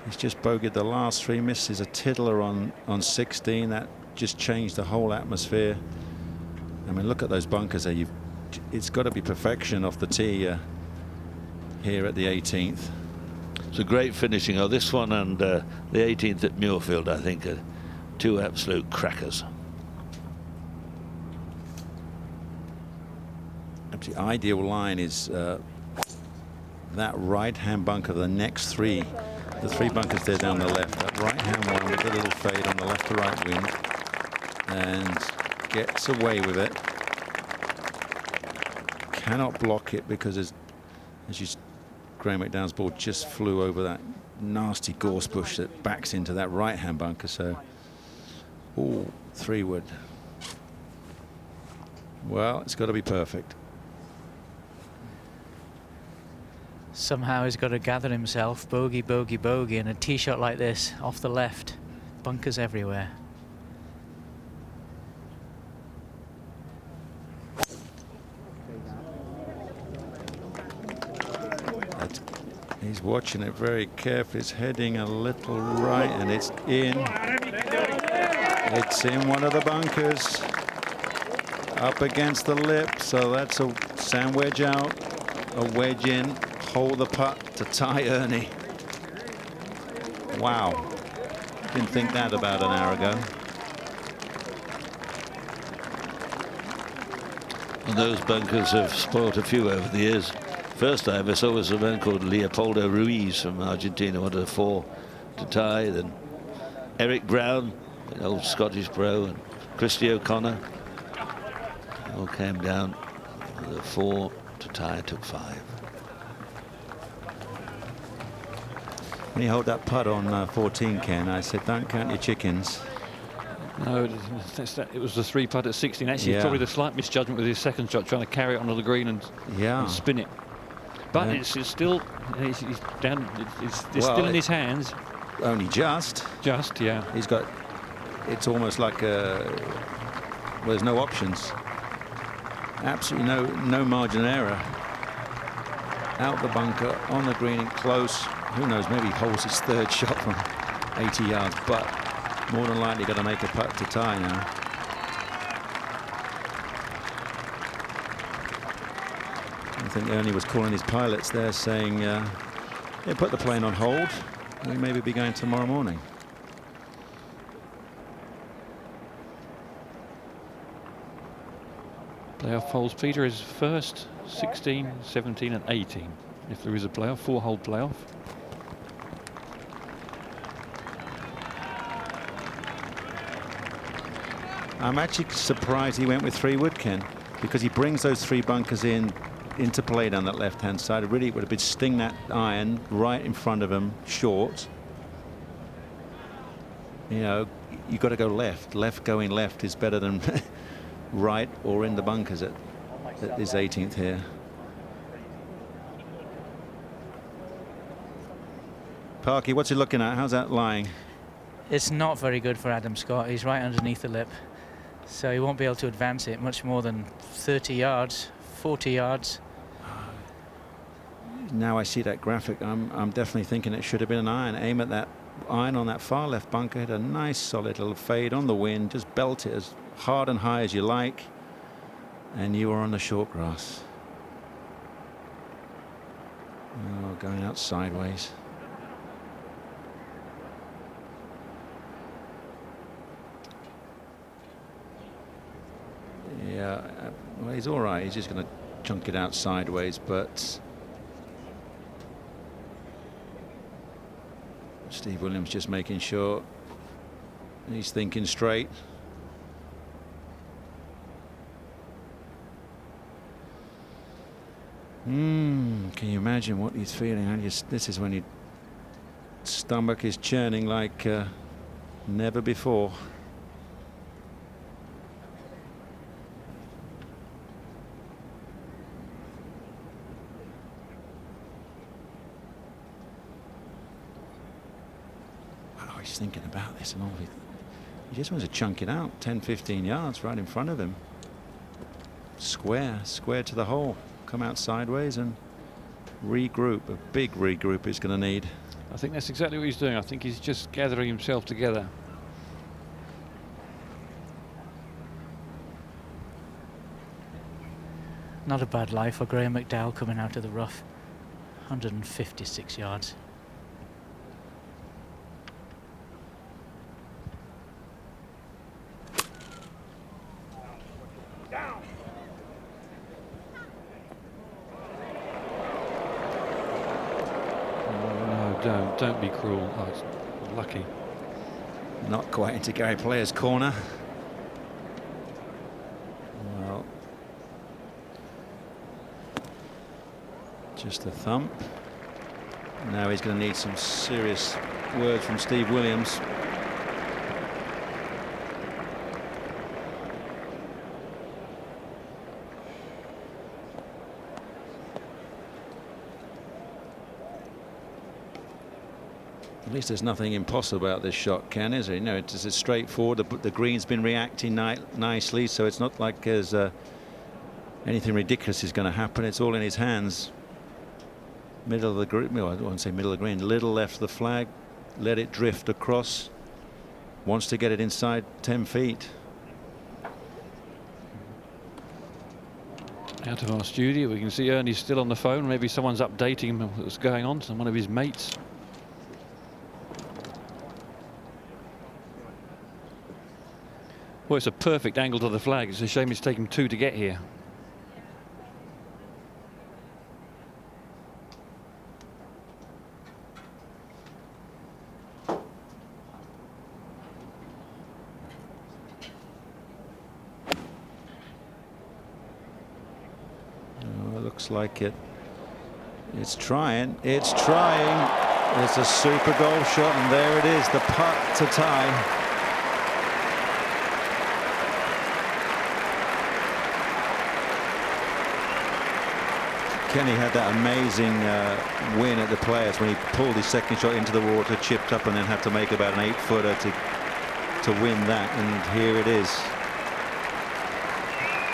Speaker 9: He's just bogeyed the last 3, misses a tiddler on 16. That just changed the whole atmosphere. I mean, look at those bunkers there. It's got to be perfection off the tee here at the 18th.
Speaker 4: It's a great finishing. Oh, this one and the 18th at Muirfield, I think, are 2 absolute crackers.
Speaker 9: The ideal line is that right-hand bunker, the next 3, the 3 bunkers there down the left. That right-hand one with a little fade on the left to right wind, and gets away with it. Cannot block it because as Graham McDowell's ball just flew over that nasty gorse bush that backs into that right-hand bunker. So, oh, 3-wood. Well, it's got to be perfect.
Speaker 5: Somehow he's got to gather himself. Bogey, bogey, bogey, and a tee shot like this off the left. Bunkers everywhere.
Speaker 9: He's watching it very carefully. It's heading a little right, and it's in. It's in one of the bunkers. Up against the lip, so that's a sand wedge out, a wedge in. Hold the putt to tie Ernie. Wow. Didn't think that about an hour ago.
Speaker 4: And those bunkers have spoiled a few over the years. First I ever saw was a man called Leopoldo Ruiz from Argentina, wanted a 4 to tie. Then Eric Brown, an old Scottish pro, and Christy O'Connor all came down with a 4 to tie, took 5.
Speaker 9: When he held that putt on 14, Ken, I said, don't count your chickens.
Speaker 11: No, it was the 3 putt at 16. Actually,
Speaker 9: Yeah.
Speaker 11: probably the slight misjudgment with his second shot, trying to carry it onto the green and spin it. But it's still, he's down. It's still in his hands.
Speaker 9: Only just.
Speaker 11: Just, yeah.
Speaker 9: He's got. It's almost like well, there's no options. Absolutely no margin of error. Out the bunker, on the green and close. Who knows? Maybe he holds his 3rd shot from 80 yards, but more than likely got to make a putt to tie now. I think Ernie was calling his pilots there, saying, "Yeah, put the plane on hold. We maybe be going tomorrow morning."
Speaker 11: Playoff holes, Peter, is first, 16, 17 and 18. If there is a playoff, 4-hole playoff.
Speaker 9: I'm actually surprised he went with 3-wood, Ken, because he brings those 3 bunkers into play down that left-hand side. It really would have been sting that iron right in front of him, short. You know, you got to go left. Going left is better than right or in the bunkers at his 18th here. Parky, what's he looking at? How's that lying?
Speaker 5: It's not very good for Adam Scott. He's right underneath the lip, so he won't be able to advance it much more than 30 yards, 40 yards.
Speaker 9: Now I see that graphic, I'm definitely thinking it should have been an iron. Aim at that iron on that far left bunker, hit a nice solid little fade on the wind, just belt it as hard and high as you like, and you are on the short grass. Oh, going out sideways. Yeah, well, he's all right. He's just going to chunk it out sideways, but Steve Williams just making sure he's thinking straight. Can you imagine what he's feeling? This is when your stomach is churning like never before. He's thinking about this and all. He just wants to chunk it out 10-15 yards right in front of him. Square to the hole. Come out sideways and regroup, a big regroup he's going to need.
Speaker 11: I think that's exactly what he's doing. I think he's just gathering himself together.
Speaker 5: Not a bad lie for Graham McDowell coming out of the rough. 156 yards.
Speaker 11: No, don't be cruel. Oh, it's lucky.
Speaker 9: Not quite into Gary Player's corner. Well, just a thump. Now he's going to need some serious words from Steve Williams. At least there's nothing impossible about this shot, Ken, is there? You know, it's straightforward. The green's been reacting nicely, so it's not like there's anything ridiculous is going to happen. It's all in his hands. Middle of the green, well, I don't want to say middle of the green, little left of the flag, let it drift across. Wants to get it inside 10 feet.
Speaker 11: Out of our studio, we can see Ernie's still on the phone. Maybe someone's updating him on what's going on, one of his mates. Well, it's a perfect angle to the flag. It's a shame it's taken 2 to get here.
Speaker 9: Looks like it. It's trying. It's trying. It's a super golf shot, and there it is, the putt to tie. Kenny had that amazing win at the Players when he pulled his second shot into the water, chipped up, and then had to make about an 8-footer to win that. And here it is.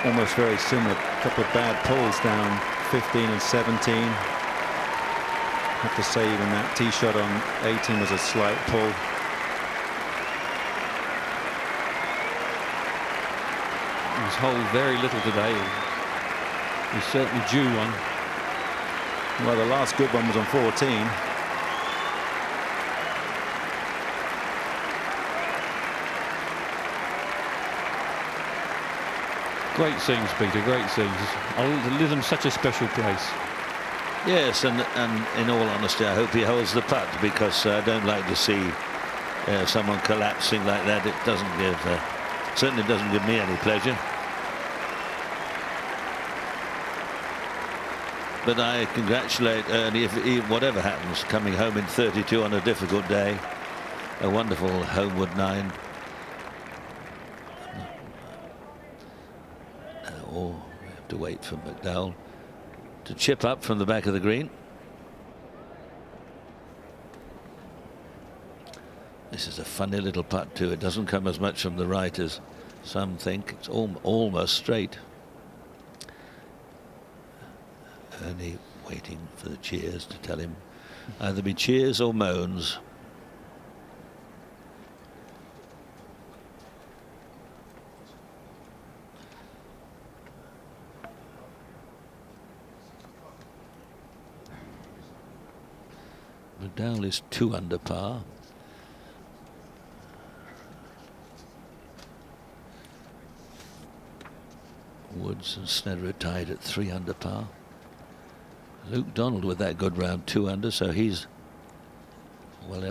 Speaker 9: Almost very similar. A couple of bad pulls down 15 and 17. Have to say even that tee shot on 18 was a slight pull.
Speaker 11: He's holed very little today. He's certainly due one.
Speaker 9: Well, the last good one was on 14.
Speaker 11: Great scenes, Peter, great scenes. I'll live in such a special place.
Speaker 4: Yes, and in all honesty, I hope he holds the putt, because I don't like to see someone collapsing like that. It doesn't give, certainly doesn't give me any pleasure. But I congratulate Ernie, whatever happens, coming home in 32 on a difficult day. A wonderful homeward 9. Or we have to wait for McDowell to chip up from the back of the green. This is a funny little putt too. It doesn't come as much from the right as some think. It's almost straight. Ernie waiting for the cheers to tell him either be cheers or moans. McDowell is 2 under par. Woods and Sneddon are tied at 3 under par. Luke Donald with that good round 2 under, so he's well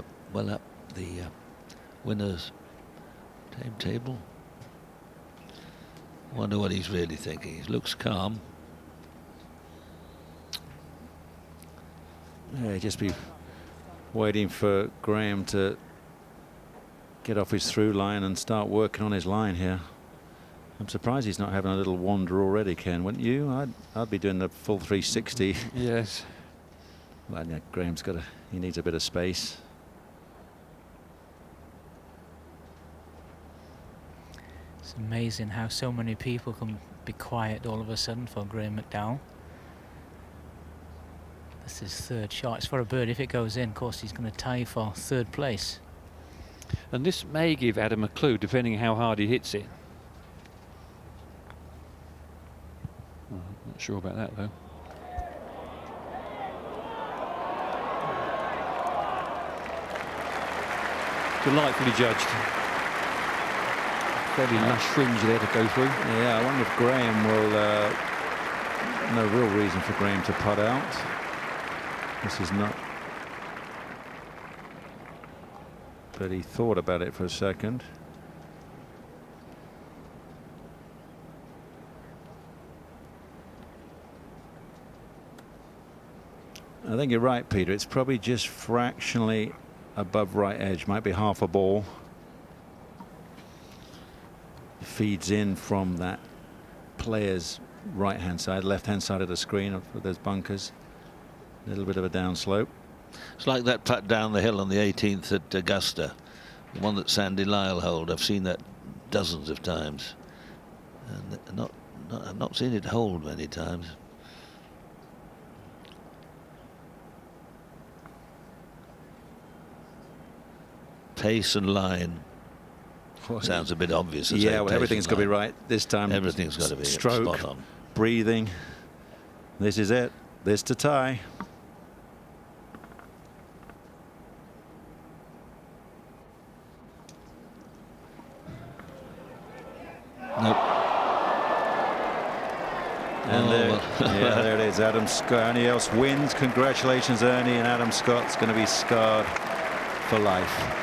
Speaker 4: up the winners' table. Wonder what he's really thinking. He looks calm.
Speaker 9: Yeah, just be waiting for Graham to get off his through line and start working on his line here. I'm surprised he's not having a little wander already, Ken, wouldn't you? I'd be doing the full 360.
Speaker 11: Yes.
Speaker 9: Well, yeah, Graham's he needs a bit of space.
Speaker 5: It's amazing how so many people can be quiet all of a sudden for Graham McDowell. The That's his third shot. It's for a bird. If it goes in, of course, he's going to tie for third place.
Speaker 11: And this may give Adam a clue, depending how hard he hits it. Oh, not sure about that, though. Delightfully judged. Fairly lush fringe there to go through.
Speaker 9: Yeah, I wonder if Graham will... no real reason for Graham to putt out. This is not... But he thought about it for a second. I think you're right, Peter. It's probably just fractionally above right edge. Might be half a ball. Feeds in from that player's right hand side, left hand side of the screen of those bunkers. A little bit of a downslope.
Speaker 4: It's like that putt down the hill on the 18th at Augusta, the one that Sandy Lyle hold. I've seen that dozens of times, and I've not seen it hold many times. Pace and line. Sounds a bit obvious.
Speaker 9: Yeah, well, everything's got to be right this time.
Speaker 4: Everything's got to be
Speaker 9: stroke,
Speaker 4: spot on.
Speaker 9: Breathing. This is it. This to tie.
Speaker 4: Nope.
Speaker 9: And there it is. Adam Scott. Ernie Els wins. Congratulations, Ernie. And Adam Scott's going to be scarred for life.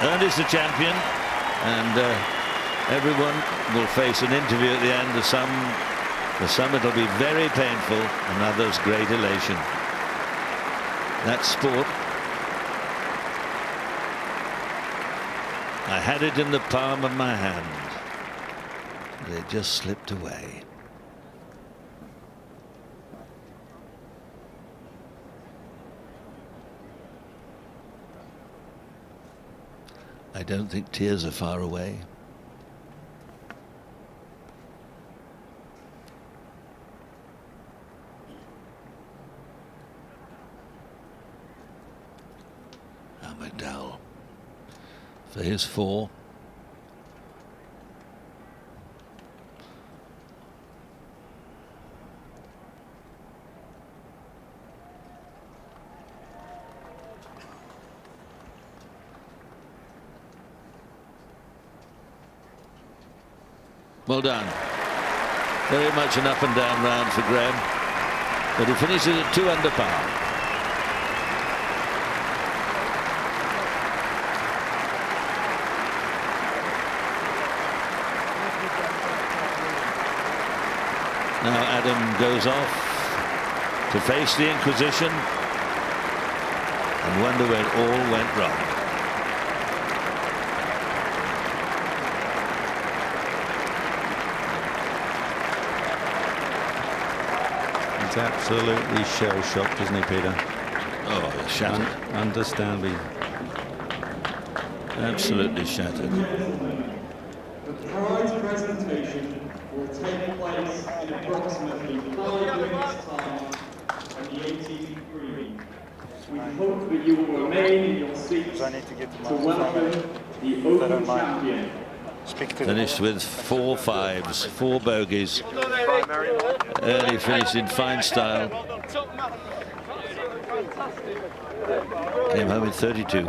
Speaker 4: Ernie's the champion, and everyone will face an interview at the end. For some it'll be very painful, and others great elation. That's sport. I had it in the palm of my hand, but it just slipped away. I don't think tears are far away. Now McDowell for his 4. Well done. Very much an up and down round for Graham, but he finishes at 2 under par. Now Adam goes off to face the Inquisition and wonder where it all went wrong.
Speaker 9: He's absolutely shell-shocked, isn't he, Peter?
Speaker 4: Oh, shattered.
Speaker 9: Understandably.
Speaker 4: Absolutely shattered.
Speaker 12: The prize presentation will take place in approximately 5 minutes' time at the 18th green. We hope that you will remain in your seats to welcome the Open champion.
Speaker 4: Finished with 4 5s, 4 bogeys. Early finished in fine style. Came home in 32.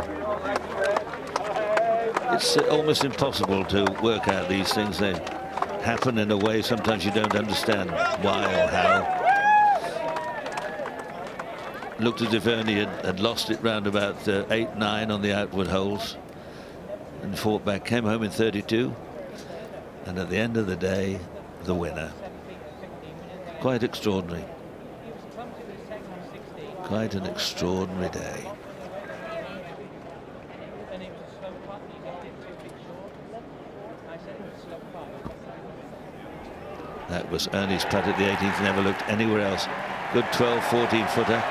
Speaker 4: It's almost impossible to work out these things. They happen in a way sometimes you don't understand why or how. Looked as if Ernie had lost it round about 8-9 on the outward holes and fought back, came home in 32, and at the end of the day, the winner. Quite extraordinary. Quite an extraordinary day. That was Ernie's putt at the 18th, never looked anywhere else. Good 12-14 footer.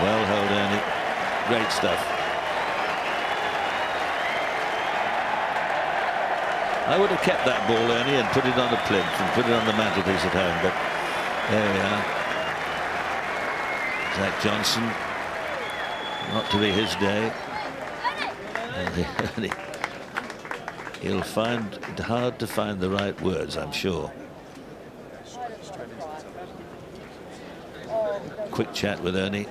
Speaker 4: Well held, Ernie. Great stuff. I would have kept that ball, Ernie, and put it on a plinth and put it on the mantelpiece at home, but there we are. Zach Johnson, not to be his day. He'll find it hard to find the right words, I'm sure. Quick chat with Ernie.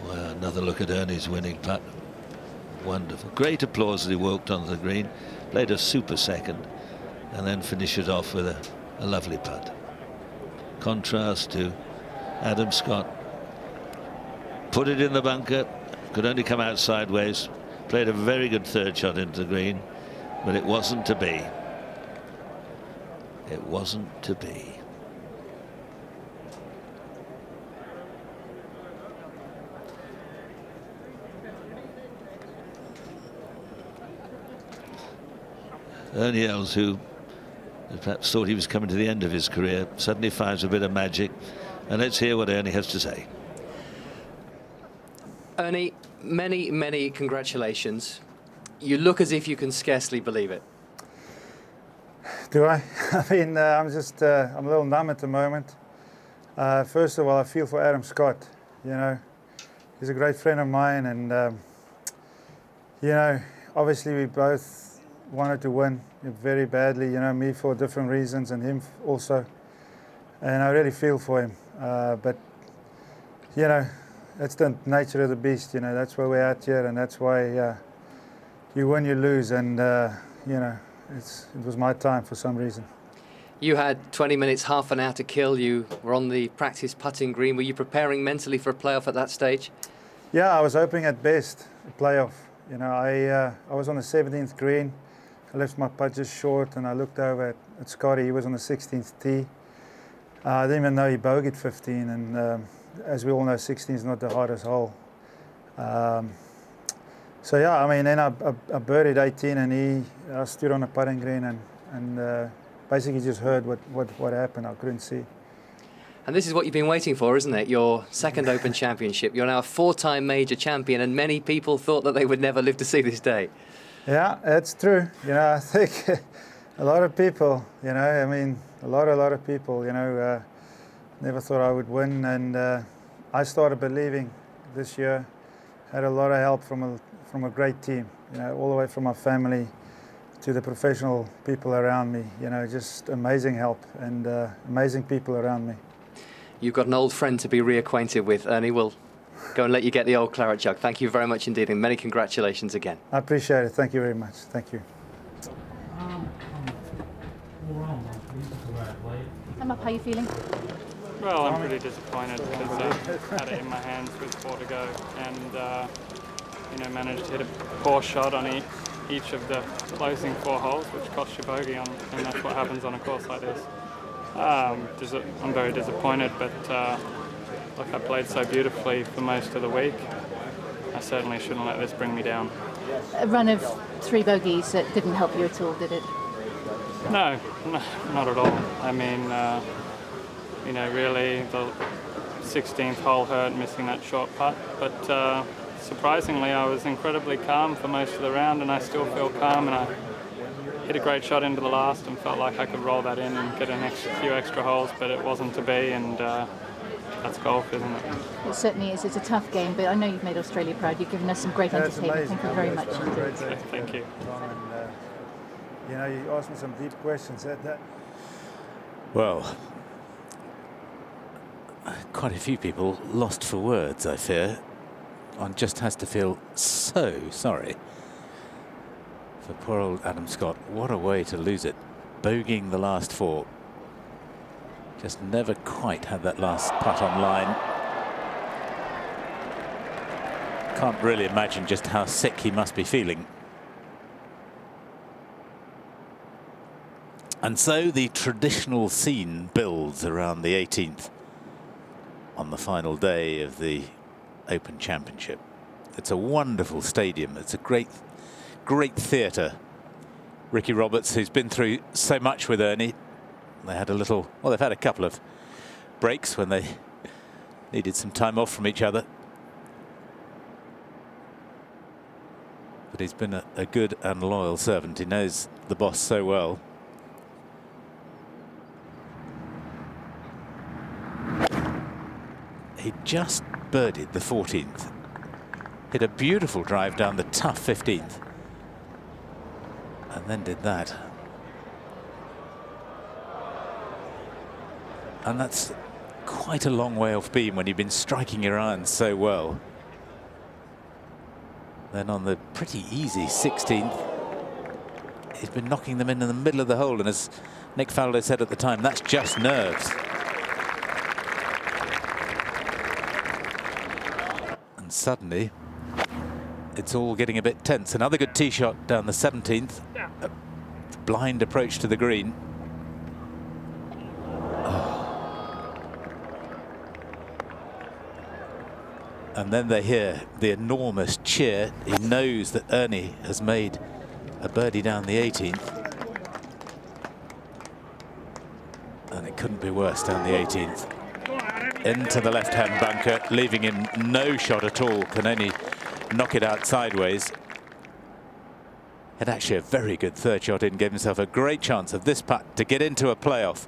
Speaker 4: Well, another look at Ernie's winning putt. Wonderful. Great applause as he walked onto the green, played a super second, and then finishes off with a lovely putt. Contrast to Adam Scott. Put it in the bunker, could only come out sideways, played a very good third shot into the green, but it wasn't to be. It wasn't to be. Ernie Els, who perhaps thought he was coming to the end of his career, suddenly finds a bit of magic. And let's hear what Ernie has to say.
Speaker 13: Ernie, many congratulations. You look as if you can scarcely believe it.
Speaker 14: Do I? I mean, I'm a little numb at the moment. First of all, I feel for Adam Scott. You know, he's a great friend of mine, and you know, obviously we both wanted to win very badly. You know, me for different reasons, and him also. And I really feel for him. But you know, that's the nature of the beast. You know, that's why we're out here, and that's why you win, you lose, and you know. It was my time for some reason.
Speaker 13: You had 20 minutes, half an hour to kill. You were on the practice putting green. Were you preparing mentally for a playoff at that stage?
Speaker 14: Yeah, I was hoping at best a playoff. You know, I was on the 17th green. I left my putt just short, and I looked over at Scotty. He was on the 16th tee. I didn't even know he bogeyed 15, and as we all know, 16 is not the hardest hole. So yeah, I mean, then I birdied 18, and I stood on a putting green and basically just heard what happened. I couldn't see.
Speaker 13: And this is what you've been waiting for, isn't it? Your second Open Championship. You're now a 4-time major champion, and many people thought that they would never live to see this day. Yeah,
Speaker 14: that's true. You know, I think a lot of people, you know, I mean, a lot of people, you know, never thought I would win, and I started believing this year. Had a lot of help from a great team, you know, all the way from my family to the professional people around me. You know, just amazing help and amazing people around me.
Speaker 13: You've got an old friend to be reacquainted with, Ernie. We'll go and let you get the old claret jug. Thank you very much indeed, and many congratulations again.
Speaker 14: I appreciate it. Thank you very much. Thank you.
Speaker 15: How are you feeling?
Speaker 16: Well, I'm pretty disappointed because I had it in my hands with 4 to go, and you know, managed to hit a poor shot on each of the closing 4 holes, which cost you bogey on, and that's what happens on a course like this. I'm very disappointed, but look, I played so beautifully for most of the week. I certainly shouldn't let this bring me down.
Speaker 15: A run of 3 bogeys that didn't help you at all, did it?
Speaker 16: No, not at all. I mean, you know, really the 16th hole hurt, missing that short putt, but surprisingly I was incredibly calm for most of the round, and I still feel calm, and I hit a great shot into the last and felt like I could roll that in and get few extra holes, but it wasn't to be, and that's golf, isn't it?
Speaker 15: It certainly is. It's a tough game, but I know you've made Australia proud. You've given us some great entertainment. Thank you very much.
Speaker 16: Thank you.
Speaker 14: You know, you asked me some deep questions.
Speaker 6: Well, quite a few people lost for words, I fear. One just has to feel so sorry for poor old Adam Scott. What a way to lose it. Bogeying the last 4. Just never quite had that last putt on line. Can't really imagine just how sick he must be feeling. And so the traditional scene builds around the 18th on the final day of the Open Championship. It's a wonderful stadium. It's a great theatre. Ricky Roberts, who's been through so much with Ernie, they had a little, well, they've had a couple of breaks when they needed some time off from each other. But he's been a good and loyal servant. He knows the boss so well. He just birdied the 14th. Hit a beautiful drive down the tough 15th. And then did that. And that's quite a long way off beam when you've been striking your irons so well. Then on the pretty easy 16th, he's been knocking them in the middle of the hole. And as Nick Faldo said at the time, that's just nerves. And suddenly, it's all getting a bit tense. Another good tee shot down the 17th. A blind approach to the green. And then they hear the enormous cheer. He knows that Ernie has made a birdie down the 18th. And it couldn't be worse down the 18th. Into the left-hand bunker, leaving him no shot at all. Can only knock it out sideways. Had actually a very good third shot in, gave himself a great chance of this putt to get into a playoff.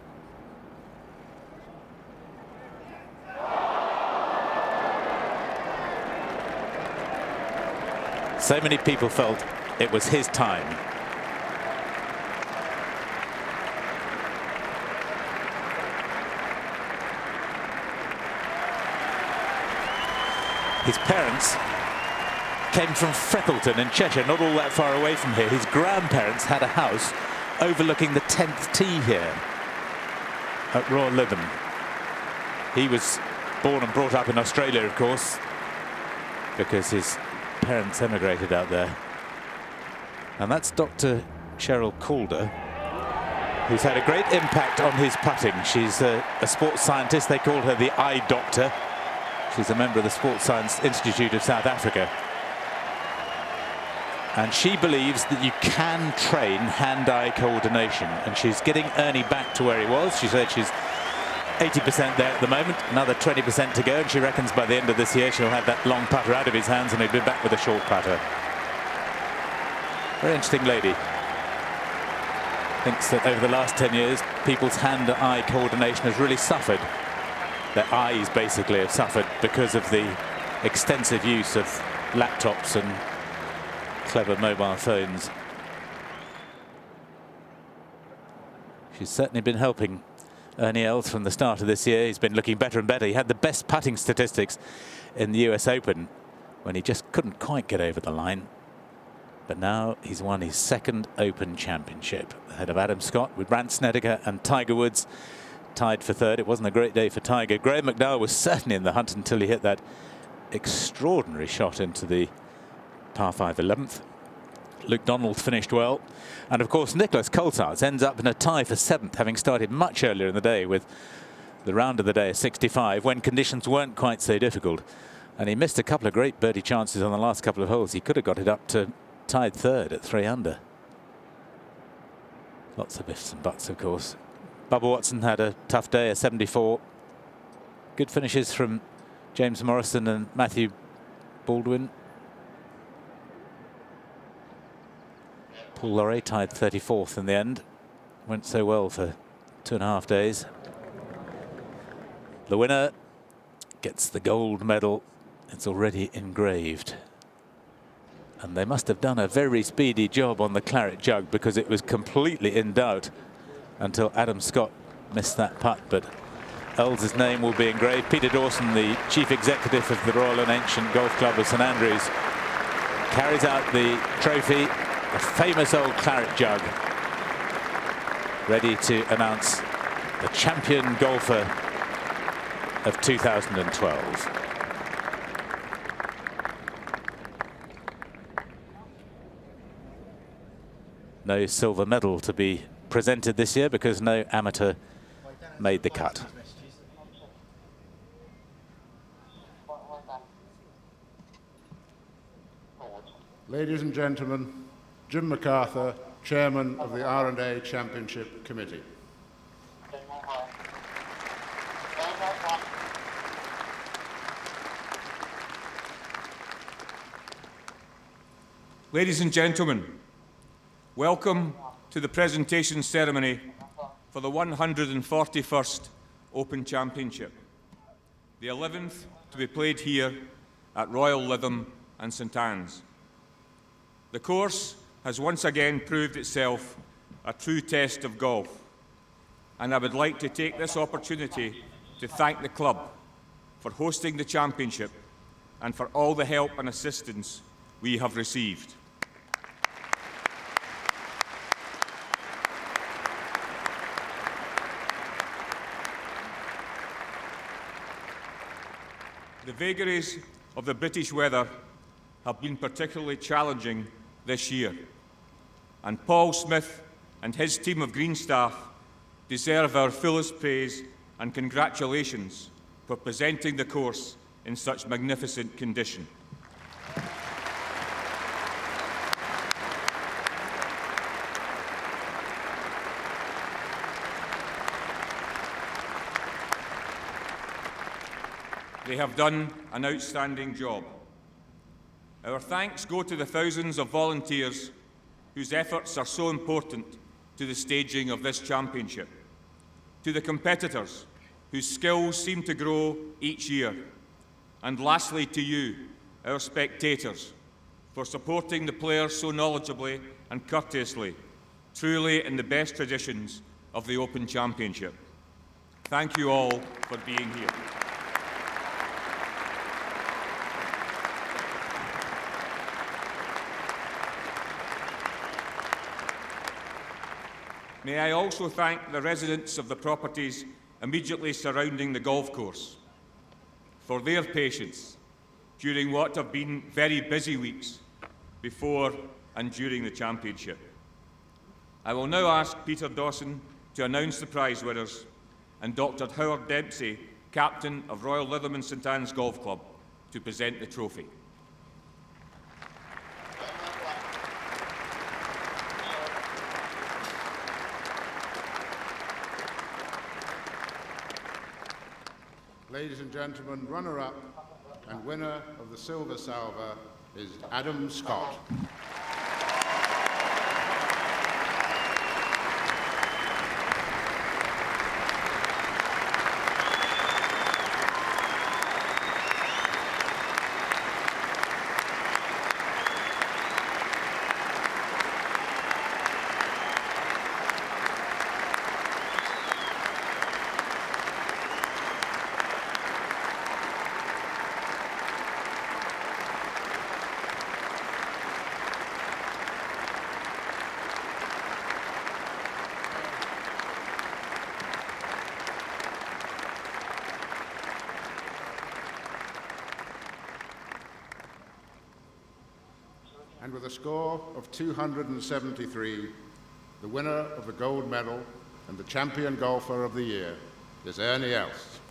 Speaker 6: So many people felt it was his time. His parents came from Freckleton in Cheshire, not all that far away from here. His grandparents had a house overlooking the 10th tee here at Royal Lytham. He was born and brought up in Australia, of course, because his parents emigrated out there. And that's Dr. Cheryl Calder, who's had a great impact on his putting. She's a sports scientist. They call her the eye doctor. She's a member of the Sports Science Institute of South Africa. And she believes that you can train hand-eye coordination. And she's getting Ernie back to where he was. She said she's 80% there at the moment, another 20% to go, and she reckons by the end of this year she'll have that long putter out of his hands and he'll be back with a short putter. Very interesting lady. Thinks that over the last 10 years people's hand-eye coordination has really suffered. Their eyes basically have suffered because of the extensive use of laptops and clever mobile phones. She's certainly been helping Ernie Els from the start of this year. He's been looking better and better. He had the best putting statistics in the US Open when he just couldn't quite get over the line. But now he's won his second Open Championship ahead of Adam Scott, with Brandt Snedeker and Tiger Woods tied for third. It wasn't a great day for Tiger. Graham McDowell was certainly in the hunt until he hit that extraordinary shot into the par 5 11th. Luke Donald finished well. And of course, Nicholas Colsaerts ends up in a tie for 7th, having started much earlier in the day with the round of the day at 65, when conditions weren't quite so difficult. And he missed a couple of great birdie chances on the last couple of holes. He could have got it up to tied third at 3 under. Lots of ifs and buts, of course. Bubba Watson had a tough day, a 74. Good finishes from James Morrison and Matthew Baldwin. Paul Lawrie tied 34th in the end. Went so well for 2.5 days. The winner gets the gold medal. It's already engraved. And they must have done a very speedy job on the Claret Jug, because it was completely in doubt until Adam Scott missed that putt. But Els' name will be engraved. Peter Dawson, the chief executive of the Royal and Ancient Golf Club of St Andrews, carries out the trophy, the famous old Claret Jug, ready to announce the champion golfer of 2012. No silver medal to be presented this year because no amateur made the cut.
Speaker 17: Ladies and gentlemen, Jim MacArthur, Chairman of the R&A Championship Committee.
Speaker 18: Ladies and gentlemen, welcome to the presentation ceremony for the 141st Open Championship, the 11th to be played here at Royal Lytham and St Anne's. The course has once again proved itself a true test of golf, and I would like to take this opportunity to thank the club for hosting the championship and for all the help and assistance we have received. The vagaries of the British weather have been particularly challenging this year, and Paul Smith and his team of green staff deserve our fullest praise and congratulations for presenting the course in such magnificent condition. They have done an outstanding job. Our thanks go to the thousands of volunteers whose efforts are so important to the staging of this championship, to the competitors whose skills seem to grow each year, and lastly to you, our spectators, for supporting the players so knowledgeably and courteously, truly in the best traditions of the Open Championship. Thank you all for being here. May I also thank the residents of the properties immediately surrounding the golf course for their patience during what have been very busy weeks before and during the championship. I will now ask Peter Dawson to announce the prize winners and Dr. Howard Dempsey, captain of Royal Lytham and St Anne's Golf Club, to present the trophy.
Speaker 17: Ladies and gentlemen, runner-up and winner of the Silver Salver is Adam Scott. And with a score of 273, the winner of the gold medal and the champion golfer of the year is Ernie Els.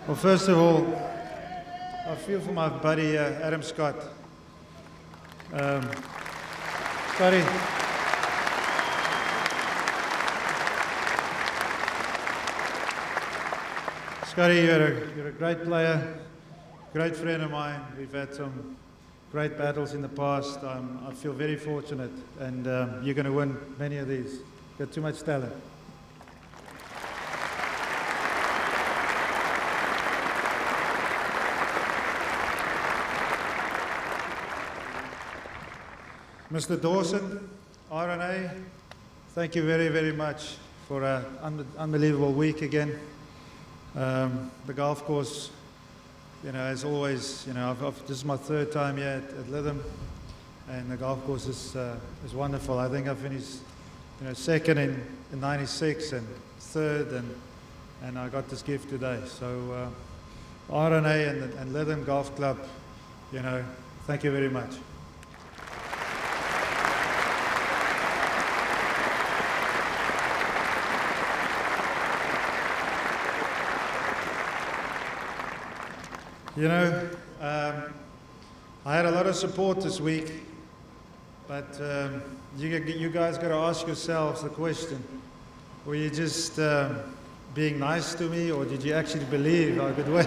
Speaker 14: Well, first of all, I feel for my buddy Adam Scott. Scotty, you're a great player, great friend of mine. We've had some great battles in the past. I feel very fortunate, and you're going to win many of these. You've got too much talent. Mr. Dawson, RNA, thank you very, very much for an unbelievable week again. The golf course, you know, as always, you know, this is my third time here at Lytham, and the golf course is wonderful. I think I finished, you know, second in '96 and third, and I got this gift today. So RNA and Lytham Golf Club, you know, thank you very much. You know, I had a lot of support this week, but you guys got to ask yourselves the question, were you just being nice to me, or did you actually believe I could win?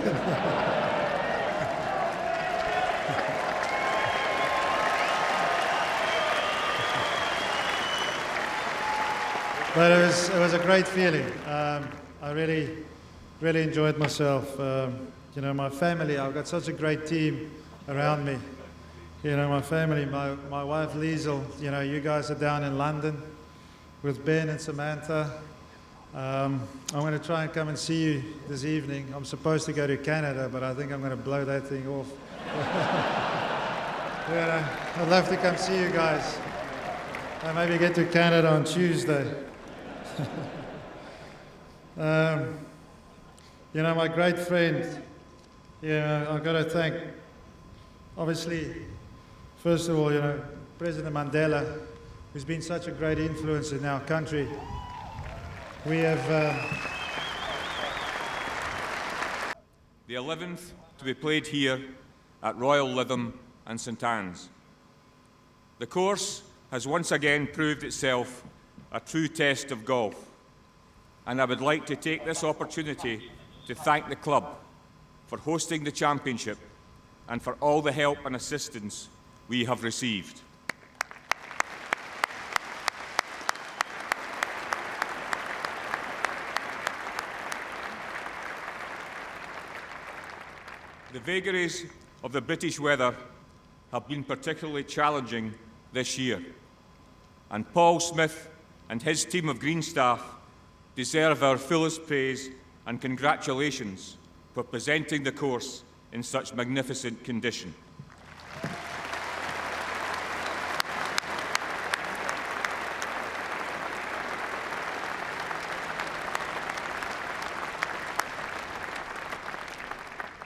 Speaker 14: But it was a great feeling. I really enjoyed myself. You know, my family, I've got such a great team around me. You know, my family, my wife Liesel, you know, you guys are down in London with Ben and Samantha. I'm going to try and come and see you this evening. I'm supposed to go to Canada, but I think I'm going to blow that thing off. You know, I'd love to come see you guys. I maybe get to Canada on Tuesday. You know, my great friend, yeah, I've got to thank, obviously, first of all, you know, President Mandela, who's been such a great influence in our country. We have...
Speaker 18: The 11th to be played here at Royal Lytham and St Anne's. The course has once again proved itself a true test of golf, and I would like to take this opportunity to thank the club for hosting the championship and for all the help and assistance we have received. The vagaries of the British weather have been particularly challenging this year, and Paul Smith and his team of green staff deserve our fullest praise and congratulations for presenting the course in such magnificent condition.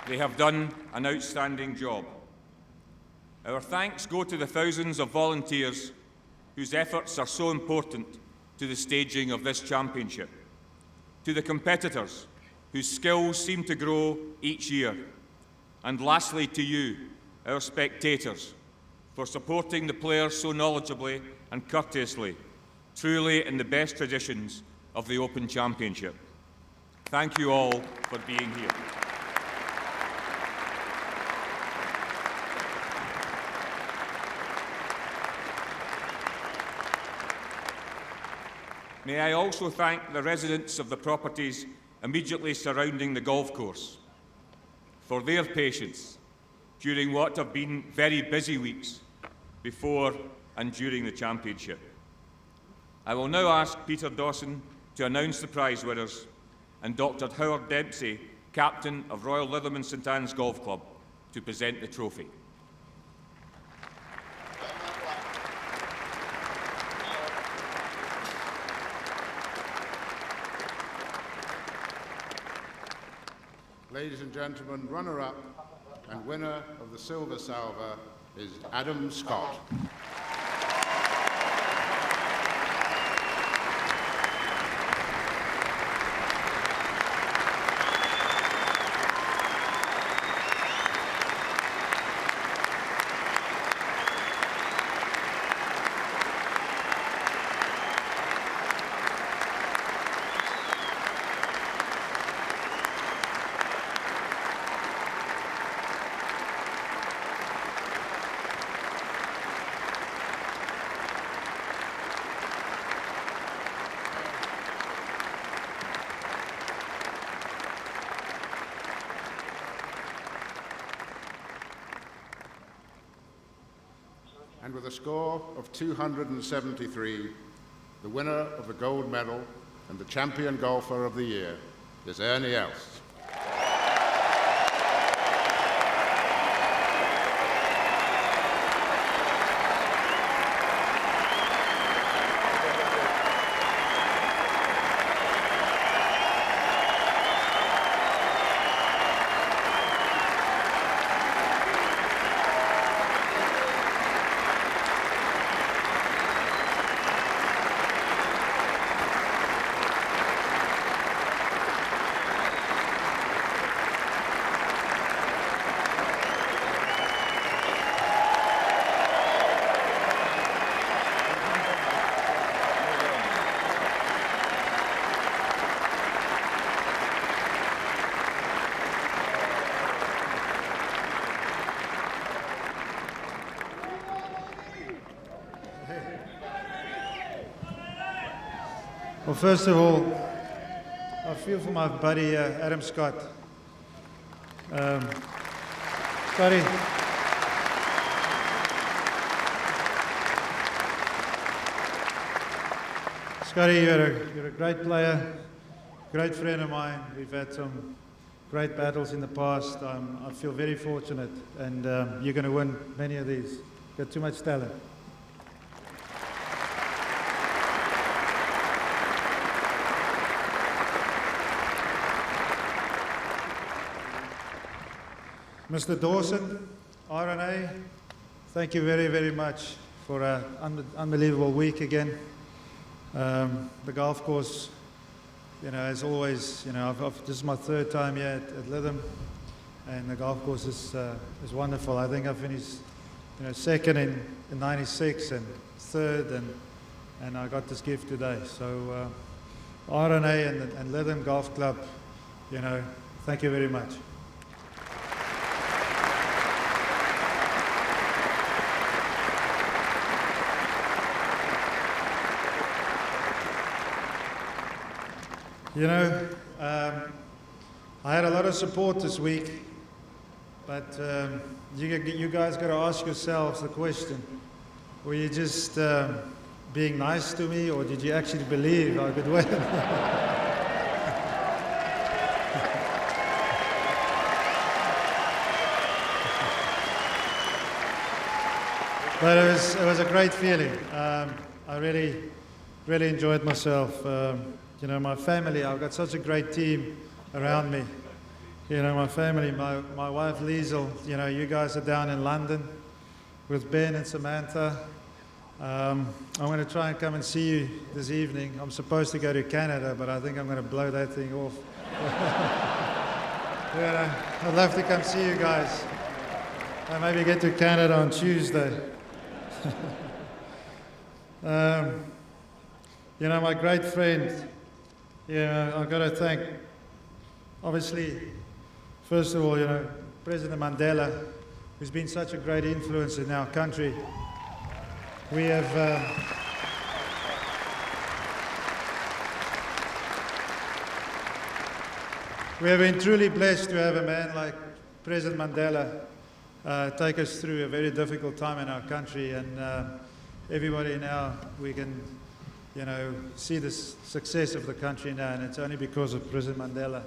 Speaker 18: They have done an outstanding job. Our thanks go to the thousands of volunteers whose efforts are so important to the staging of this championship, to the competitors whose skills seem to grow each year, and lastly to you, our spectators, for supporting the players so knowledgeably and courteously, truly in the best traditions of the Open Championship. Thank you all for being here. May I also thank the residents of the properties immediately surrounding the golf course for their patience during what have been very busy weeks before and during the championship. I will now ask Peter Dawson to announce the prize winners and Dr. Howard Dempsey, captain of Royal Lytham and St Anne's Golf Club, to present the trophy.
Speaker 17: Ladies and gentlemen, runner-up and winner of the Silver Salver is Adam Scott. And with a score of 273, the winner of the gold medal and the champion golfer of the year is Ernie Els.
Speaker 14: Well, first of all, I feel for my buddy Adam Scott. Scotty, you're a great player, great friend of mine. We've had some great battles in the past. I feel very fortunate, and you're going to win many of these. You've got too much talent. Mr. Dawson, RNA, thank you very, very much for an unbelievable week again. The golf course, as always, this is my third time here at Lytham, and the golf course is wonderful. I think I finished, second in '96 and third, and I got this gift today. So, RNA and Lytham Golf Club, thank you very much. I had a lot of support this week, but you guys got to ask yourselves the question, were you just being nice to me, or did you actually believe I could win? But it was a great feeling. I really enjoyed myself. My family, I've got such a great team around me. My family, my wife Liesel, you guys are down in London with Ben and Samantha. I'm going to try and come and see you this evening. I'm supposed to go to Canada, but I think I'm going to blow that thing off. I'd love to come see you guys. I maybe get to Canada on Tuesday. My great friend, I've got to thank, obviously, first of all, President Mandela, who's been such a great influence in our country. We have been truly blessed to have a man like President Mandela take us through a very difficult time in our country, and everybody now, we can see the success of the country now, and it's only because of President Mandela.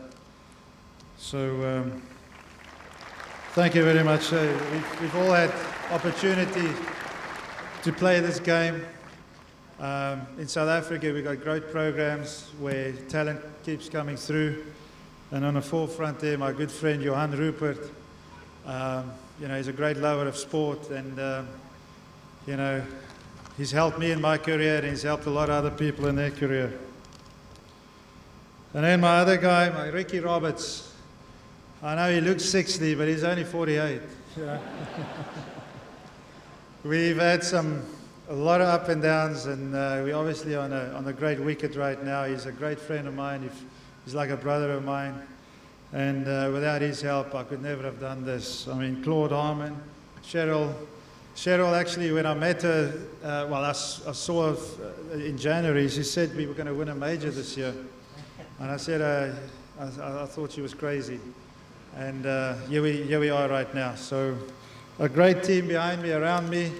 Speaker 14: So thank you very much. We've all had opportunity to play this game. In South Africa, we've got great programs where talent keeps coming through. And on the forefront there, my good friend Johan Rupert, he's a great lover of sport, and he's helped me in my career, and he's helped a lot of other people in their career. And then my other guy, my Ricky Roberts, I know he looks 60, but he's only 48. We've had a lot of up and downs, and we're obviously on a great wicket right now. He's a great friend of mine. He's like a brother of mine. And without his help, I could never have done this. I mean, Claude Harmon, Cheryl, actually, when I met her, I saw her in January, she said we were going to win a major this year. And I said, I thought she was crazy. And here we are right now. So a great team behind me, around me.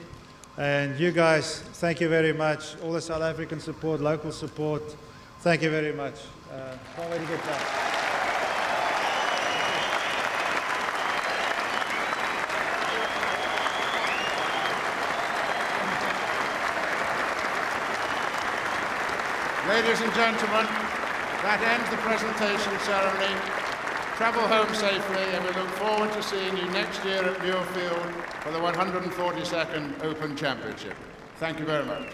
Speaker 14: And you guys, thank you very much. All the South African support, local support, Thank you very much. Already good job.
Speaker 17: Ladies and gentlemen, that ends the presentation ceremony. Travel home safely, and we look forward to seeing you next year at Muirfield for the 142nd Open Championship. Thank you very much.